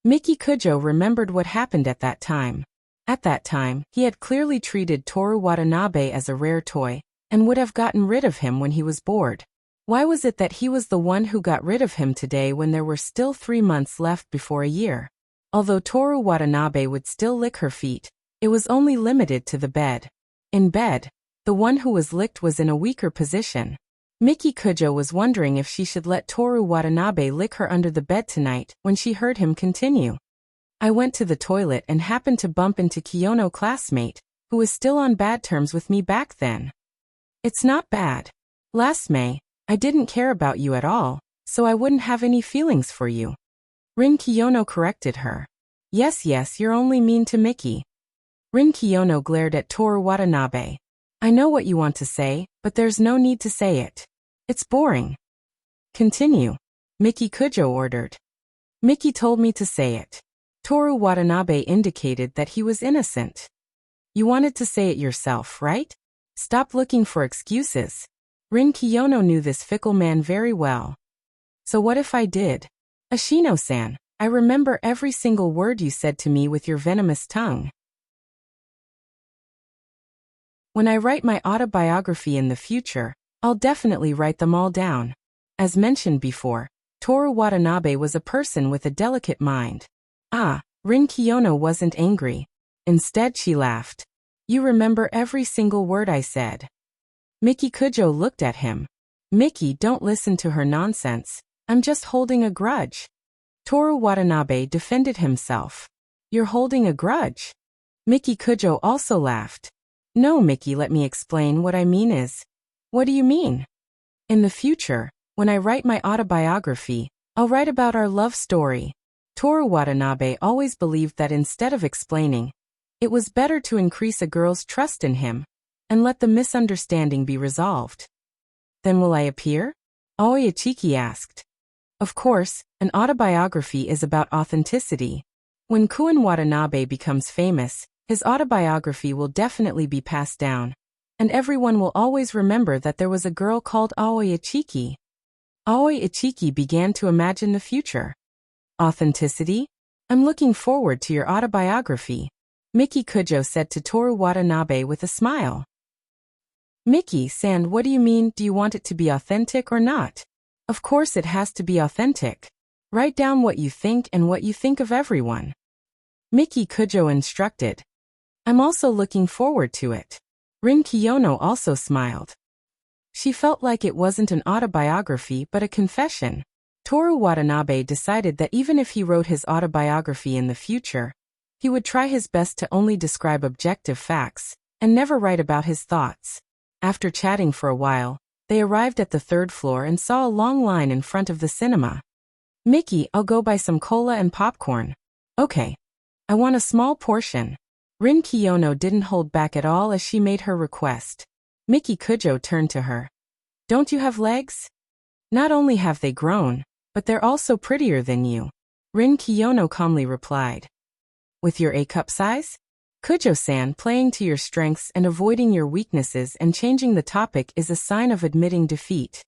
A: Miki Kujo remembered what happened at that time. At that time, he had clearly treated Toru Watanabe as a rare toy, and would have gotten rid of him when he was bored. Why was it that he was the one who got rid of him today when there were still 3 months left before a year? Although Toru Watanabe would still lick her feet, It was only limited to the bed. In bed, the one who was licked was in a weaker position. Miki Kujo was wondering if she should let Toru Watanabe lick her under the bed tonight when she heard him continue. I went to the toilet and happened to bump into Kiyono classmate, who was still on bad terms with me back then. It's not bad. Last May, I didn't care about you at all, so I wouldn't have any feelings for you. Rin Kiyono corrected her. Yes, you're only mean to Miki. Rin Kiyono glared at Toru Watanabe. I know what you want to say, but there's no need to say it. It's boring. Continue, Miki Kujo ordered. Miki told me to say it. Toru Watanabe indicated that he was innocent. You wanted to say it yourself, right? Stop looking for excuses. Rin Kiyono knew this fickle man very well. So what if I did? Ashino-san, I remember every single word you said to me with your venomous tongue. When I write my autobiography in the future, I'll definitely write them all down. As mentioned before, Toru Watanabe was a person with a delicate mind. Rin Kiyono wasn't angry. Instead, she laughed. You remember every single word I said. Miki Kujo looked at him. Miki, don't listen to her nonsense. I'm just holding a grudge. Toru Watanabe defended himself. You're holding a grudge? Miki Kujo also laughed. No, Miki, let me explain. What I mean is. What do you mean? In the future, when I write my autobiography, I'll write about our love story. Toru Watanabe always believed that instead of explaining, it was better to increase a girl's trust in him and let the misunderstanding be resolved. Then will I appear? Aoi Ichiki asked. Of course, an autobiography is about authenticity. When Kuin Watanabe becomes famous, his autobiography will definitely be passed down, and everyone will always remember that there was a girl called Aoi Ichiki. Aoi Ichiki began to imagine the future. Authenticity? I'm looking forward to your autobiography, Miki Kujo said to Toru Watanabe with a smile. Miki-san, what do you mean? Do you want it to be authentic or not? Of course it has to be authentic. Write down what you think and what you think of everyone. Miki Kujo instructed. I'm also looking forward to it. Rin Kiyono also smiled. She felt like it wasn't an autobiography but a confession. Toru Watanabe decided that even if he wrote his autobiography in the future, he would try his best to only describe objective facts and never write about his thoughts. After chatting for a while, they arrived at the third floor and saw a long line in front of the cinema. Miki, I'll go buy some cola and popcorn. Okay. I want a small portion. Rin Kiyono didn't hold back at all as she made her request. Miki Kujo turned to her. Don't you have legs? Not only have they grown, but they're also prettier than you. Rin Kiyono calmly replied. With your A-cup size? Kujo-san, playing to your strengths and avoiding your weaknesses and changing the topic is a sign of admitting defeat.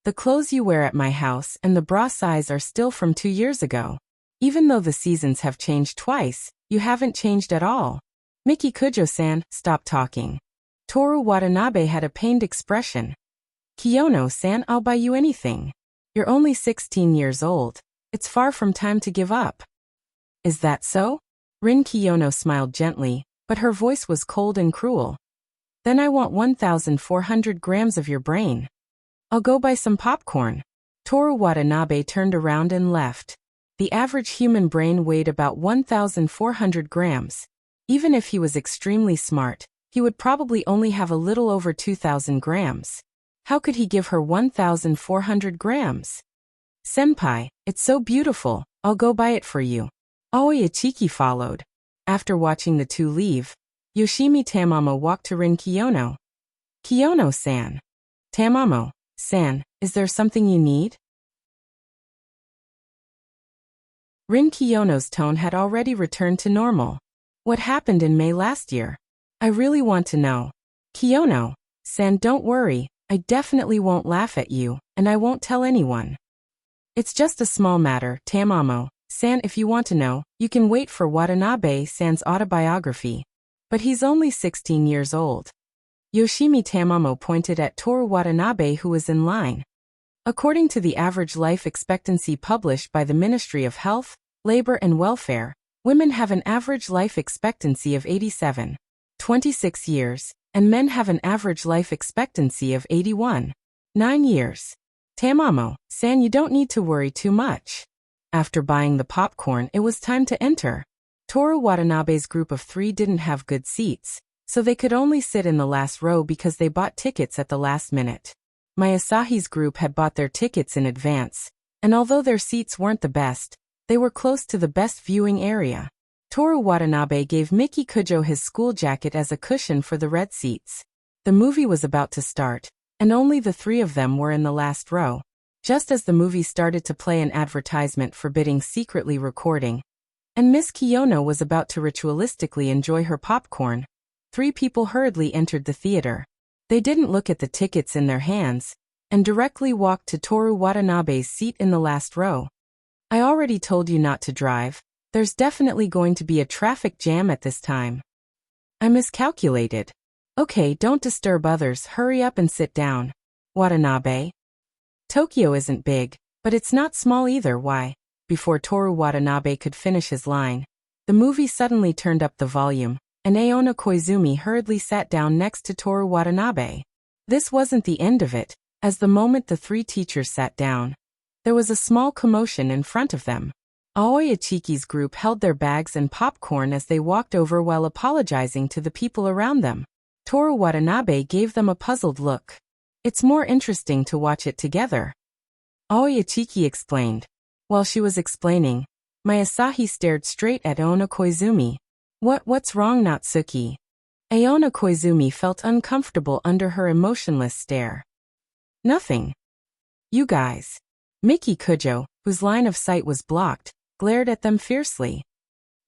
A: The clothes you wear at my house and the bra size are still from 2 years ago. Even though the seasons have changed twice, you haven't changed at all. Miki Kujo-san, stop talking. Toru Watanabe had a pained expression. Kiyono-san, I'll buy you anything. You're only 16 years old. It's far from time to give up. Is that so? Rin Kiyono smiled gently, but her voice was cold and cruel. Then I want 1,400 grams of your brain. I'll go buy some popcorn. Toru Watanabe turned around and left. The average human brain weighed about 1,400 grams. Even if he was extremely smart, he would probably only have a little over 2,000 grams. How could he give her 1,400 grams? Senpai, it's so beautiful, I'll go buy it for you. Aoi Ichiki followed. After watching the two leave, Yoshimi Tamamo walked to Rin Kiyono. Kiyono-san. Tamamo-san, is there something you need? Rin Kiyono's tone had already returned to normal. What happened in May last year? I really want to know. Kiyono-san, don't worry, I definitely won't laugh at you, and I won't tell anyone. It's just a small matter, Tamamo-san, if you want to know, you can wait for Watanabe-san's autobiography. But he's only 16 years old. Yoshimi Tamamo pointed at Toru Watanabe, who was in line. According to the average life expectancy published by the Ministry of Health, Labor and Welfare, Women have an average life expectancy of 87.26 years, and men have an average life expectancy of 81.9 years. Tamamo-san, you don't need to worry too much. After buying the popcorn, it was time to enter. Toru Watanabe's group of 3 didn't have good seats, so they could only sit in the last row because they bought tickets at the last minute. Masahi's group had bought their tickets in advance, and although their seats weren't the best, they were close to the best viewing area. Toru Watanabe gave Miki Kujo his school jacket as a cushion for the red seats. The movie was about to start, and only the 3 of them were in the last row. Just as the movie started to play an advertisement forbidding secretly recording, and Miss Kiyono was about to ritualistically enjoy her popcorn, 3 people hurriedly entered the theater. They didn't look at the tickets in their hands, and directly walked to Toru Watanabe's seat in the last row. I already told you not to drive. There's definitely going to be a traffic jam at this time. I miscalculated. Okay, don't disturb others, hurry up and sit down. Watanabe. Tokyo isn't big, but it's not small either. Why? Before Toru Watanabe could finish his line, the movie suddenly turned up the volume, and Aona Koizumi hurriedly sat down next to Toru Watanabe. This wasn't the end of it, as the moment the 3 teachers sat down, there was a small commotion in front of them. Aoi Ichiki's group held their bags and popcorn as they walked over while apologizing to the people around them. Toru Watanabe gave them a puzzled look. It's more interesting to watch it together, Aoi Ichiki explained. While she was explaining, Masahi stared straight at Aona Koizumi. What's wrong, Natsuki? Aona Koizumi felt uncomfortable under her emotionless stare. Nothing. You guys. Miki Kujo, whose line of sight was blocked, glared at them fiercely.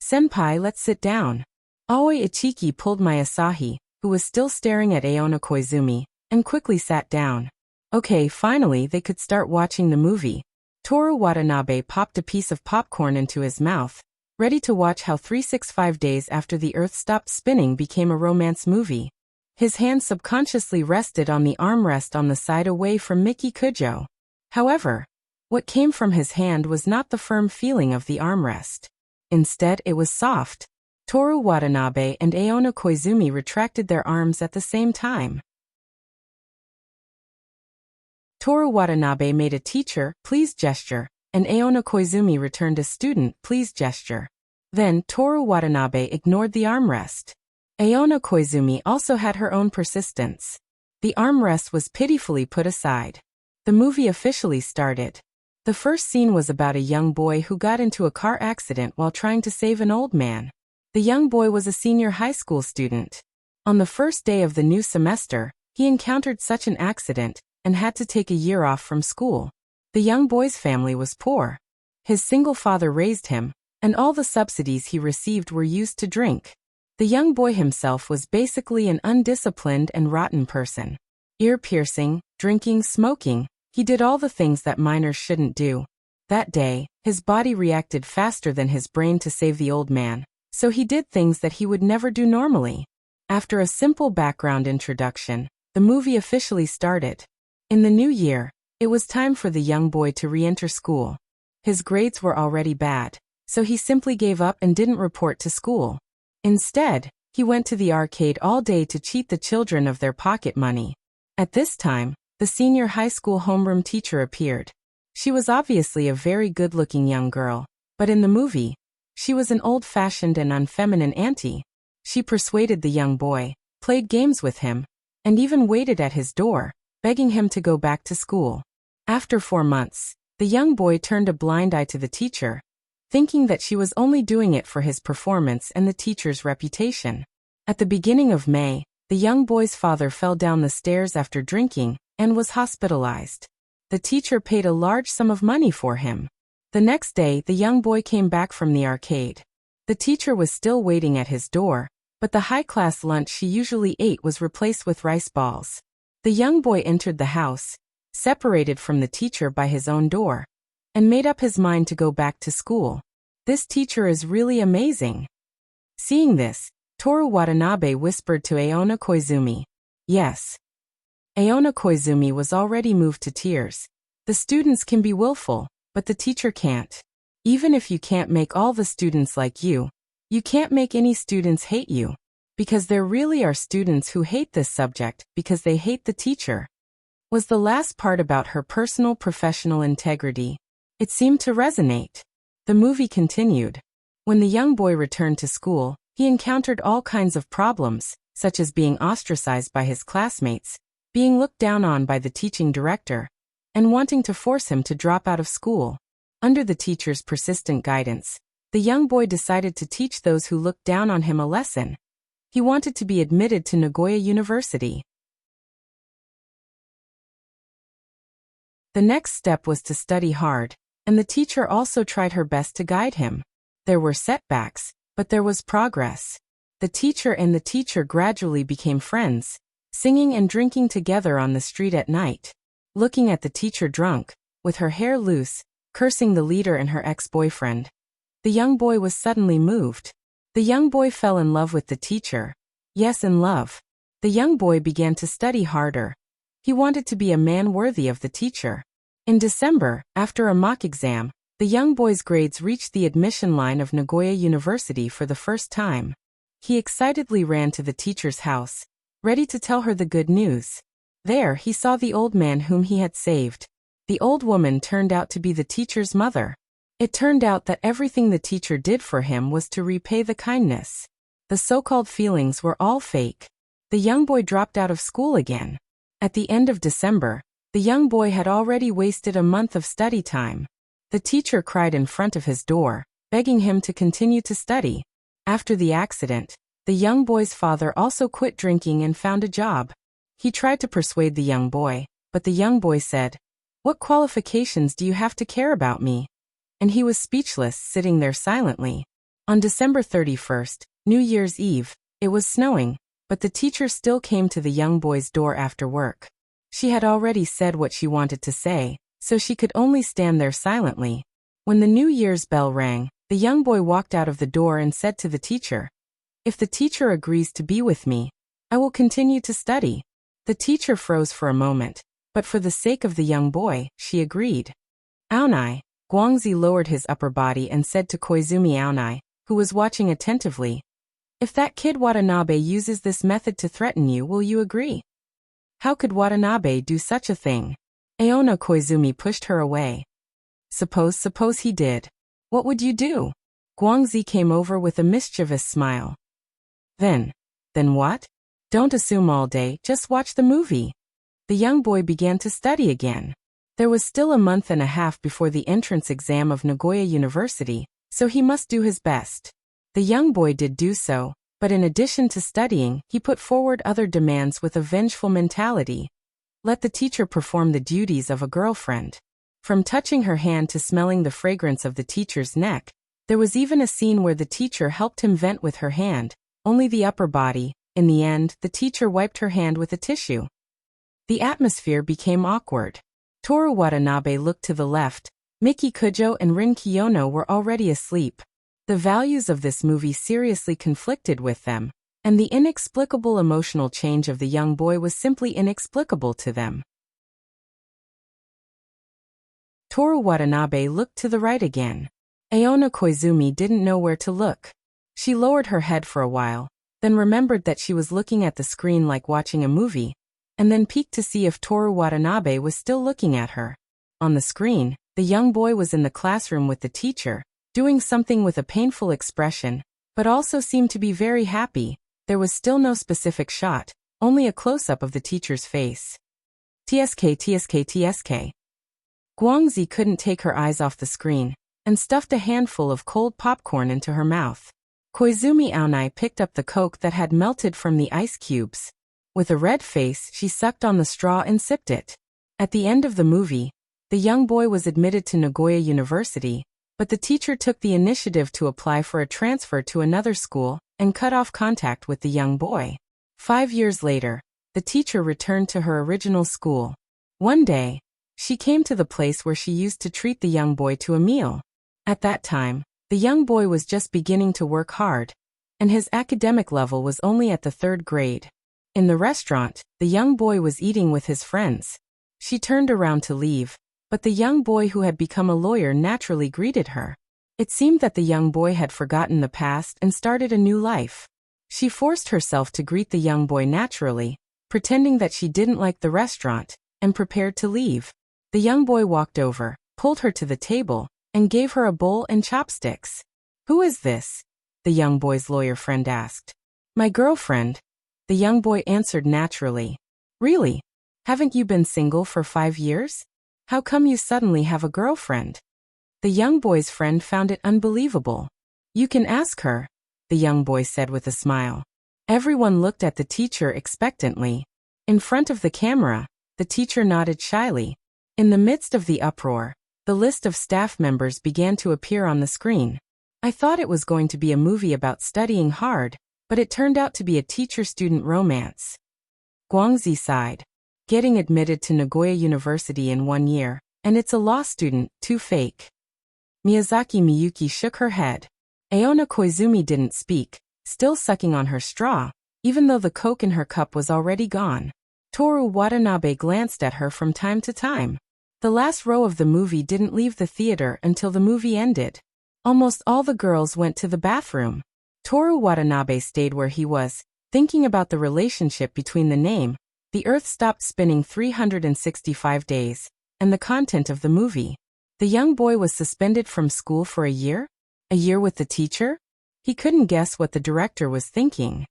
A: Senpai, let's sit down. Aoi Ichiki pulled Masahi, who was still staring at Aona Koizumi, and quickly sat down. Okay, finally they could start watching the movie. Toru Watanabe popped a piece of popcorn into his mouth, ready to watch how 365 Days After the Earth Stopped Spinning became a romance movie. His hand subconsciously rested on the armrest on the side away from Miki Kujo. However, what came from his hand was not the firm feeling of the armrest. Instead, it was soft. Toru Watanabe and Aona Koizumi retracted their arms at the same time. Toru Watanabe made a teacher, please gesture, and Aona Koizumi returned a student, please gesture. Then, Toru Watanabe ignored the armrest. Aona Koizumi also had her own persistence. The armrest was pitifully put aside. The movie officially started. The first scene was about a young boy who got into a car accident while trying to save an old man. The young boy was a senior high school student. On the first day of the new semester, he encountered such an accident and had to take a year off from school. The young boy's family was poor. His single father raised him, and all the subsidies he received were used to drink. The young boy himself was basically an undisciplined and rotten person. Ear piercing, drinking, smoking, he did all the things that minors shouldn't do. That day, his body reacted faster than his brain to save the old man, so he did things that he would never do normally. After a simple background introduction, the movie officially started. In the new year, it was time for the young boy to re-enter school. His grades were already bad, so he simply gave up and didn't report to school. Instead, he went to the arcade all day to cheat the children of their pocket money. At this time, the senior high school homeroom teacher appeared. She was obviously a very good-looking young girl, but in the movie, she was an old-fashioned and unfeminine auntie. She persuaded the young boy, played games with him, and even waited at his door, begging him to go back to school. After 4 months, the young boy turned a blind eye to the teacher, thinking that she was only doing it for his performance and the teacher's reputation. At the beginning of May, the young boy's father fell down the stairs after drinking and was hospitalized. The teacher paid a large sum of money for him. The next day, the young boy came back from the arcade. The teacher was still waiting at his door, but the high-class lunch she usually ate was replaced with rice balls. The young boy entered the house, separated from the teacher by his own door, and made up his mind to go back to school. This teacher is really amazing. Seeing this, Toru Watanabe whispered to Aona Koizumi. Yes. Aona Koizumi was already moved to tears. The students can be willful, but the teacher can't. Even if you can't make all the students like you can't make any students hate you. Because there really are students who hate this subject because they hate the teacher. Was the last part about her personal professional integrity. It seemed to resonate. The movie continued. When the young boy returned to school, he encountered all kinds of problems, such as being ostracized by his classmates, being looked down on by the teaching director, and wanting to force him to drop out of school. Under the teacher's persistent guidance, the young boy decided to teach those who looked down on him a lesson. He wanted to be admitted to Nagoya University. The next step was to study hard, and the teacher also tried her best to guide him. There were setbacks, but there was progress. The teacher and the teacher gradually became friends, singing and drinking together on the street at night. Looking at the teacher drunk, with her hair loose, cursing the leader and her ex-boyfriend, the young boy was suddenly moved. The young boy fell in love with the teacher. Yes, in love. The young boy began to study harder. He wanted to be a man worthy of the teacher. In December, after a mock exam, the young boy's grades reached the admission line of Nagoya University for the first time. He excitedly ran to the teacher's house, ready to tell her the good news. There he saw the old man whom he had saved. The old woman turned out to be the teacher's mother. It turned out that everything the teacher did for him was to repay the kindness. The so-called feelings were all fake. The young boy dropped out of school again. At the end of December, the young boy had already wasted a month of study time. The teacher cried in front of his door, begging him to continue to study. After the accident, the young boy's father also quit drinking and found a job. He tried to persuade the young boy, but the young boy said, "What qualifications do you have to care about me?" And he was speechless, sitting there silently. On December 31st, New Year's Eve, it was snowing, but the teacher still came to the young boy's door after work. She had already said what she wanted to say, so she could only stand there silently. When the New Year's bell rang, the young boy walked out of the door and said to the teacher, "If the teacher agrees to be with me, I will continue to study." The teacher froze for a moment, but for the sake of the young boy, she agreed. Aonai, Guangzi lowered his upper body and said to Koizumi Aonai, who was watching attentively, "If that kid Watanabe uses this method to threaten you, will you agree?" How could Watanabe do such a thing? Aona Koizumi pushed her away. Suppose he did. What would you do? Guangzi came over with a mischievous smile. Then what? Don't assume all day, just watch the movie. The young boy began to study again. There was still a month and a half before the entrance exam of Nagoya University, so he must do his best. The young boy did do so, but in addition to studying, he put forward other demands with a vengeful mentality. Let the teacher perform the duties of a girlfriend. From touching her hand to smelling the fragrance of the teacher's neck, there was even a scene where the teacher helped him vent with her hand, only the upper body. In the end, the teacher wiped her hand with a tissue. The atmosphere became awkward. Toru Watanabe looked to the left. Miki Kujo and Rin Kiyono were already asleep. The values of this movie seriously conflicted with them, and the inexplicable emotional change of the young boy was simply inexplicable to them. Toru Watanabe looked to the right again. Aona Koizumi didn't know where to look. She lowered her head for a while, then remembered that she was looking at the screen like watching a movie, and then peeked to see if Toru Watanabe was still looking at her. On the screen, the young boy was in the classroom with the teacher, doing something with a painful expression, but also seemed to be very happy. There was still no specific shot, only a close-up of the teacher's face. TSK. Guangzi couldn't take her eyes off the screen, and stuffed a handful of cold popcorn into her mouth. Koizumi Aonai picked up the Coke that had melted from the ice cubes. With a red face, she sucked on the straw and sipped it. At the end of the movie, the young boy was admitted to Nagoya University, but the teacher took the initiative to apply for a transfer to another school and cut off contact with the young boy. 5 years later, the teacher returned to her original school. One day, she came to the place where she used to treat the young boy to a meal. At that time, the young boy was just beginning to work hard, and his academic level was only at the 3rd grade. In the restaurant, the young boy was eating with his friends. She turned around to leave, but the young boy who had become a lawyer naturally greeted her. It seemed that the young boy had forgotten the past and started a new life. She forced herself to greet the young boy naturally, pretending that she didn't like the restaurant, and prepared to leave. The young boy walked over, pulled her to the table, and gave her a bowl and chopsticks. "Who is this?" the young boy's lawyer friend asked. "My girlfriend," the young boy answered naturally. "Really? Haven't you been single for 5 years? How come you suddenly have a girlfriend?" The young boy's friend found it unbelievable. "You can ask her," the young boy said with a smile. Everyone looked at the teacher expectantly. In front of the camera, the teacher nodded shyly. In the midst of the uproar, the list of staff members began to appear on the screen. "I thought it was going to be a movie about studying hard, but it turned out to be a teacher-student romance." Guangzi sighed. "Getting admitted to Nagoya University in 1 year, and it's a law student, too fake." Miyazaki Miyuki shook her head. Aona Koizumi didn't speak, still sucking on her straw, even though the Coke in her cup was already gone. Toru Watanabe glanced at her from time to time. The last row of the movie didn't leave the theater until the movie ended. Almost all the girls went to the bathroom. Toru Watanabe stayed where he was, thinking about the relationship between the name, "The Earth Stopped Spinning 365 Days," and the content of the movie. The young boy was suspended from school for a year? A year with the teacher? He couldn't guess what the director was thinking.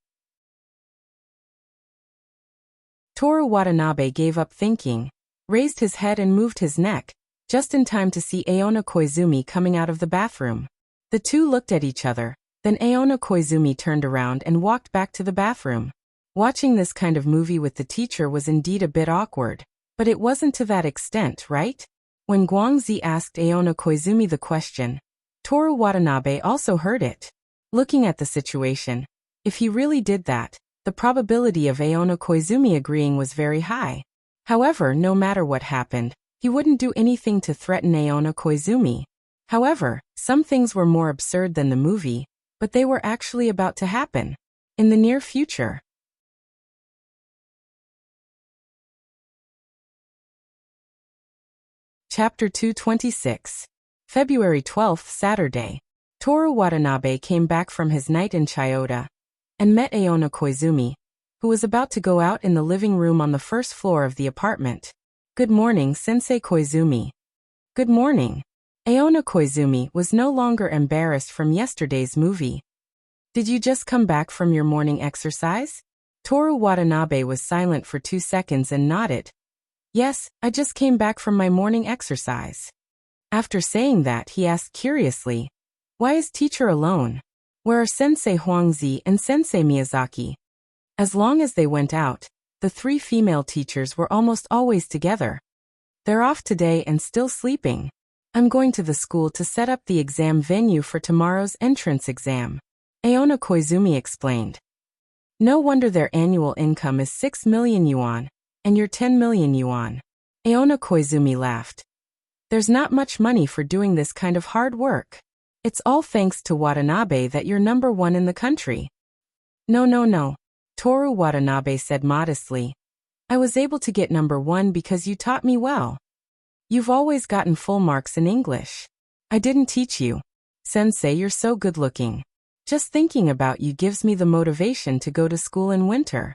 A: Toru Watanabe gave up thinking, raised his head and moved his neck, just in time to see Aona Koizumi coming out of the bathroom. The two looked at each other, then Aona Koizumi turned around and walked back to the bathroom. Watching this kind of movie with the teacher was indeed a bit awkward, but it wasn't to that extent, right? When Guangzi asked Aona Koizumi the question, Toru Watanabe also heard it. Looking at the situation, if he really did that, the probability of Aona Koizumi agreeing was very high. However, no matter what happened, he wouldn't do anything to threaten Aona Koizumi. However, some things were more absurd than the movie, but they were actually about to happen. In the near future. Chapter 226. February 12th, Saturday. Toru Watanabe came back from his night in Chiyoda and met Aona Koizumi, who was about to go out in the living room on the first floor of the apartment. "Good morning, Sensei Koizumi." "Good morning." Aona Koizumi was no longer embarrassed from yesterday's movie. "Did you just come back from your morning exercise?" Toru Watanabe was silent for 2 seconds and nodded. "Yes, I just came back from my morning exercise." After saying that, he asked curiously, "Why is teacher alone? Where are Sensei Huangzi and Sensei Miyazaki?" As long as they went out, the 3 female teachers were almost always together. "They're off today and still sleeping. I'm going to the school to set up the exam venue for tomorrow's entrance exam," Aona Koizumi explained. "No wonder their annual income is 6 million yuan, and you're 10 million yuan. Aona Koizumi laughed. "There's not much money for doing this kind of hard work. It's all thanks to Watanabe that you're number 1 in the country." No, Toru Watanabe said modestly. "I was able to get number 1 because you taught me well. You've always gotten full marks in English. I didn't teach you. Sensei, you're so good looking. Just thinking about you gives me the motivation to go to school in winter."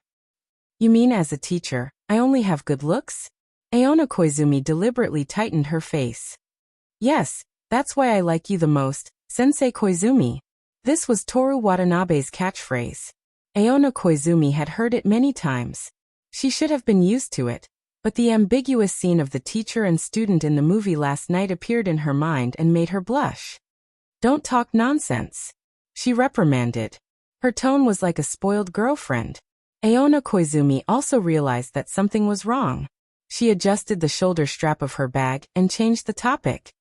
A: "You mean as a teacher, I only have good looks?" Aona Koizumi deliberately tightened her face. "Yes, that's why I like you the most, Sensei Koizumi." This was Toru Watanabe's catchphrase. Aona Koizumi had heard it many times. She should have been used to it, but the ambiguous scene of the teacher and student in the movie last night appeared in her mind and made her blush. "Don't talk nonsense," she reprimanded. Her tone was like a spoiled girlfriend. Aona Koizumi also realized that something was wrong. She adjusted the shoulder strap of her bag and changed the topic.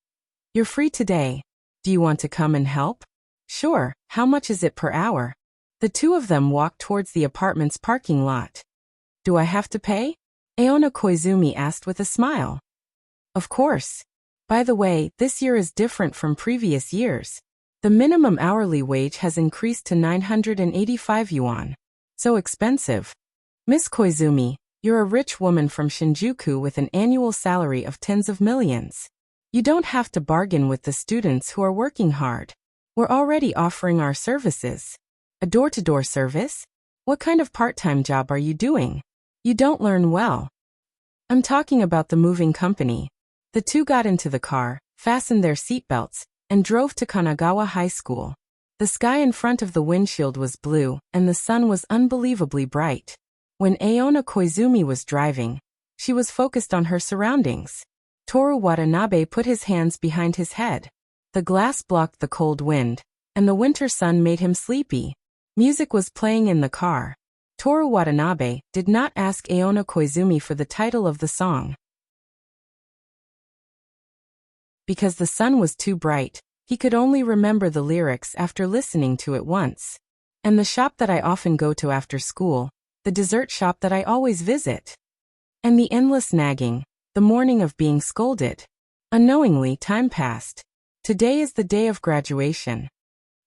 A: "You're free today. Do you want to come and help?" "Sure, how much is it per hour?" The two of them walked towards the apartment's parking lot. "Do I have to pay?" Aona Koizumi asked with a smile. "Of course. By the way, this year is different from previous years. The minimum hourly wage has increased to 985 yuan. So expensive. Miss Koizumi, you're a rich woman from Shinjuku with an annual salary of tens of millions. You don't have to bargain with the students who are working hard. We're already offering our services. A door-to-door service? What kind of part-time job are you doing? You don't learn well. I'm talking about the moving company. The two got into the car, fastened their seatbelts, and drove to Kanagawa High School. The sky in front of the windshield was blue, and the sun was unbelievably bright. When Aona Koizumi was driving, she was focused on her surroundings. Toru Watanabe put his hands behind his head. The glass blocked the cold wind, and the winter sun made him sleepy. Music was playing in the car. Toru Watanabe did not ask Aona Koizumi for the title of the song. Because the sun was too bright, he could only remember the lyrics after listening to it once. And the shop that I often go to after school, the dessert shop that I always visit. And the endless nagging, the morning of being scolded. Unknowingly, time passed. Today is the day of graduation.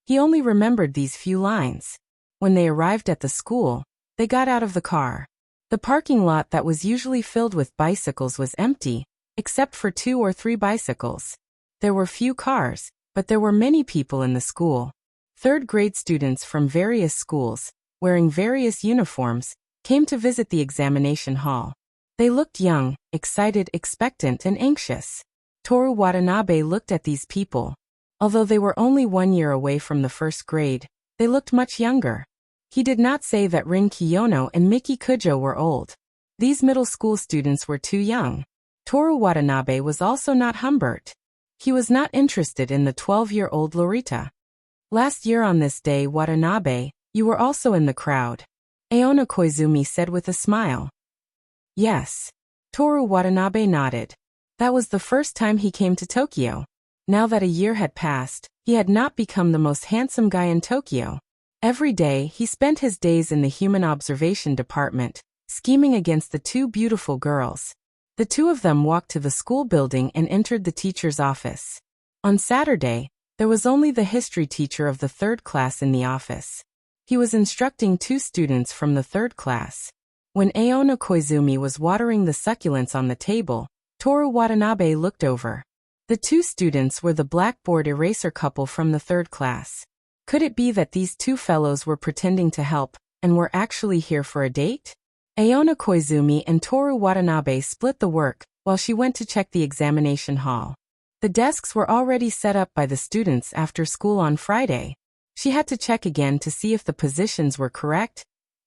A: He only remembered these few lines. When they arrived at the school, they got out of the car. The parking lot that was usually filled with bicycles was empty, except for 2 or 3 bicycles. There were few cars, but there were many people in the school. Third-grade students from various schools, wearing various uniforms, came to visit the examination hall. They looked young, excited, expectant, and anxious. Toru Watanabe looked at these people. Although they were only 1 year away from the first grade, they looked much younger. He did not say that Rin Kiyono and Miki Kujo were old. These middle school students were too young. Toru Watanabe was also not Humbert. He was not interested in the 12-year-old Lorita. Last year on this day, Watanabe, you were also in the crowd. Aona Koizumi said with a smile. Yes. Toru Watanabe nodded. That was the first time he came to Tokyo. Now that a year had passed, he had not become the most handsome guy in Tokyo. Every day, he spent his days in the human observation department, scheming against the 2 beautiful girls. The 2 of them walked to the school building and entered the teacher's office. On Saturday, there was only the history teacher of the 3rd class in the office. He was instructing 2 students from the 3rd class. When Aona Koizumi was watering the succulents on the table, Toru Watanabe looked over. The 2 students were the blackboard eraser couple from the 3rd class. Could it be that these 2 fellows were pretending to help, and were actually here for a date? Aona Koizumi and Toru Watanabe split the work, while she went to check the examination hall. The desks were already set up by the students after school on Friday. She had to check again to see if the positions were correct,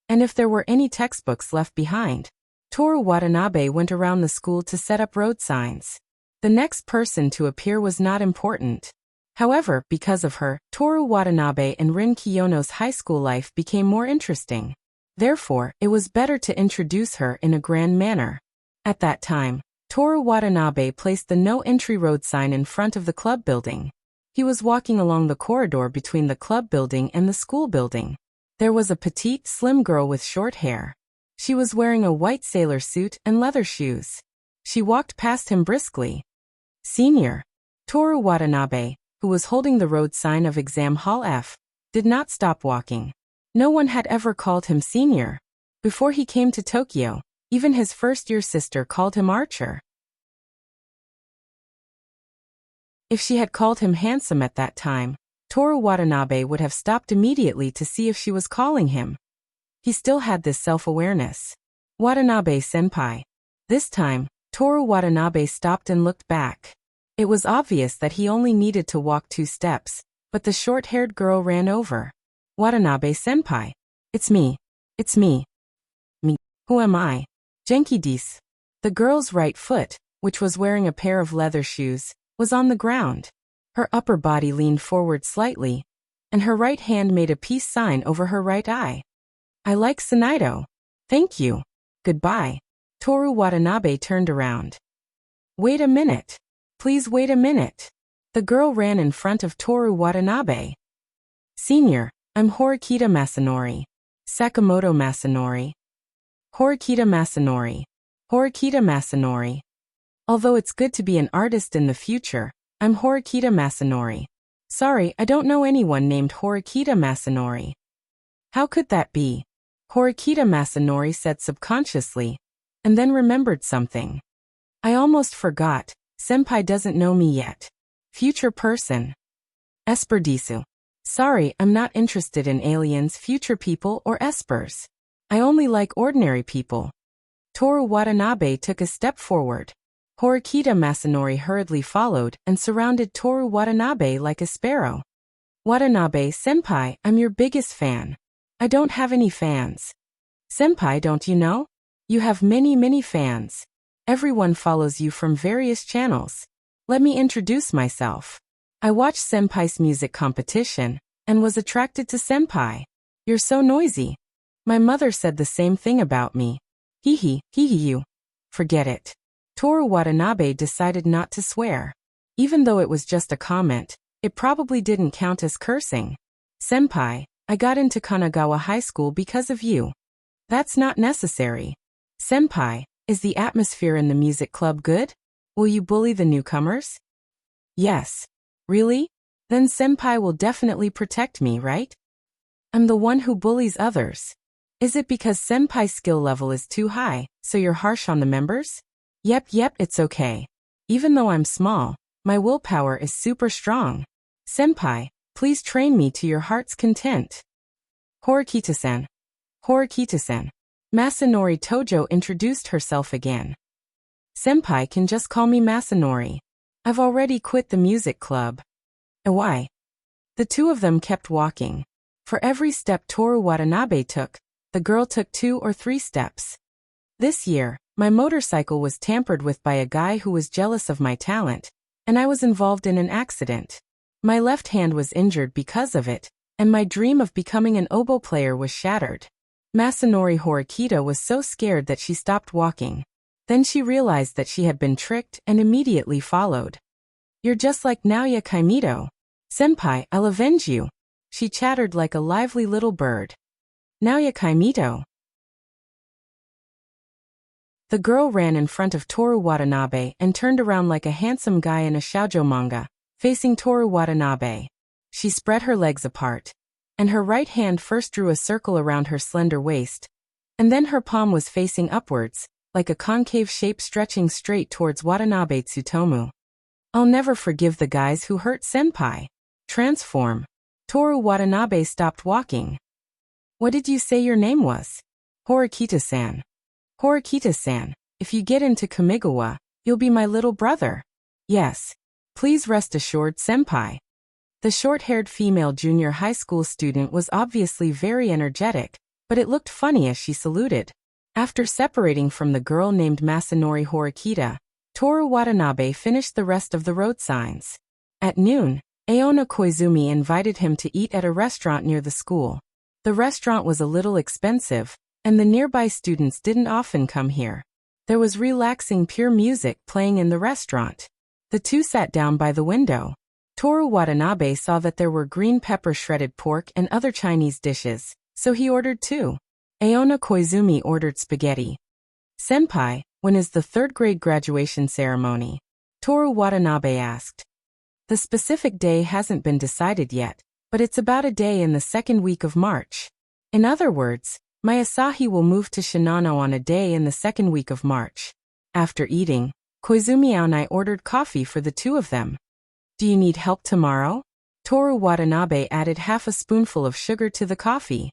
A: and if there were any textbooks left behind. Toru Watanabe went around the school to set up road signs. The next person to appear was not important. However, because of her, Toru Watanabe and Rin Kiyono's high school life became more interesting. Therefore, it was better to introduce her in a grand manner. At that time, Toru Watanabe placed the no-entry road sign in front of the club building. He was walking along the corridor between the club building and the school building. There was a petite, slim girl with short hair. She was wearing a white sailor suit and leather shoes. She walked past him briskly. Senior. Toru Watanabe, who was holding the road sign of Exam Hall F, did not stop walking. No one had ever called him senior. Before he came to Tokyo, even his first-year sister called him Archer. If she had called him handsome at that time, Toru Watanabe would have stopped immediately to see if she was calling him. He still had this self-awareness. Watanabe-senpai. This time, Toru Watanabe stopped and looked back. It was obvious that he only needed to walk 2 steps, but the short-haired girl ran over. Watanabe-senpai. It's me. It's me. Me. Who am I? Genki desu. The girl's right foot, which was wearing a pair of leather shoes, was on the ground. Her upper body leaned forward slightly, and her right hand made a peace sign over her right eye. I like Sunaido. Thank you. Goodbye. Toru Watanabe turned around. Wait a minute. Please wait a minute. The girl ran in front of Toru Watanabe. Senior, I'm Horikita Masanori. Sakamoto Masanori. Horikita Masanori. Horikita Masanori. Although it's good to be an artist in the future, I'm Horikita Masanori. Sorry, I don't know anyone named Horikita Masanori. How could that be? Horikita Masanori said subconsciously, and then remembered something. I almost forgot. Senpai doesn't know me yet. Future person. Esperdisu. Sorry, I'm not interested in aliens, future people, or espers. I only like ordinary people. Toru Watanabe took a step forward. Horikita Masanori hurriedly followed and surrounded Toru Watanabe like a sparrow. Watanabe, senpai, I'm your biggest fan. I don't have any fans. Senpai, don't you know? You have many fans. Everyone follows you from various channels. Let me introduce myself. I watched senpai's music competition and was attracted to senpai. You're so noisy. My mother said the same thing about me. Hee you. Forget it. Toru Watanabe decided not to swear. Even though it was just a comment, it probably didn't count as cursing. Senpai, I got into Kanagawa High School because of you. That's not necessary. Senpai, is the atmosphere in the music club good? Will you bully the newcomers? Yes. Really? Then senpai will definitely protect me, right? I'm the one who bullies others. Is it because senpai's skill level is too high, so you're harsh on the members? Yep, it's okay. Even though I'm small, my willpower is super strong. Senpai, please train me to your heart's content. Horikita-san. Masanori Tojo introduced herself again. Senpai can just call me Masanori. I've already quit the music club. Why? The two of them kept walking. For every step Toru Watanabe took, the girl took 2 or 3 steps. This year, my motorcycle was tampered with by a guy who was jealous of my talent, and I was involved in an accident. My left hand was injured because of it, and my dream of becoming an oboe player was shattered. Masanori Horikita was so scared that she stopped walking. Then she realized that she had been tricked and immediately followed. You're just like Naoya Kaimito. Senpai, I'll avenge you. She chattered like a lively little bird. Naoya Kaimito. The girl ran in front of Toru Watanabe and turned around like a handsome guy in a shoujo manga, facing Toru Watanabe. She spread her legs apart, and her right hand first drew a circle around her slender waist, and then her palm was facing upwards, like a concave shape stretching straight towards Watanabe Tsutomu. I'll never forgive the guys who hurt senpai. Transform. Toru Watanabe stopped walking. What did you say your name was? Horikita-san. Horikita-san, if you get into Kamigawa, you'll be my little brother. Yes. Please rest assured, senpai. The short-haired female junior high school student was obviously very energetic, but it looked funny as she saluted. After separating from the girl named Masanori Horikita, Toru Watanabe finished the rest of the road signs. At noon, Aona Koizumi invited him to eat at a restaurant near the school. The restaurant was a little expensive, and the nearby students didn't often come here. There was relaxing pure music playing in the restaurant. The two sat down by the window. Toru Watanabe saw that there were green pepper shredded pork and other Chinese dishes, so he ordered 2. Aona Koizumi ordered spaghetti. Senpai, when is the 3rd grade graduation ceremony? Toru Watanabe asked. The specific day hasn't been decided yet, but it's about a day in the 2nd week of March. In other words, my Asahi will move to Shinano on a day in the 2nd week of March. After eating, Koizumi and I ordered coffee for the two of them. Do you need help tomorrow? Toru Watanabe added half a spoonful of sugar to the coffee.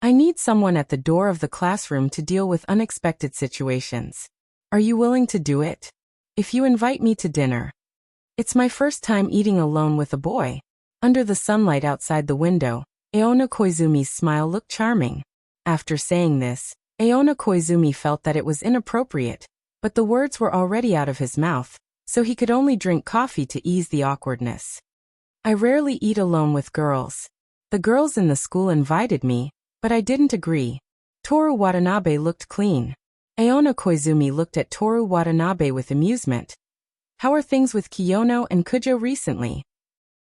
A: I need someone at the door of the classroom to deal with unexpected situations. Are you willing to do it? If you invite me to dinner. It's my first time eating alone with a boy. Under the sunlight outside the window, Aona Koizumi's smile looked charming. After saying this, Aona Koizumi felt that it was inappropriate, but the words were already out of his mouth, so he could only drink coffee to ease the awkwardness. I rarely eat alone with girls. The girls in the school invited me, but I didn't agree. Toru Watanabe looked clean. Aona Koizumi looked at Toru Watanabe with amusement. How are things with Kiyono and Kujo recently?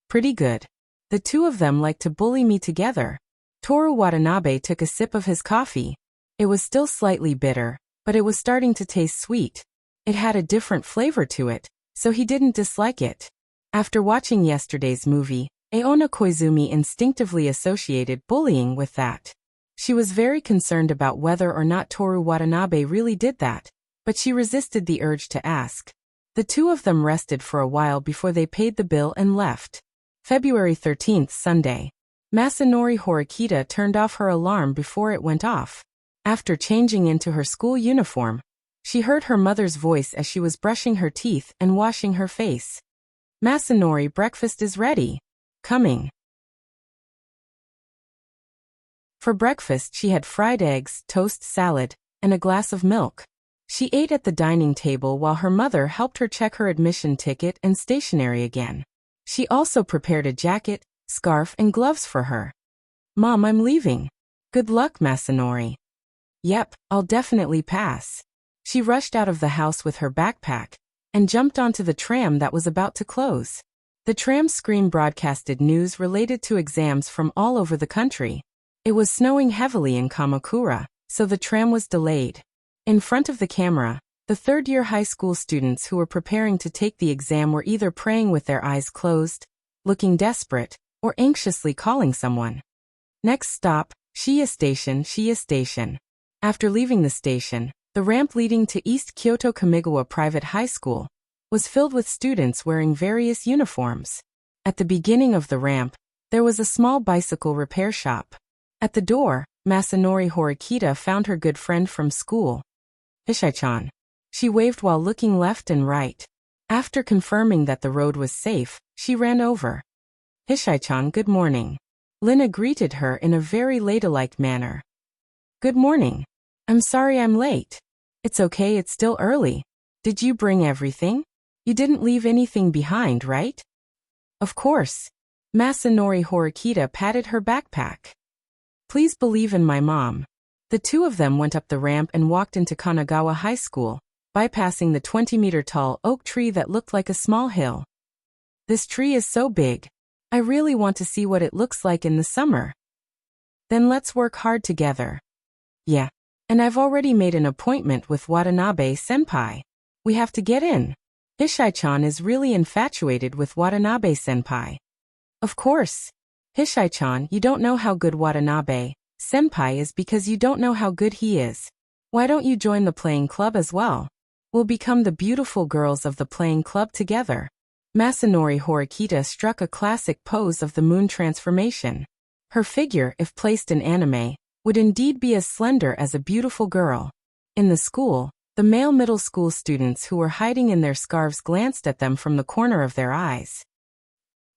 A: Pretty good. The two of them like to bully me together. Toru Watanabe took a sip of his coffee. It was still slightly bitter, but it was starting to taste sweet. It had a different flavor to it, so he didn't dislike it. After watching yesterday's movie, Aona Koizumi instinctively associated bullying with that. She was very concerned about whether or not Toru Watanabe really did that, but she resisted the urge to ask. The two of them rested for a while before they paid the bill and left. February 13th, Sunday. Masanori Horikita turned off her alarm before it went off. After changing into her school uniform, she heard her mother's voice as she was brushing her teeth and washing her face. Masanori, breakfast is ready. Coming. For breakfast she had fried eggs, toast salad, and a glass of milk. She ate at the dining table while her mother helped her check her admission ticket and stationery again. She also prepared a jacket, scarf, and gloves for her. Mom, I'm leaving. Good luck, Masanori. Yep, I'll definitely pass. She rushed out of the house with her backpack and jumped onto the tram that was about to close. The tram screen broadcasted news related to exams from all over the country. It was snowing heavily in Kamakura, so the tram was delayed. In front of the camera, the third-year high school students who were preparing to take the exam were either praying with their eyes closed, looking desperate, or anxiously calling someone. Next stop, Shiya Station, Shiya Station. After leaving the station, the ramp leading to East Kyoto Kamigawa Private High School was filled with students wearing various uniforms. At the beginning of the ramp, there was a small bicycle repair shop. At the door, Masanori Horikita found her good friend from school, Hishai-chan. She waved while looking left and right. After confirming that the road was safe, she ran over. Hishai-chan, good morning. Lina greeted her in a very ladylike manner. Good morning. I'm sorry I'm late. It's okay, it's still early. Did you bring everything? You didn't leave anything behind, right? Of course. Masanori Horikita patted her backpack. Please believe in my mom. The two of them went up the ramp and walked into Kanagawa High School, bypassing the 20-meter-tall oak tree that looked like a small hill. This tree is so big. I really want to see what it looks like in the summer. Then let's work hard together. Yeah. And I've already made an appointment with Watanabe-senpai. We have to get in. Hishai-chan is really infatuated with Watanabe-senpai. Of course. Hishai-chan, you don't know how good Watanabe-senpai is because you don't know how good he is. Why don't you join the playing club as well? We'll become the beautiful girls of the playing club together. Masanori Horikita struck a classic pose of the moon transformation. Her figure, if placed in anime, would indeed be as slender as a beautiful girl. In the school, the male middle school students who were hiding in their scarves glanced at them from the corner of their eyes.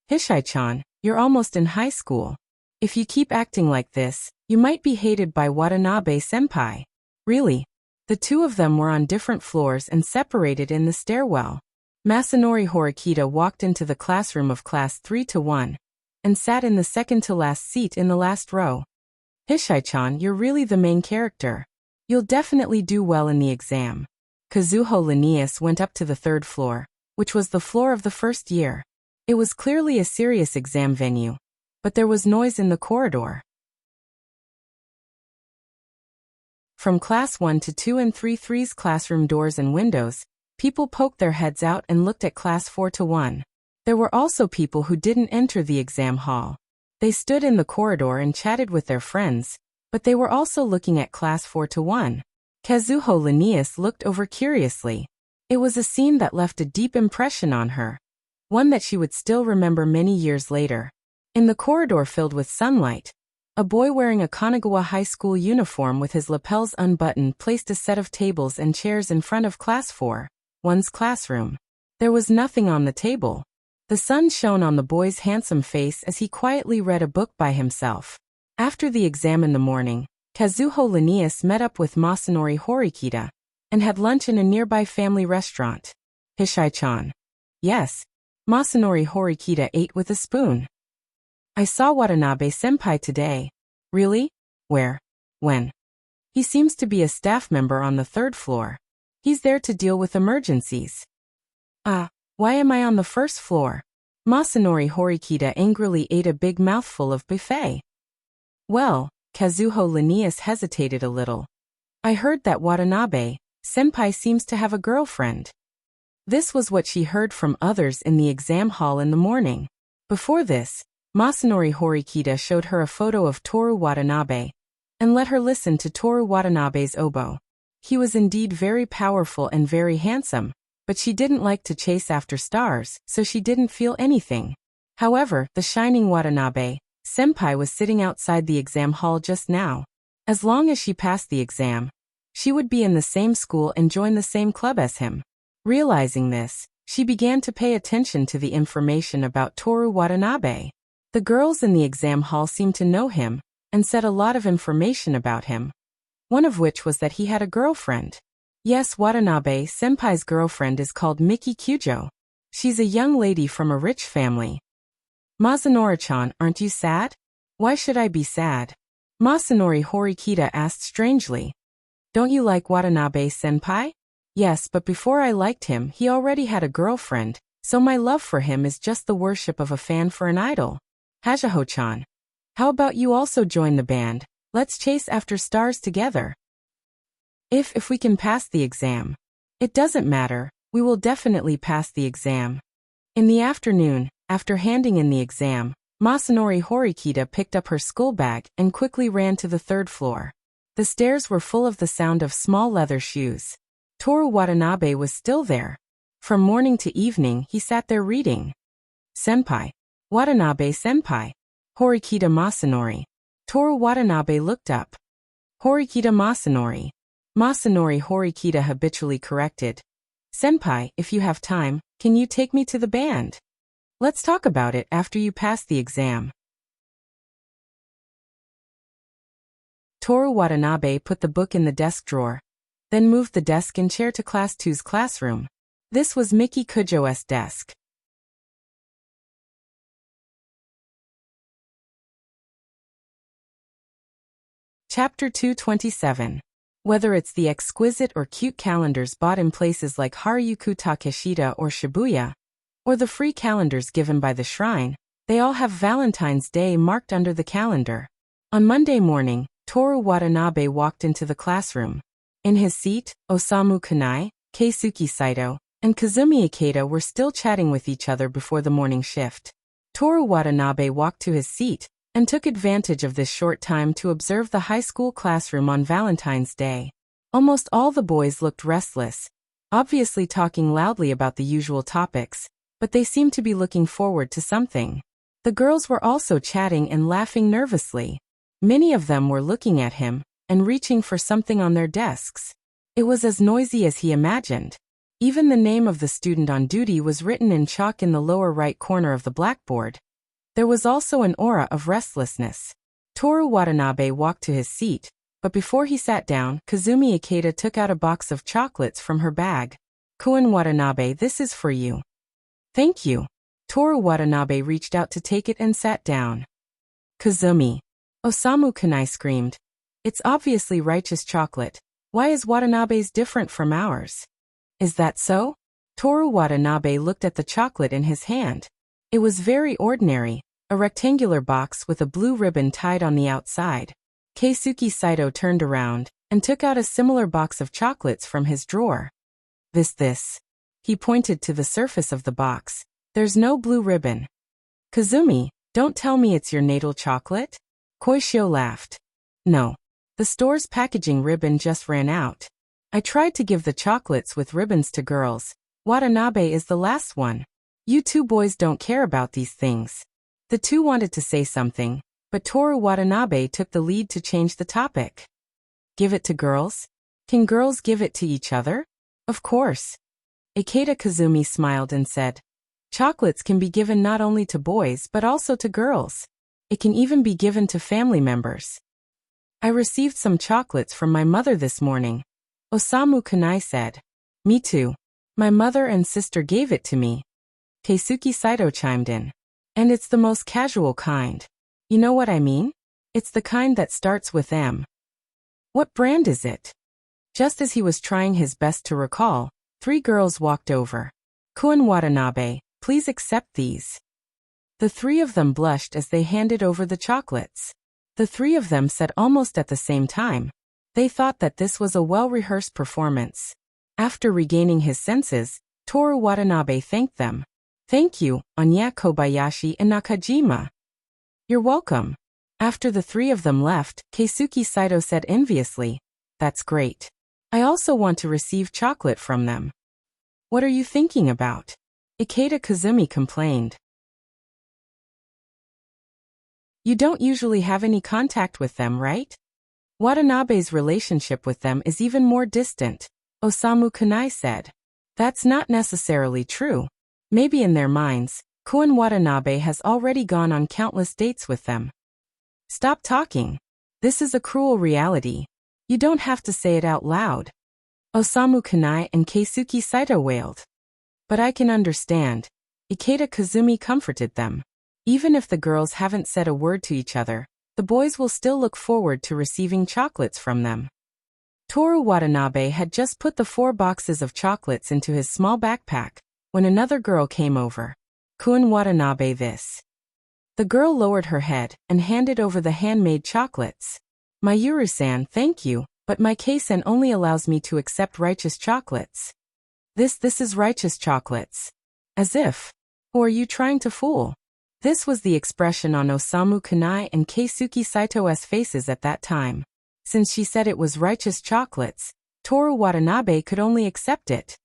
A: Hishai-chan, you're almost in high school. If you keep acting like this, you might be hated by Watanabe-senpai. Really? The two of them were on different floors and separated in the stairwell. Masanori Horikita walked into the classroom of class 3-1 and sat in the second-to-last seat in the last row. Hishai-chan, you're really the main character. You'll definitely do well in the exam. Kazuho Linnaeus went up to the third floor, which was the floor of the first year. It was clearly a serious exam venue, but there was noise in the corridor. From class 1 to 2 and 3's classroom doors and windows, people poked their heads out and looked at class 4-1. There were also people who didn't enter the exam hall. They stood in the corridor and chatted with their friends, but they were also looking at class 4-1. Kazuho Linnaeus looked over curiously. It was a scene that left a deep impression on her, one that she would still remember many years later. In the corridor filled with sunlight, a boy wearing a Kanagawa High School uniform with his lapels unbuttoned placed a set of tables and chairs in front of class 4-1's classroom. There was nothing on the table. The sun shone on the boy's handsome face as he quietly read a book by himself. After the exam in the morning, Kazuho Linnaeus met up with Masanori Horikita and had lunch in a nearby family restaurant. Hishai-chan. Yes. Masanori Horikita ate with a spoon. I saw Watanabe-senpai today. Really? Where? When? He seems to be a staff member on the third floor. He's there to deal with emergencies. Why am I on the first floor? Masanori Horikita angrily ate a big mouthful of buffet. Well, Kazuho Linnaeus hesitated a little. I heard that Watanabe-senpai seems to have a girlfriend. This was what she heard from others in the exam hall in the morning. Before this, Masanori Horikita showed her a photo of Toru Watanabe and let her listen to Toru Watanabe's oboe. He was indeed very powerful and very handsome, but she didn't like to chase after stars, so she didn't feel anything. However, the shining Watanabe senpai was sitting outside the exam hall just now. As long as she passed the exam, she would be in the same school and join the same club as him. Realizing this, she began to pay attention to the information about Toru Watanabe. The girls in the exam hall seemed to know him, and said a lot of information about him. One of which was that he had a girlfriend. Yes, Watanabe senpai's girlfriend is called Miki Kujo. She's a young lady from a rich family. Masanori-chan, aren't you sad? Why should I be sad? Masanori Horikita asked strangely. Don't you like Watanabe senpai? Yes, but before I liked him, he already had a girlfriend, so my love for him is just the worship of a fan for an idol. Hajaho-chan. How about you also join the band? Let's chase after stars together. If we can pass the exam. It doesn't matter, we will definitely pass the exam. In the afternoon, after handing in the exam, Masanori Horikita picked up her school bag and quickly ran to the third floor. The stairs were full of the sound of small leather shoes. Toru Watanabe was still there. From morning to evening he sat there reading. Senpai. Watanabe senpai. Horikita Masanori. Toru Watanabe looked up. Horikita Masanori. Masanori Horikita habitually corrected. Senpai, if you have time, can you take me to the band? Let's talk about it after you pass the exam. Toru Watanabe put the book in the desk drawer, then moved the desk and chair to Class 2's classroom. This was Miki Kujo's desk. Chapter 227. Whether it's the exquisite or cute calendars bought in places like Harajuku Takeshita or Shibuya, or the free calendars given by the shrine, they all have Valentine's Day marked under the calendar. On Monday morning, Toru Watanabe walked into the classroom. In his seat, Osamu Kanai, Keisuke Saito, and Kazumi Ikeda were still chatting with each other before the morning shift. Toru Watanabe walked to his seat, and took advantage of this short time to observe the high school classroom on Valentine's Day. Almost all the boys looked restless, obviously talking loudly about the usual topics, but they seemed to be looking forward to something. The girls were also chatting and laughing nervously. Many of them were looking at him, and reaching for something on their desks. It was as noisy as he imagined. Even the name of the student on duty was written in chalk in the lower right corner of the blackboard. There was also an aura of restlessness. Toru Watanabe walked to his seat, but before he sat down, Kazumi Ikeda took out a box of chocolates from her bag. Koen Watanabe, this is for you. Thank you. Toru Watanabe reached out to take it and sat down. Kazumi. Osamu Kanai screamed. It's obviously righteous chocolate. Why is Watanabe's different from ours? Is that so? Toru Watanabe looked at the chocolate in his hand. It was very ordinary, a rectangular box with a blue ribbon tied on the outside. Keisuke Saito turned around and took out a similar box of chocolates from his drawer. This. He pointed to the surface of the box. There's no blue ribbon. Kazumi, don't tell me it's your natal chocolate? Koishio laughed. No. The store's packaging ribbon just ran out. I tried to give the chocolates with ribbons to girls. Watanabe is the last one. You two boys don't care about these things. The two wanted to say something, but Toru Watanabe took the lead to change the topic. Give it to girls? Can girls give it to each other? Of course. Ikeda Kazumi smiled and said, chocolates can be given not only to boys but also to girls. It can even be given to family members. I received some chocolates from my mother this morning. Osamu Kanai said. Me too. My mother and sister gave it to me. Keisuke Saito chimed in. And it's the most casual kind. You know what I mean? It's the kind that starts with M. What brand is it? Just as he was trying his best to recall, 3 girls walked over. Koen Watanabe, please accept these. The 3 of them blushed as they handed over the chocolates. The 3 of them said almost at the same time. They thought that this was a well-rehearsed performance. After regaining his senses, Toru Watanabe thanked them. Thank you, Anya Kobayashi and Nakajima. You're welcome. After the 3 of them left, Keisuke Saito said enviously, that's great. I also want to receive chocolate from them. What are you thinking about? Ikeda Kazumi complained. You don't usually have any contact with them, right? Watanabe's relationship with them is even more distant, Osamu Kunai said. That's not necessarily true. Maybe in their minds, Koen Watanabe has already gone on countless dates with them. Stop talking. This is a cruel reality. You don't have to say it out loud. Osamu Kunai and Keisuke Saito wailed. But I can understand. Ikeda Kazumi comforted them. Even if the girls haven't said a word to each other, the boys will still look forward to receiving chocolates from them. Toru Watanabe had just put the 4 boxes of chocolates into his small backpack when another girl came over. Koen Watanabe this. The girl lowered her head and handed over the handmade chocolates. Mayuru-san, thank you, but my Kei-sen only allows me to accept righteous chocolates. This is righteous chocolates. As if. Who are you trying to fool? This was the expression on Osamu Kunai and Keisuke Saito's faces at that time. Since she said it was righteous chocolates, Toru Watanabe could only accept it.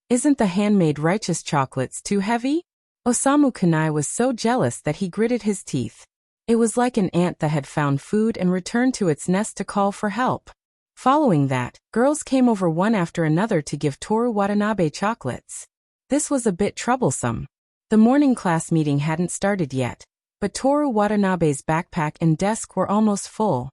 A: Isn't the handmade righteous chocolates too heavy? Osamu Kunai was so jealous that he gritted his teeth. It was like an ant that had found food and returned to its nest to call for help. Following that, girls came over one after another to give Toru Watanabe chocolates. This was a bit troublesome. The morning class meeting hadn't started yet, but Toru Watanabe's backpack and desk were almost full.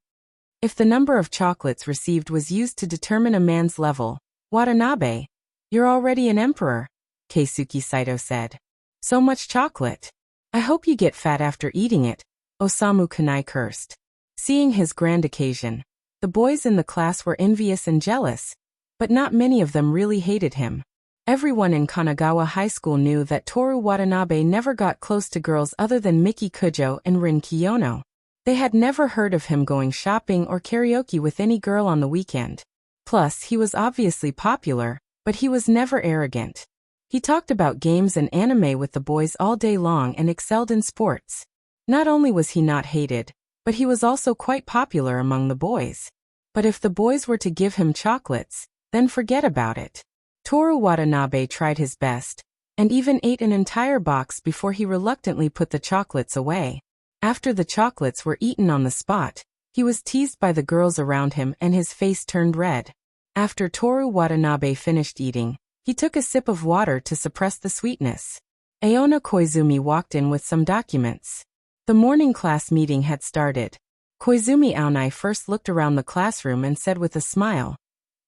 A: If the number of chocolates received was used to determine a man's level, Watanabe, you're already an emperor, Keisuke Saito said. So much chocolate. I hope you get fat after eating it, Osamu Kunai cursed. Seeing his grand occasion, the boys in the class were envious and jealous, but not many of them really hated him. Everyone in Kanagawa High School knew that Toru Watanabe never got close to girls other than Miki Kujo and Rin Kiyono. They had never heard of him going shopping or karaoke with any girl on the weekend. Plus, he was obviously popular, but he was never arrogant. He talked about games and anime with the boys all day long and excelled in sports. Not only was he not hated, but he was also quite popular among the boys. But if the boys were to give him chocolates, then forget about it. Toru Watanabe tried his best, and even ate an entire box before he reluctantly put the chocolates away. After the chocolates were eaten on the spot, he was teased by the girls around him and his face turned red. After Toru Watanabe finished eating, he took a sip of water to suppress the sweetness. Aona Koizumi walked in with some documents. The morning class meeting had started. Koizumi Aonai first looked around the classroom and said with a smile,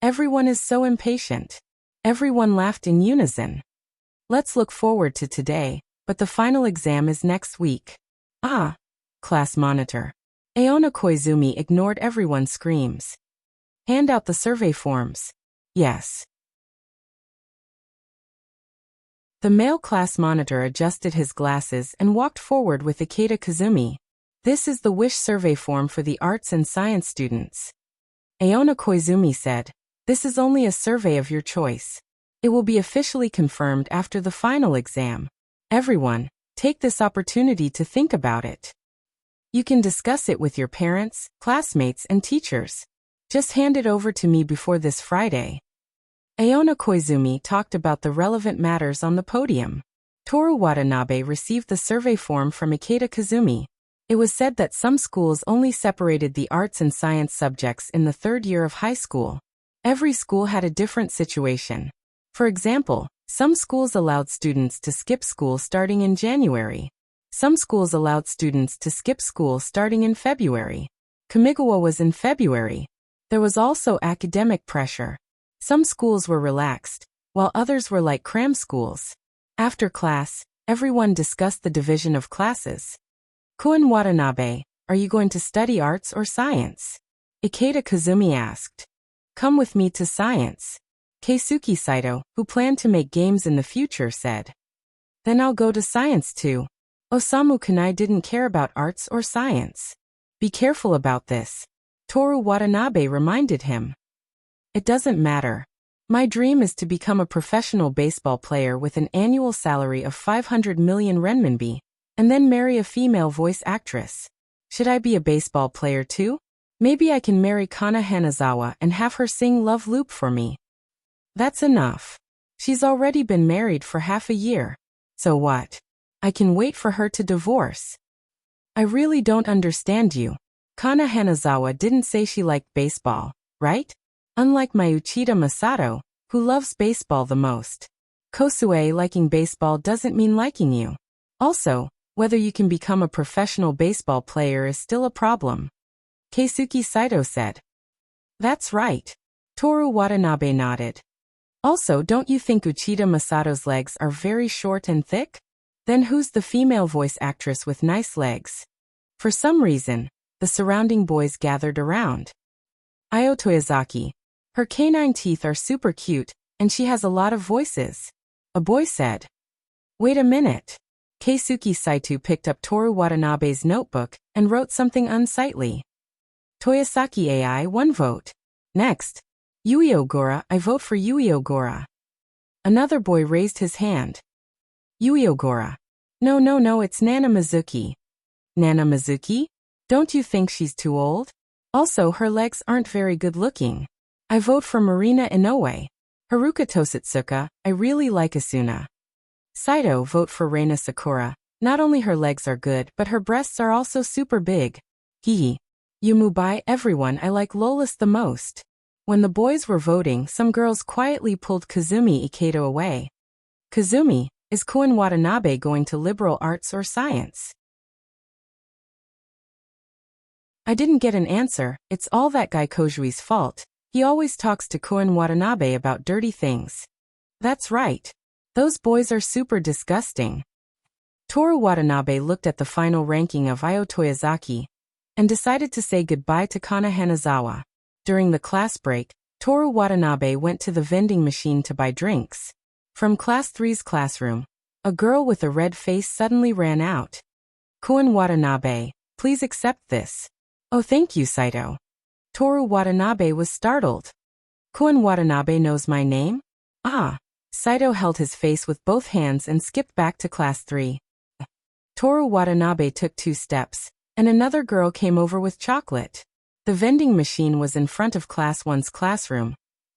A: "Everyone is so impatient." Everyone laughed in unison. Let's look forward to today, but the final exam is next week. Ah, class monitor. Aona Koizumi ignored everyone's screams. Hand out the survey forms. Yes. The male class monitor adjusted his glasses and walked forward with Ikeda Kazumi. This is the wish survey form for the arts and science students. Aona Koizumi said, this is only a survey of your choice. It will be officially confirmed after the final exam. Everyone, take this opportunity to think about it. You can discuss it with your parents, classmates, and teachers. Just hand it over to me before this Friday. Aona Koizumi talked about the relevant matters on the podium. Toru Watanabe received the survey form from Ikeda Kazumi. It was said that some schools only separated the arts and science subjects in the third year of high school. Every school had a different situation. For example, some schools allowed students to skip school starting in January. Some schools allowed students to skip school starting in February. Kamigawa was in February. There was also academic pressure. Some schools were relaxed, while others were like cram schools. After class, everyone discussed the division of classes. Koen Watanabe, are you going to study arts or science? Ikeda Kazumi asked. Come with me to science. Keisuke Saito, who planned to make games in the future, said. Then I'll go to science too. Osamu Kunai didn't care about arts or science. Be careful about this. Toru Watanabe reminded him. It doesn't matter. My dream is to become a professional baseball player with an annual salary of 500 million renminbi, and then marry a female voice actress. Should I be a baseball player too? Maybe I can marry Kana Hanazawa and have her sing Love Loop for me. That's enough. She's already been married for half a year. So what? I can wait for her to divorce. I really don't understand you. Kana Hanazawa didn't say she liked baseball, right? Unlike my Uchida Masato, who loves baseball the most. Kosue liking baseball doesn't mean liking you. Also, whether you can become a professional baseball player is still a problem. Keisuke Saito said. That's right. Toru Watanabe nodded. Also, don't you think Uchida Masato's legs are very short and thick? Then who's the female voice actress with nice legs? For some reason, the surrounding boys gathered around. Io Toyozaki. Her canine teeth are super cute, and she has a lot of voices. A boy said. Wait a minute. Keisuke Saito picked up Toru Watanabe's notebook and wrote something unsightly. Toyosaki AI 1 vote. Next. Yui Ogura, I vote for Yui Ogura. Another boy raised his hand. Yui Ogura. No, it's Nana Mizuki. Nana Mizuki? Don't you think she's too old? Also, her legs aren't very good looking. I vote for Marina Inoue. Haruka Tosatsuka, I really like Asuna. Saito vote for Reina Sakura. Not only her legs are good, but her breasts are also super big. Hehe. Yumubai, everyone, I like Lolis the most. When the boys were voting, some girls quietly pulled Kazumi Iketo away. Kazumi, is Koen Watanabe going to liberal arts or science? I didn't get an answer. It's all that guy Kojui's fault. He always talks to Koen Watanabe about dirty things. That's right. Those boys are super disgusting. Toru Watanabe looked at the final ranking of Io Toyozaki and decided to say goodbye to Kana Hanazawa. During the class break, Toru Watanabe went to the vending machine to buy drinks. From Class 3's classroom, a girl with a red face suddenly ran out. Koen Watanabe, please accept this. Oh, thank you, Saito. Toru Watanabe was startled. Koen Watanabe knows my name? Ah. Saito held his face with both hands and skipped back to Class 3. Toru Watanabe took 2 steps, and another girl came over with chocolate. The vending machine was in front of Class 1's classroom.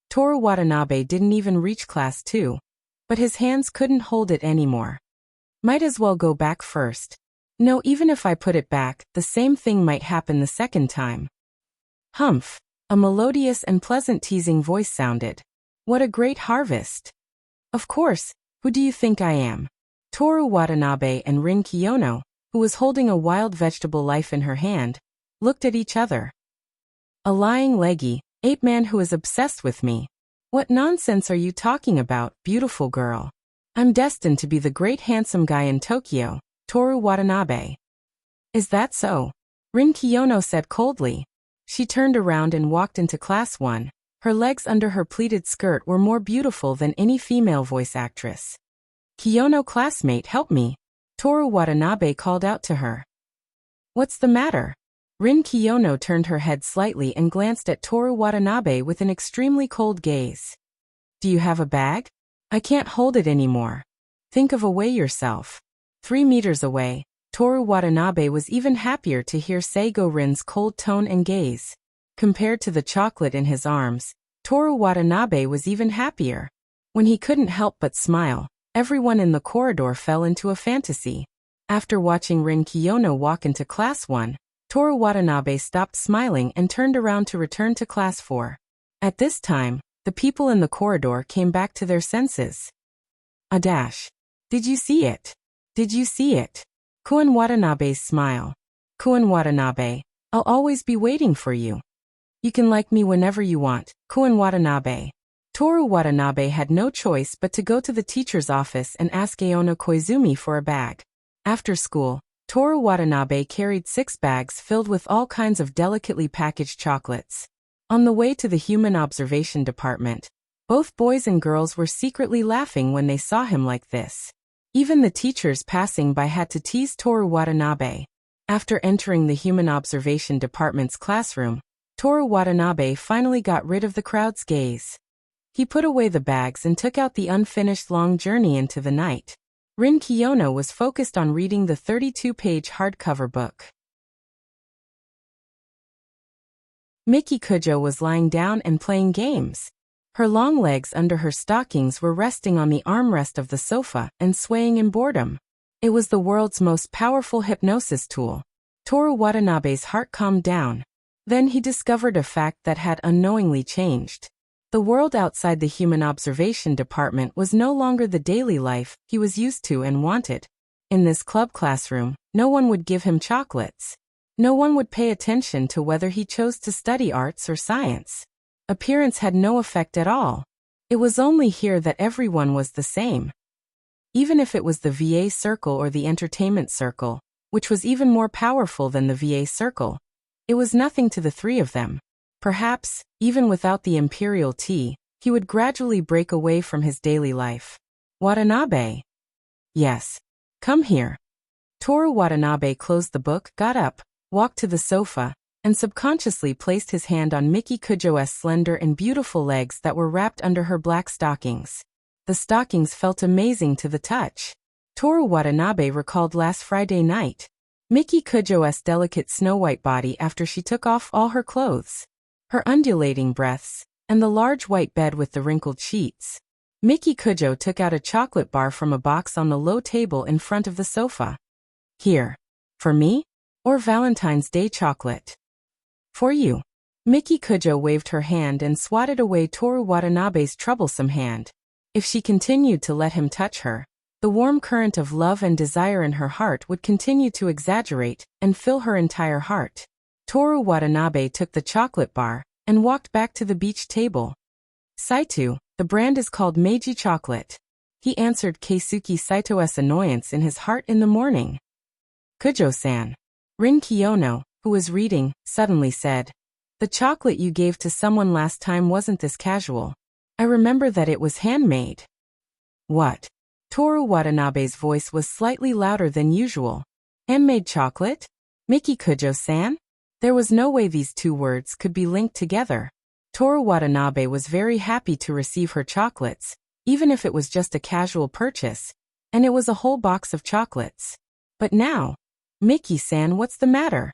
A: Toru Watanabe didn't even reach Class 2, but his hands couldn't hold it anymore. Might as well go back first. No, even if I put it back, the same thing might happen the second time. Humph. A melodious and pleasant teasing voice sounded. What a great harvest. Of course, who do you think I am? Toru Watanabe and Rin Kiyono, who was holding a wild vegetable leaf in her hand, looked at each other. A lying leggy, ape man who is obsessed with me. What nonsense are you talking about, beautiful girl? I'm destined to be the great handsome guy in Tokyo, Toru Watanabe. Is that so? Rin Kiyono said coldly. She turned around and walked into Class 1. Her legs under her pleated skirt were more beautiful than any female voice actress. Kiyono classmate, help me. Toru Watanabe called out to her. What's the matter? Rin Kiyono turned her head slightly and glanced at Toru Watanabe with an extremely cold gaze. Do you have a bag? I can't hold it anymore. Think of a way yourself. 3 meters away, Toru Watanabe was even happier to hear Seigo Rin's cold tone and gaze. Compared to the chocolate in his arms, Toru Watanabe was even happier. When he couldn't help but smile, everyone in the corridor fell into a fantasy. After watching Rin Kiyono walk into Class 1, Toru Watanabe stopped smiling and turned around to return to Class 4. At this time, the people in the corridor came back to their senses. A dash. Did you see it? Did you see it? Koen Watanabe's smile. Koen Watanabe, I'll always be waiting for you. You can like me whenever you want, Koen Watanabe. Toru Watanabe had no choice but to go to the teacher's office and ask Aono Koizumi for a bag. After school, Toru Watanabe carried 6 bags filled with all kinds of delicately packaged chocolates. On the way to the Human Observation Department, both boys and girls were secretly laughing when they saw him like this. Even the teachers passing by had to tease Toru Watanabe. After entering the Human Observation Department's classroom, Toru Watanabe finally got rid of the crowd's gaze. He put away the bags and took out the unfinished long journey into the night. Rin Kiyono was focused on reading the 32-page hardcover book. Miki Kujo was lying down and playing games. Her long legs under her stockings were resting on the armrest of the sofa and swaying in boredom. It was the world's most powerful hypnosis tool. Toru Watanabe's heart calmed down. Then he discovered a fact that had unknowingly changed. The world outside the human observation department was no longer the daily life he was used to and wanted. In this club classroom, no one would give him chocolates. No one would pay attention to whether he chose to study arts or science. Appearance had no effect at all. It was only here that everyone was the same. Even if it was the VA circle or the entertainment circle, which was even more powerful than the VA circle, it was nothing to the three of them. Perhaps, even without the imperial tea, he would gradually break away from his daily life. Watanabe. Yes. Come here. Toru Watanabe closed the book, got up, walked to the sofa, and subconsciously placed his hand on Miki Kujo's slender and beautiful legs that were wrapped under her black stockings. The stockings felt amazing to the touch. Toru Watanabe recalled last Friday night. Miki Kujo's delicate snow-white body after she took off all her clothes. Her undulating breaths, and the large white bed with the wrinkled sheets. Miki Kujo took out a chocolate bar from a box on the low table in front of the sofa. Here. For me? Or Valentine's Day chocolate? For you. Miki Kujo waved her hand and swatted away Toru Watanabe's troublesome hand. If she continued to let him touch her, the warm current of love and desire in her heart would continue to exaggerate and fill her entire heart. Toru Watanabe took the chocolate bar and walked back to the beach table. Saito, the brand is called Meiji Chocolate. He answered Keisuke Saito's annoyance in his heart in the morning. Kujo-san. Rin Kiyono, who was reading, suddenly said, "The chocolate you gave to someone last time wasn't this casual. I remember that it was handmade." What? Toru Watanabe's voice was slightly louder than usual. Handmade chocolate? Miki Kujo-san? There was no way these two words could be linked together. Toru Watanabe was very happy to receive her chocolates, even if it was just a casual purchase, and it was a whole box of chocolates. But now, Miki-san, what's the matter?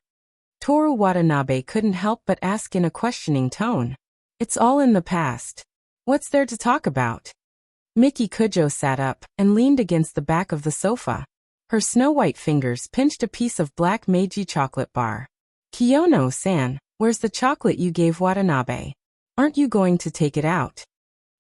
A: Toru Watanabe couldn't help but ask in a questioning tone. It's all in the past. What's there to talk about? Miki Kujo sat up and leaned against the back of the sofa. Her snow-white fingers pinched a piece of black Meiji chocolate bar. Kiyono-san, where's the chocolate you gave Watanabe? Aren't you going to take it out?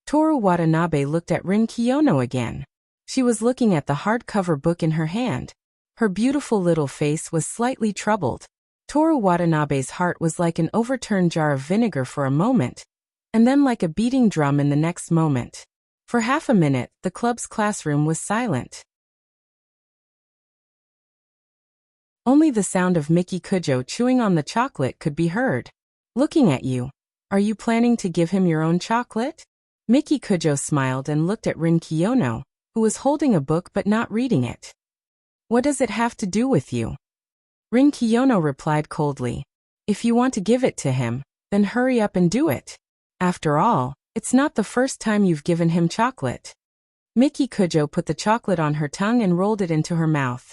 A: Toru Watanabe looked at Rin Kiyono again. She was looking at the hardcover book in her hand. Her beautiful little face was slightly troubled. Toru Watanabe's heart was like an overturned jar of vinegar for a moment, and then like a beating drum in the next moment. For half a minute, the club's classroom was silent. Only the sound of Miki Kujo chewing on the chocolate could be heard. Looking at you. Are you planning to give him your own chocolate? Miki Kujo smiled and looked at Rin Kiyono, who was holding a book but not reading it. What does it have to do with you? Rin Kiyono replied coldly. If you want to give it to him, then hurry up and do it. After all, it's not the first time you've given him chocolate. Miki Kujo put the chocolate on her tongue and rolled it into her mouth.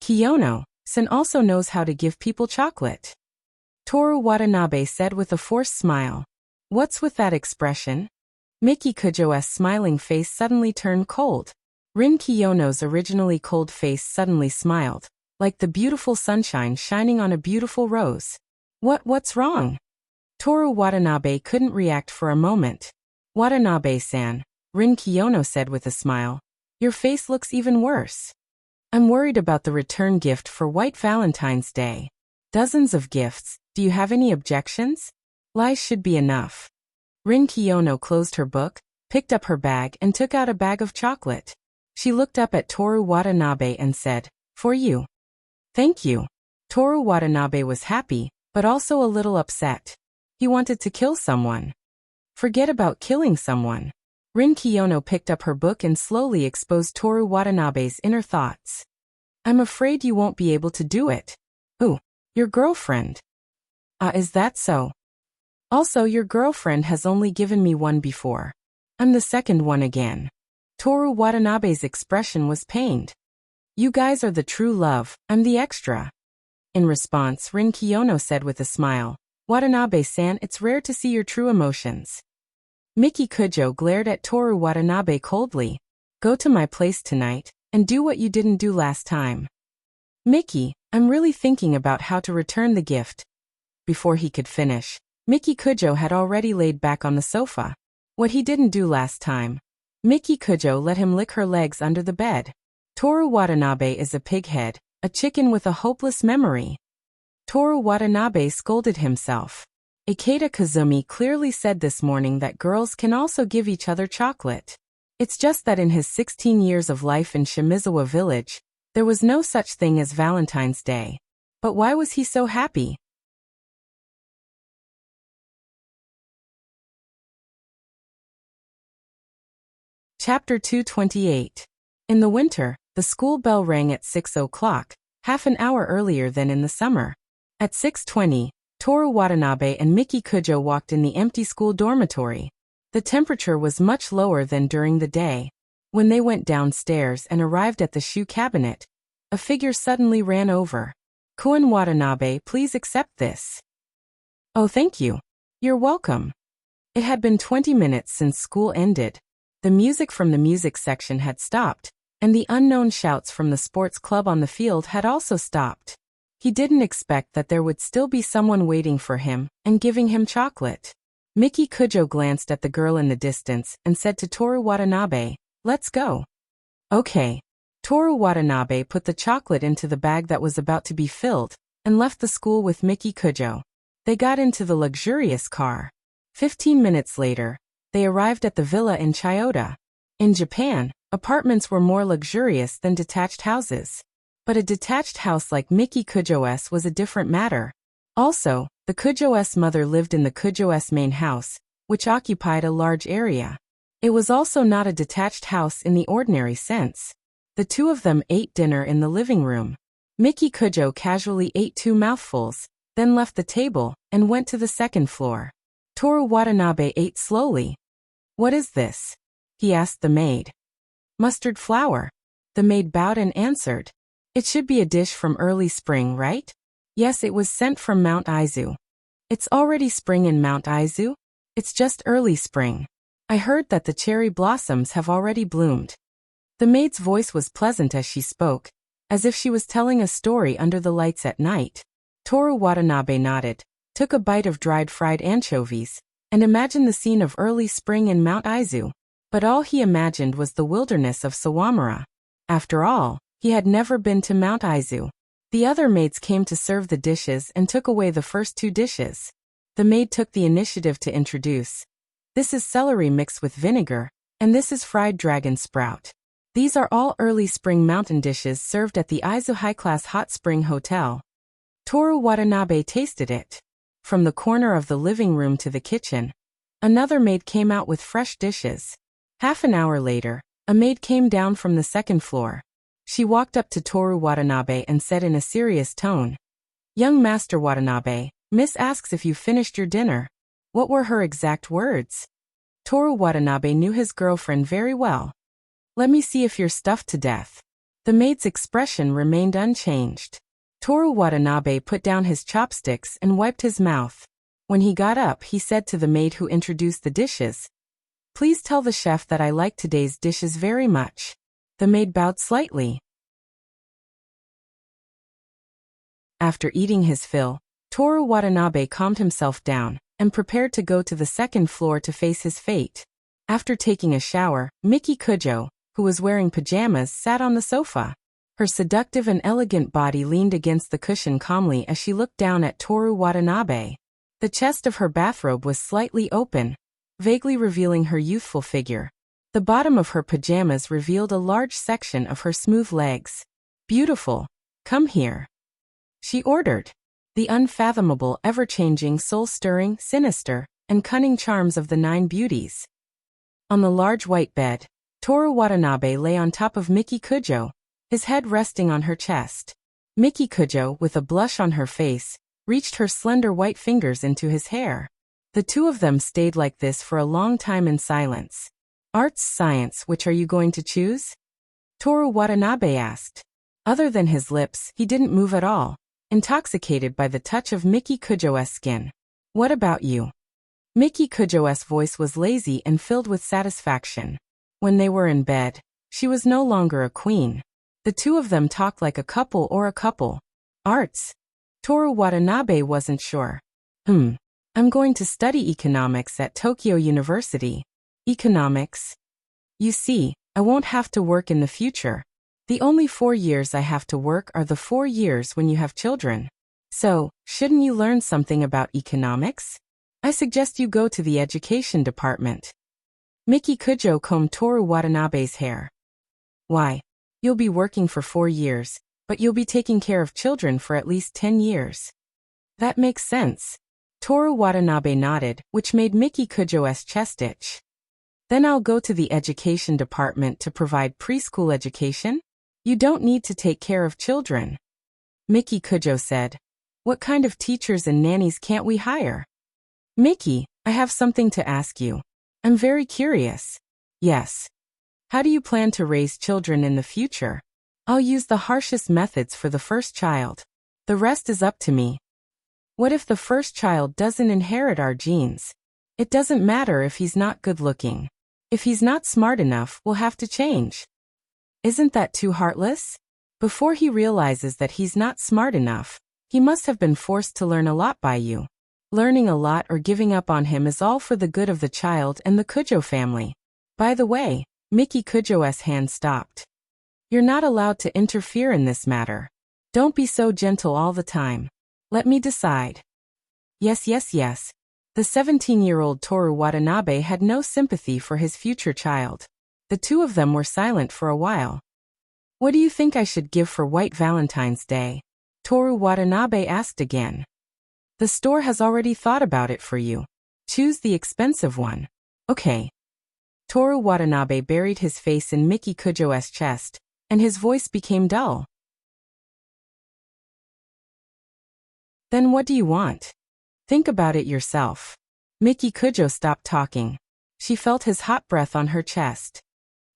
A: Kiyono-san also knows how to give people chocolate. Toru Watanabe said with a forced smile. What's with that expression? Miki Kujo's smiling face suddenly turned cold. Rin Kiyono's originally cold face suddenly smiled, like the beautiful sunshine shining on a beautiful rose. What's wrong? Toru Watanabe couldn't react for a moment. Watanabe-san, Rin Kiyono said with a smile. Your face looks even worse. I'm worried about the return gift for White Valentine's Day. Dozens of gifts, do you have any objections? Lies should be enough. Rin Kiyono closed her book, picked up her bag and took out a bag of chocolate. She looked up at Toru Watanabe and said, For you. Thank you. Toru Watanabe was happy, but also a little upset. He wanted to kill someone. Forget about killing someone. Rin Kiyono picked up her book and slowly exposed Toru Watanabe's inner thoughts. I'm afraid you won't be able to do it. Ooh, your girlfriend. Is that so? Also, your girlfriend has only given me one before. I'm the second one again. Toru Watanabe's expression was pained. You guys are the true love, I'm the extra. In response, Rin Kiyono said with a smile, Watanabe-san, it's rare to see your true emotions. Miki Kujo glared at Toru Watanabe coldly. Go to my place tonight, and do what you didn't do last time. Miki, I'm really thinking about how to return the gift. Before he could finish, Miki Kujo had already laid back on the sofa. What he didn't do last time. Miki Kujo let him lick her legs under the bed. Toru Watanabe is a pighead, a chicken with a hopeless memory. Toru Watanabe scolded himself. Ikeda Kazumi clearly said this morning that girls can also give each other chocolate. It's just that in his 16 years of life in Shimizuwa village, there was no such thing as Valentine's Day. But why was he so happy? Chapter 228. In the winter, the school bell rang at 6 o'clock, half an hour earlier than in the summer. At 6:20, Toru Watanabe and Miki Kujo walked in the empty school dormitory. The temperature was much lower than during the day. When they went downstairs and arrived at the shoe cabinet, a figure suddenly ran over. Kun Watanabe, please accept this. Oh, thank you. You're welcome. It had been 20 minutes since school ended. The music from the music section had stopped, and the unknown shouts from the sports club on the field had also stopped. He didn't expect that there would still be someone waiting for him and giving him chocolate. Miki Kujo glanced at the girl in the distance and said to Toru Watanabe, let's go. Okay. Toru Watanabe put the chocolate into the bag that was about to be filled and left the school with Miki Kujo. They got into the luxurious car. 15 minutes later, they arrived at the villa in Chiyoda. In Japan, apartments were more luxurious than detached houses. But a detached house like Miki Kujo's was a different matter. Also, the Kujo's mother lived in the Kujo's main house, which occupied a large area. It was also not a detached house in the ordinary sense. The two of them ate dinner in the living room. Miki Kujo casually ate 2 mouthfuls, then left the table and went to the second floor. Toru Watanabe ate slowly. What is this? He asked the maid. Mustard flour. The maid bowed and answered. It should be a dish from early spring, right? Yes, it was sent from Mount Izu. It's already spring in Mount Izu? It's just early spring. I heard that the cherry blossoms have already bloomed. The maid's voice was pleasant as she spoke, as if she was telling a story under the lights at night. Toru Watanabe nodded, took a bite of dried fried anchovies, and imagined the scene of early spring in Mount Izu. But all he imagined was the wilderness of Sawamura. After all, he had never been to Mount Izu. The other maids came to serve the dishes and took away the first 2 dishes. The maid took the initiative to introduce. This is celery mixed with vinegar, and this is fried dragon sprout. These are all early spring mountain dishes served at the Izu High-Class Hot Spring Hotel. Toru Watanabe tasted it. From the corner of the living room to the kitchen, another maid came out with fresh dishes. Half an hour later, a maid came down from the second floor. She walked up to Toru Watanabe and said in a serious tone, Young Master Watanabe, Miss asks if you finished your dinner. What were her exact words? Toru Watanabe knew his girlfriend very well. Let me see if you're stuffed to death. The maid's expression remained unchanged. Toru Watanabe put down his chopsticks and wiped his mouth. When he got up, he said to the maid who introduced the dishes, Please tell the chef that I like today's dishes very much. The maid bowed slightly. After eating his fill, Toru Watanabe calmed himself down and prepared to go to the second floor to face his fate. After taking a shower, Miki Kujo, who was wearing pajamas, sat on the sofa. Her seductive and elegant body leaned against the cushion calmly as she looked down at Toru Watanabe. The chest of her bathrobe was slightly open, vaguely revealing her youthful figure. The bottom of her pajamas revealed a large section of her smooth legs. Beautiful. Come here. She ordered. The unfathomable, ever-changing, soul-stirring, sinister, and cunning charms of the 9 beauties. On the large white bed, Toru Watanabe lay on top of Miki Kujo, his head resting on her chest. Miki Kujo, with a blush on her face, reached her slender white fingers into his hair. The two of them stayed like this for a long time in silence. Arts, science, which are you going to choose? Toru Watanabe asked. Other than his lips, he didn't move at all, intoxicated by the touch of Miki Kujo's skin. What about you? Miki Kujo's voice was lazy and filled with satisfaction. When they were in bed, she was no longer a queen. The two of them talked like a couple or a couple. Arts? Toru Watanabe wasn't sure. I'm going to study economics at Tokyo University. Economics? You see, I won't have to work in the future. The only 4 years I have to work are the 4 years when you have children. So, shouldn't you learn something about economics? I suggest you go to the education department. Miki Kujo combed Toru Watanabe's hair. Why? You'll be working for 4 years, but you'll be taking care of children for at least 10 years. That makes sense. Toru Watanabe nodded, which made Miki Kujo's chest itch. Then I'll go to the education department to provide preschool education? You don't need to take care of children. Miki Kujo said. What kind of teachers and nannies can't we hire? Miki, I have something to ask you. I'm very curious. Yes. How do you plan to raise children in the future? I'll use the harshest methods for the first child. The rest is up to me. What if the first child doesn't inherit our genes? It doesn't matter if he's not good looking. If he's not smart enough, we'll have to change. Isn't that too heartless? Before he realizes that he's not smart enough, he must have been forced to learn a lot by you. Learning a lot or giving up on him is all for the good of the child and the Kujo family. By the way, Miki Kujo's hand stopped. You're not allowed to interfere in this matter. Don't be so gentle all the time. Let me decide. Yes. The 17-year-old Toru Watanabe had no sympathy for his future child. The two of them were silent for a while. What do you think I should give for White Valentine's Day? Toru Watanabe asked again. The store has already thought about it for you. Choose the expensive one. Okay. Toru Watanabe buried his face in Miki Kujo's chest, and his voice became dull. Then what do you want? Think about it yourself. Miki Kujo stopped talking. She felt his hot breath on her chest.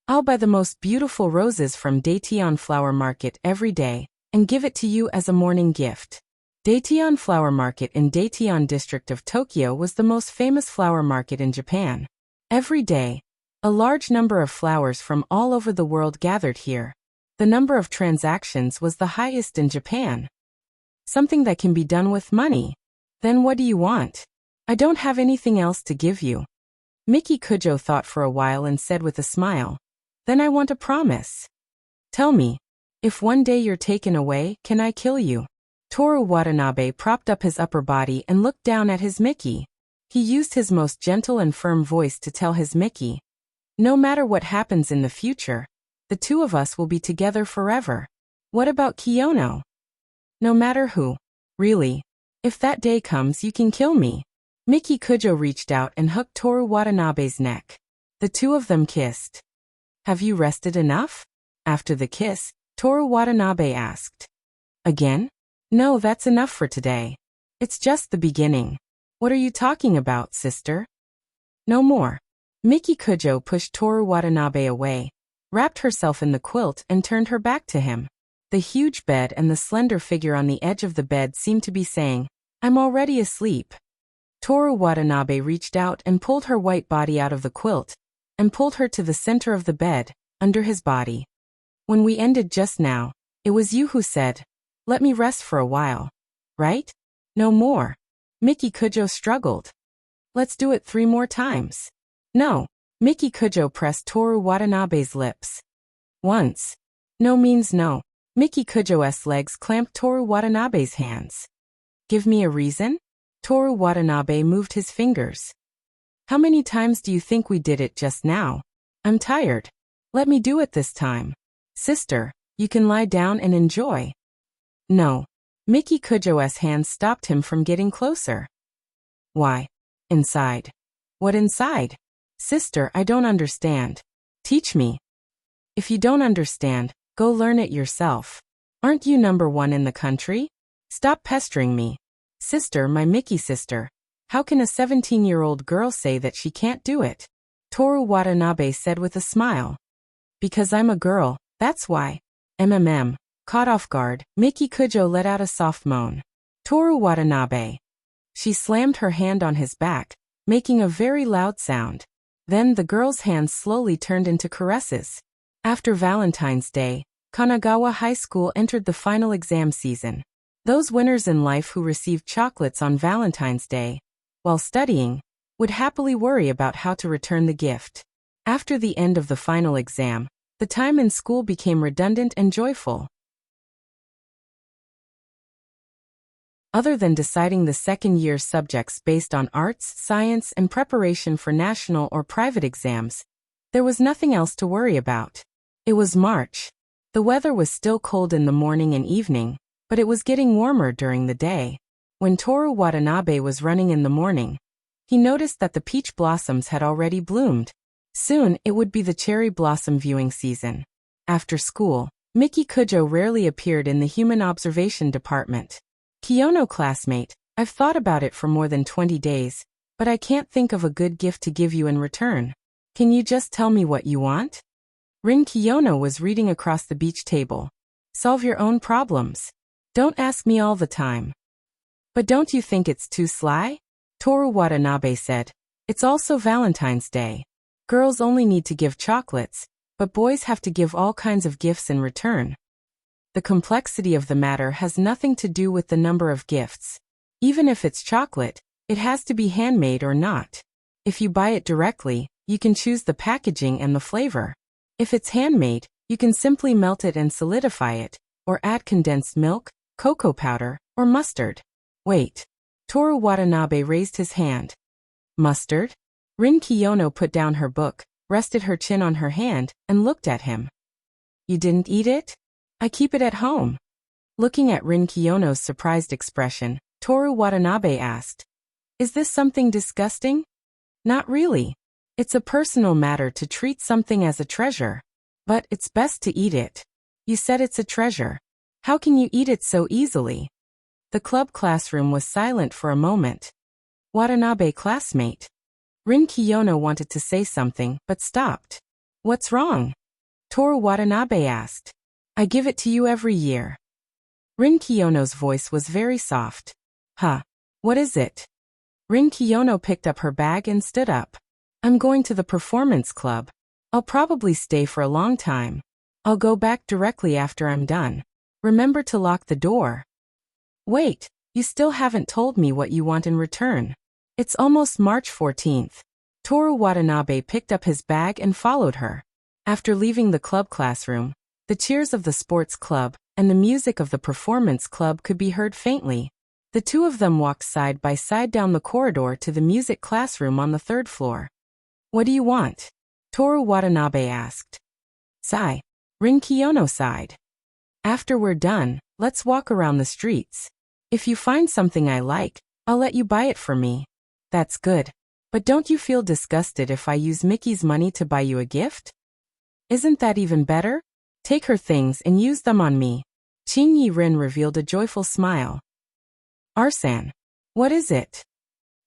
A: I'll buy the most beautiful roses from Daeteon Flower Market every day, and give it to you as a morning gift. Daeteon Flower Market in Daeteon district of Tokyo was the most famous flower market in Japan. Every day, a large number of flowers from all over the world gathered here. The number of transactions was the highest in Japan. Something that can be done with money. Then what do you want? I don't have anything else to give you. Miki Kujo thought for a while and said with a smile. Then I want a promise. Tell me, if one day you're taken away, can I kill you? Toru Watanabe propped up his upper body and looked down at his Miki. He used his most gentle and firm voice to tell his Miki. No matter what happens in the future, the two of us will be together forever. What about Kiyono? No matter who. Really. If that day comes, you can kill me. Miki Kujo reached out and hooked Toru Watanabe's neck. The two of them kissed. Have you rested enough? After the kiss, Toru Watanabe asked. Again? No, that's enough for today. It's just the beginning. What are you talking about, sister? No more. Miki Kujo pushed Toru Watanabe away, wrapped herself in the quilt and turned her back to him. The huge bed and the slender figure on the edge of the bed seemed to be saying, I'm already asleep. Toru Watanabe reached out and pulled her white body out of the quilt, and pulled her to the center of the bed, under his body. When we ended just now, it was you who said, let me rest for a while. Right? No more. Miki Kujo struggled. Let's do it 3 more times. No. Miki Kujo pressed Toru Watanabe's lips. Once. No means no. Miki Kujo's legs clamped Toru Watanabe's hands. Give me a reason? Toru Watanabe moved his fingers. How many times do you think we did it just now? I'm tired. Let me do it this time. Sister, you can lie down and enjoy. No. Miki Kujo's hands stopped him from getting closer. Why? Inside. What inside? Sister, I don't understand. Teach me. If you don't understand, go learn it yourself. Aren't you number 1 in the country? Stop pestering me. Sister, my Miki sister. How can a 17-year-old girl say that she can't do it? Toru Watanabe said with a smile. Because I'm a girl, that's why. Caught off guard, Miki Kujo let out a soft moan. Toru Watanabe. She slammed her hand on his back, making a very loud sound. Then the girl's hands slowly turned into caresses. After Valentine's Day, Kanagawa High School entered the final exam season. Those winners in life who received chocolates on Valentine's Day, while studying, would happily worry about how to return the gift. After the end of the final exam, the time in school became redundant and joyful. Other than deciding the second year's subjects based on arts, science, and preparation for national or private exams, there was nothing else to worry about. It was March. The weather was still cold in the morning and evening, but it was getting warmer during the day. When Toru Watanabe was running in the morning, he noticed that the peach blossoms had already bloomed. Soon, it would be the cherry blossom viewing season. After school, Miki Kujo rarely appeared in the human observation department. Kiyono classmate, I've thought about it for more than 20 days, but I can't think of a good gift to give you in return. Can you just tell me what you want? Rin Kiyono was reading across the beach table. Solve your own problems. Don't ask me all the time. But don't you think it's too sly? Toru Watanabe said. It's also Valentine's Day. Girls only need to give chocolates, but boys have to give all kinds of gifts in return. The complexity of the matter has nothing to do with the number of gifts. Even if it's chocolate, it has to be handmade or not. If you buy it directly, you can choose the packaging and the flavor. If it's handmade, you can simply melt it and solidify it, or add condensed milk, cocoa powder, or mustard. Wait. Toru Watanabe raised his hand. Mustard? Rin Kiyono put down her book, rested her chin on her hand, and looked at him. You didn't eat it? I keep it at home. Looking at Rin Kiyono's surprised expression, Toru Watanabe asked, Is this something disgusting? Not really. It's a personal matter to treat something as a treasure. But it's best to eat it. You said it's a treasure. How can you eat it so easily? The club classroom was silent for a moment. Watanabe classmate. Rin Kiyono wanted to say something, but stopped. What's wrong? Toru Watanabe asked. I give it to you every year. Rin Kiyono's voice was very soft. Huh. What is it? Rin Kiyono picked up her bag and stood up. I'm going to the performance club. I'll probably stay for a long time. I'll go back directly after I'm done. Remember to lock the door. Wait, you still haven't told me what you want in return. It's almost March 14th. Toru Watanabe picked up his bag and followed her. After leaving the club classroom, the cheers of the sports club and the music of the performance club could be heard faintly. The two of them walked side by side down the corridor to the music classroom on the third floor. What do you want? Toru Watanabe asked. Sigh. Rin Kiyono sighed. After we're done, let's walk around the streets. If you find something I like, I'll let you buy it for me. That's good. But don't you feel disgusted if I use Mickey's money to buy you a gift? Isn't that even better? Take her things and use them on me. Chin-Yi Rin revealed a joyful smile. Arsan. What is it?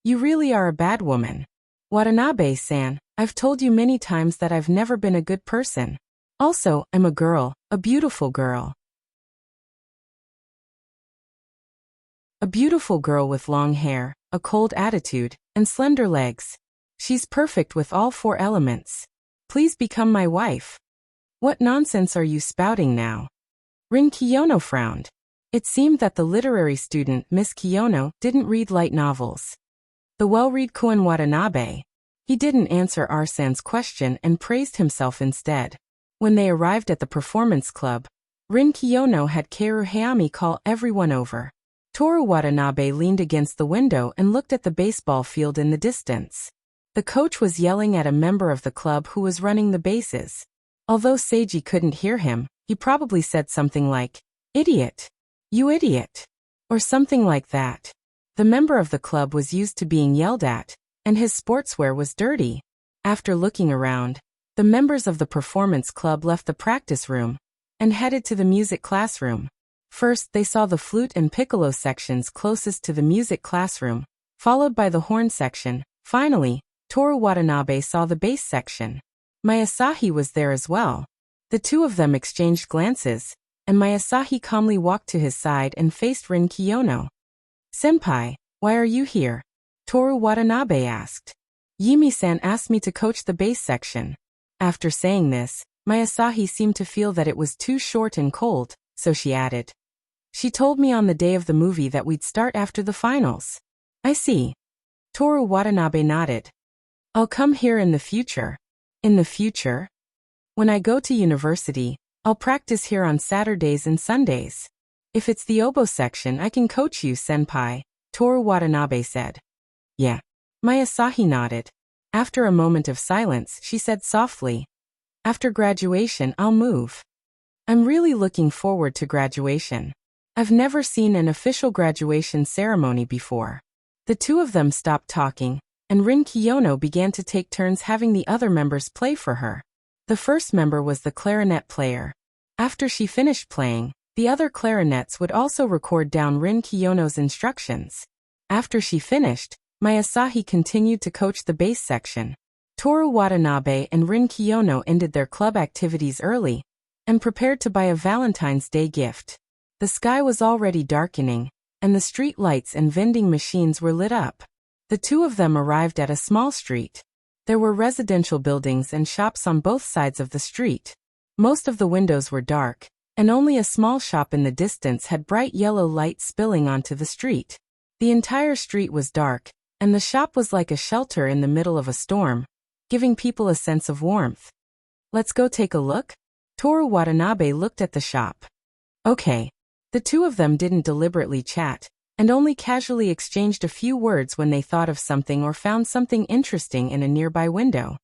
A: You really are a bad woman. Watanabe-san, I've told you many times that I've never been a good person. Also, I'm a girl, a beautiful girl. A beautiful girl with long hair, a cold attitude, and slender legs. She's perfect with all four elements. Please become my wife. What nonsense are you spouting now? Rin Kiyono frowned. It seemed that the literary student, Miss Kiyono, didn't read light novels. The well-read Koen Watanabe. He didn't answer Arsan's question and praised himself instead. When they arrived at the performance club, Rin Kiyono had Kaoru Hayami call everyone over. Toru Watanabe leaned against the window and looked at the baseball field in the distance. The coach was yelling at a member of the club who was running the bases. Although Seiji couldn't hear him, he probably said something like, "Idiot! You idiot!" or something like that. The member of the club was used to being yelled at, and his sportswear was dirty. After looking around, the members of the performance club left the practice room and headed to the music classroom. First, they saw the flute and piccolo sections closest to the music classroom, followed by the horn section. Finally, Toru Watanabe saw the bass section. Mayasahi was there as well. The two of them exchanged glances, and Mayasahi calmly walked to his side and faced Rin Kiyono. "Senpai, why are you here?" Toru Watanabe asked. Yumi-san asked me to coach the bass section. After saying this, my Asahi seemed to feel that it was too short and cold, so she added. She told me on the day of the movie that we'd start after the finals. I see. Toru Watanabe nodded. I'll come here in the future. In the future? When I go to university, I'll practice here on Saturdays and Sundays. If it's the oboe section, I can coach you, senpai, Toru Watanabe said. Yeah. My Asahi nodded. After a moment of silence, she said softly, after graduation, I'll move. I'm really looking forward to graduation. I've never seen an official graduation ceremony before. The two of them stopped talking, and Rin Kiyono began to take turns having the other members play for her. The first member was the clarinet player. After she finished playing, the other clarinets would also record down Rin Kiyono's instructions. After she finished, my Asahi continued to coach the bass section. Toru Watanabe and Rin Kiyono ended their club activities early and prepared to buy a Valentine's Day gift. The sky was already darkening, and the street lights and vending machines were lit up. The two of them arrived at a small street. There were residential buildings and shops on both sides of the street. Most of the windows were dark, and only a small shop in the distance had bright yellow light spilling onto the street. The entire street was dark, and the shop was like a shelter in the middle of a storm, giving people a sense of warmth. Let's go take a look? Toru Watanabe looked at the shop. Okay. The two of them didn't deliberately chat, and only casually exchanged a few words when they thought of something or found something interesting in a nearby window.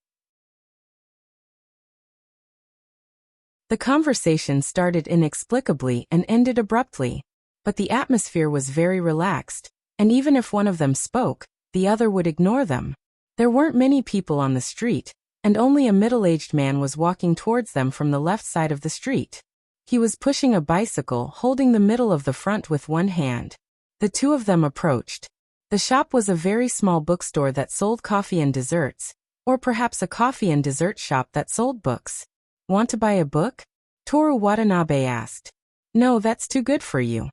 A: The conversation started inexplicably and ended abruptly, but the atmosphere was very relaxed, and even if one of them spoke, the other would ignore them. There weren't many people on the street, and only a middle-aged man was walking towards them from the left side of the street. He was pushing a bicycle, holding the middle of the front with one hand. The two of them approached. The shop was a very small bookstore that sold coffee and desserts, or perhaps a coffee and dessert shop that sold books. Want to buy a book? Toru Watanabe asked. No, that's too good for you.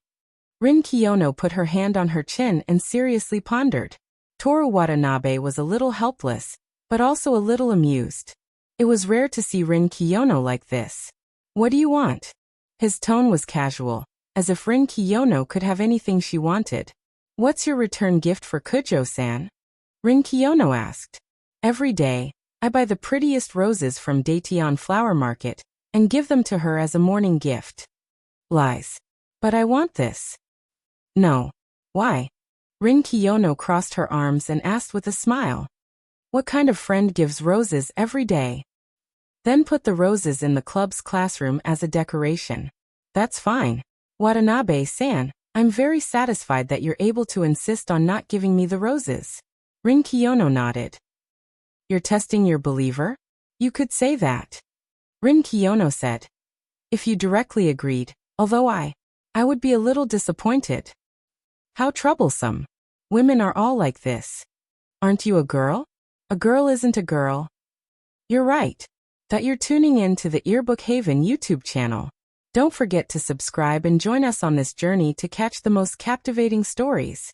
A: Rin Kiyono put her hand on her chin and seriously pondered. Toru Watanabe was a little helpless, but also a little amused. It was rare to see Rin Kiyono like this. What do you want? His tone was casual, as if Rin Kiyono could have anything she wanted. What's your return gift for Kujo-san? Rin Kiyono asked. Every day, I buy the prettiest roses from Daetion Flower Market and give them to her as a morning gift. Lies. But I want this. No. Why? Rin Kiyono crossed her arms and asked with a smile. What kind of friend gives roses every day? Then put the roses in the club's classroom as a decoration. That's fine. Watanabe-san, I'm very satisfied that you're able to insist on not giving me the roses. Rin Kiyono nodded. You're testing your believer? You could say that. Rin Kiyono said. If you directly agreed, although I would be a little disappointed. How troublesome. Women are all like this. Aren't you a girl? A girl isn't a girl. You're right. That you're tuning in to the Earbook Haven YouTube channel. Don't forget to subscribe and join us on this journey to catch the most captivating stories.